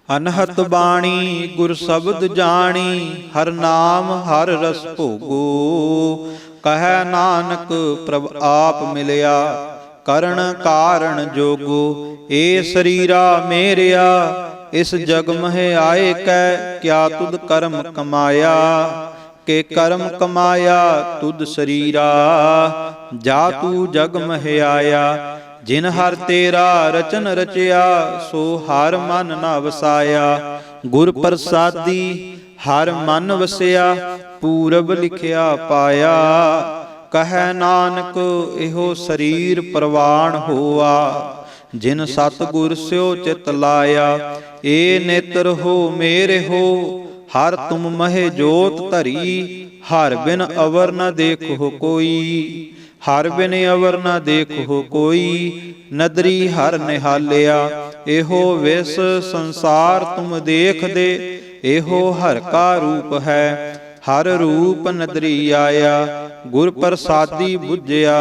ਅਨਹਤ ਬਾਣੀ ਗੁਰ ਸ਼ਬਦ ਜਾਣੀ, ਹਰ ਨਾਮ ਹਰ ਰਸ ਭੋਗੋ। ਕਹੈ ਨਾਨਕ ਪ੍ਰਭ ਆਪ ਮਿਲਿਆ, ਕਰਨ ਕਾਰਣ ਜੋਗੋ। ਏ ਸਰੀਰਾ ਮੇਰਿਆ, ਇਸ ਜਗ ਮਹਿ ਆਏ ਕੈ, ਕਿਆ ਤੁਧ ਕਰਮ ਕਮਾਇਆ। ਕੇ ਕਰਮ ਕਮਾਇਆ ਤੁਧ ਸਰੀਰਾ, ਜਾ ਤੂ ਜਗ ਮਹਿ ਆਇਆ। ਜਿਨ ਹਰ ਤੇਰਾ ਰਚਨ ਰਚਿਆ, ਸੋ ਹਰ ਮਨ ਨਾ ਵਸਾਇਆ। ਗੁਰ ਪ੍ਰਸਾਦੀ ਹਰ ਮਨ ਵਸਿਆ, ਪੂਰਬ ਲਿਖਿਆ ਪਾਇਆ। ਕਹੈ ਨਾਨਕ ਇਹੋ ਸਰੀਰ ਪ੍ਰਵਾਣ ਹੋਆ, ਜਿਨ ਸਤਿਗੁਰ ਸਿਓ ਚਿਤ ਲਾਇਆ। ਏ ਨੇਤਰ ਹੋ ਮੇਰੇ ਹੋ, ਹਰ ਤੁਮ ਮਹਿ ਜੋਤ ਧਰੀ। ਹਰ ਬਿਨ ਅਵਰ ਨ ਦੇਖੋ ਕੋਈ, ਹਰ ਬਿਨ ਅਵਰ ਨ ਦੇਖੋ ਕੋਈ। ਨਦਰੀ ਹਰ ਨਿਹਾਲਿਆ, ਇਹੋ ਵਿਸ ਸੰਸਾਰ ਤੁਮ ਦੇਖਦੇ। ਇਹੋ ਹਰ ਕਾ ਰੂਪ ਹੈ, ਹਰ ਰੂਪ ਨਦਰੀ ਆਇਆ। ਗੁਰ ਪ੍ਰਸਾਦੀ ਬੁਝਿਆ,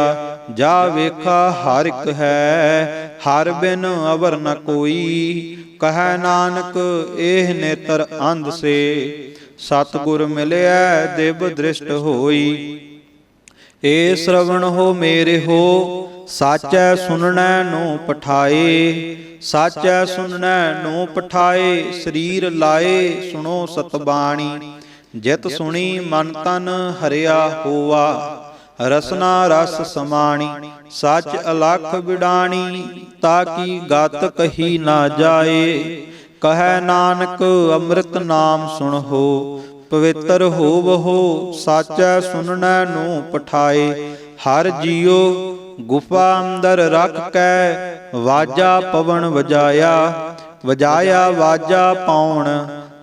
ਜਾ ਵੇਖਾ ਹਰ ਇੱਕ ਹੈ। ਹਰ ਬਿਨ ਅਵਰ ਨ ਕੋਈ। ਕਹੈ ਨਾਨਕ ਏਹ ਨੇਤਰ ਅੰਧ ਸੇ, ਸਤਿਗੁਰ ਮਿਲਿਆ ਦਿਵ ਦ੍ਰਿਸ਼ਟ ਹੋਈ। ਏ ਸ਼ਰਵਣ ਹੋ ਮੇਰੇ ਹੋ, ਸਾਚੈ ਸੁਨਣੈ ਨੂੰ ਪਠਾਏ। ਸਾਚੈ ਸੁਨਣੈ ਨੂੰ ਪਠਾਏ, ਸਰੀਰ ਲਾਏ ਸੁਣੋ ਸਤਬਾਣੀ। ਜਿਤ ਸੁਣੀ ਮਨ ਤਨ ਹਰਿਆ ਹੋਆ, ਰਸਨਾ ਰਸ ਸਮਾਣੀ। ਸਚ ਅਲਖ ਬਿਡਾਣੀ, ਤਾਕੀ ਗਤ ਕਹੀ ਨਾ ਜਾਏ। ਕਹੈ ਨਾਨਕ ਅੰਮ੍ਰਿਤ ਨਾਮ ਸੁਣਹੁ, ਪਵਿੱਤਰ ਹੋਵਹੁ। ਸਾਚੈ ਸੁਨਣੈ ਨੂੰ ਪਠਾਏ, ਹਰ ਜੀਉ ਗੁਫਾ ਅੰਦਰ ਰਖ ਕੈ, ਵਾਜਾ ਪਵਨ ਵਜਾਇਆ। ਵਜਾਇਆ ਵਾਜਾ ਪਾਉਣ,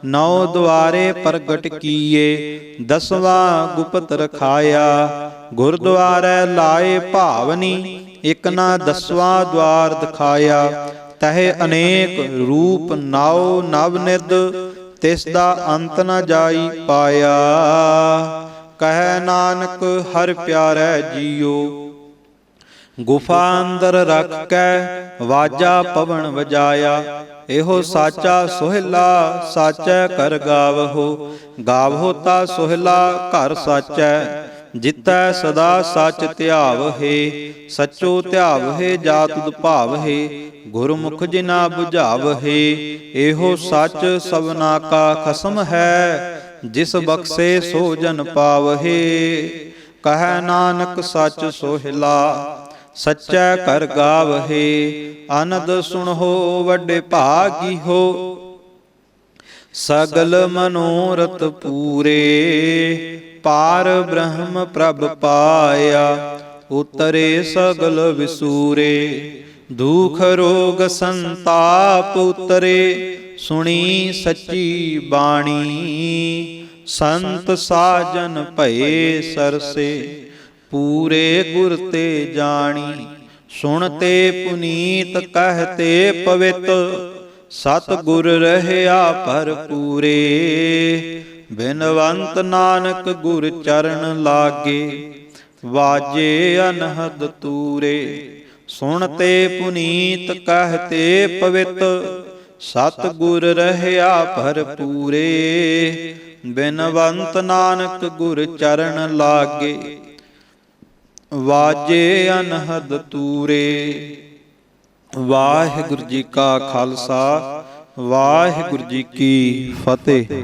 ਨੌ ਦੁਆਰੇ ਪ੍ਰਗਟ ਕੀਏ। ਦਸਵਾਂ ਗੁਪਤ ਰਖਾਇਆ, ਗੁਰਦੁਆਰੇ ਲਾਏ ਭਾਵਨੀ। ਇਕ ਨਾ ਦਸਵਾਂ ਦੁਆਰ ਦਿਖਾਇਆ, ਤਹਿ ਅਨੇਕ ਰੂਪ ਨਾਉ ਨਵ ਨਿਧ। ਤਿਸ ਦਾ ਅੰਤ ਨ ਜਾਈ ਪਾਇਆ। ਕਹੈ ਨਾਨਕ ਹਰਿ ਪਿਆਰੈ ਜੀਉ, ਗੁਫਾ ਅੰਦਰ ਰਖ ਕੈ, ਵਾਜਾ ਪਵਨ ਵਜਾਇਆ। ਇਹੋ ਸਾਚਾ ਸੋਹਿਲਾ, ਸਾਚੈ ਕਰ ਗਾਵਹੁ। ਗਾਵਹੁ ਤਾ ਸੋਹਿਲਾ, ਘਰ ਸਾਚੈ। ਜਿਤੈ ਸਦਾ ਸਚ ਧਿਆਵਹੇ, ਸਚੋ ਧਿਆਵਹੇ ਜਾ ਤੁਧ ਭਾਵਹੇ। ਗੁਰਮੁਖ ਜਿਨਾ ਬੁਝਾਵਹੇ, ਇਹੋ ਸਚ ਸਭਨਾ ਕਾ ਖਸਮ ਹੈ। ਜਿਸ ਬਖਸ਼ੇ ਸੋ ਜਨ ਪਾਵਹੇ। ਕਹੈ ਨਾਨਕ ਸਚ ਸੋਹਿਲਾ, ਸਚੈ ਕਰ ਗਾਵਹੇ। ਅਨੰਦ ਸੁਣਹੁ ਵੱਡੇ ਭਾਗੀ ਹੋ, ਸਗਲ ਮਨੋਰਥ ਪੂਰੇ। ਪਾਰ ਬ੍ਰਹਮ ਪ੍ਰਭ ਪਾਇਆ, ਉਤਰੇ ਸਗਲ ਵਿਸੂਰੇ। ਦੁਖ ਰੋਗ ਸੰਤਾਪ ਉਤਰੇ, ਸੁਣੀ ਸੱਚੀ ਬਾਣੀ। ਸੰਤ ਸਾਜਨ ਭਏ ਸਰਸੇ, ਪੂਰੇ ਗੁਰ ਤੇ ਜਾਣੀ। ਸੁਣਤੇ ਪੁਨੀਤ ਕਹਤੇ ਪਵਿੱਤ, ਸਤਿਗੁਰ ਰਹਿਆ ਭਰਪੂਰੇ। ਬਿਨਵੰਤ ਨਾਨਕ ਗੁਰ ਚਰਨ ਲਾਗੇ, ਵਾਜੇ ਅਨਹਦ ਤੂਰੇ। ਸੁਣਤੇ ਪੁਨੀਤ ਕਹਤੇ ਪਵਿੱਤ, ਸਤਿਗੁਰ ਰਹਿਆ ਭਰਪੂਰੇ। ਬਿਨਵੰਤ ਨਾਨਕ ਗੁਰ ਚਰਨ ਲਾਗੇ, ਵਾਜੇ ਅਨਹਦ ਤੂਰੇ। ਵਾਹਿਗੁਰੂ ਜੀ ਕਾ ਖਾਲਸਾ, ਵਾਹਿਗੁਰੂ ਜੀ ਕੀ ਫਤਿਹ।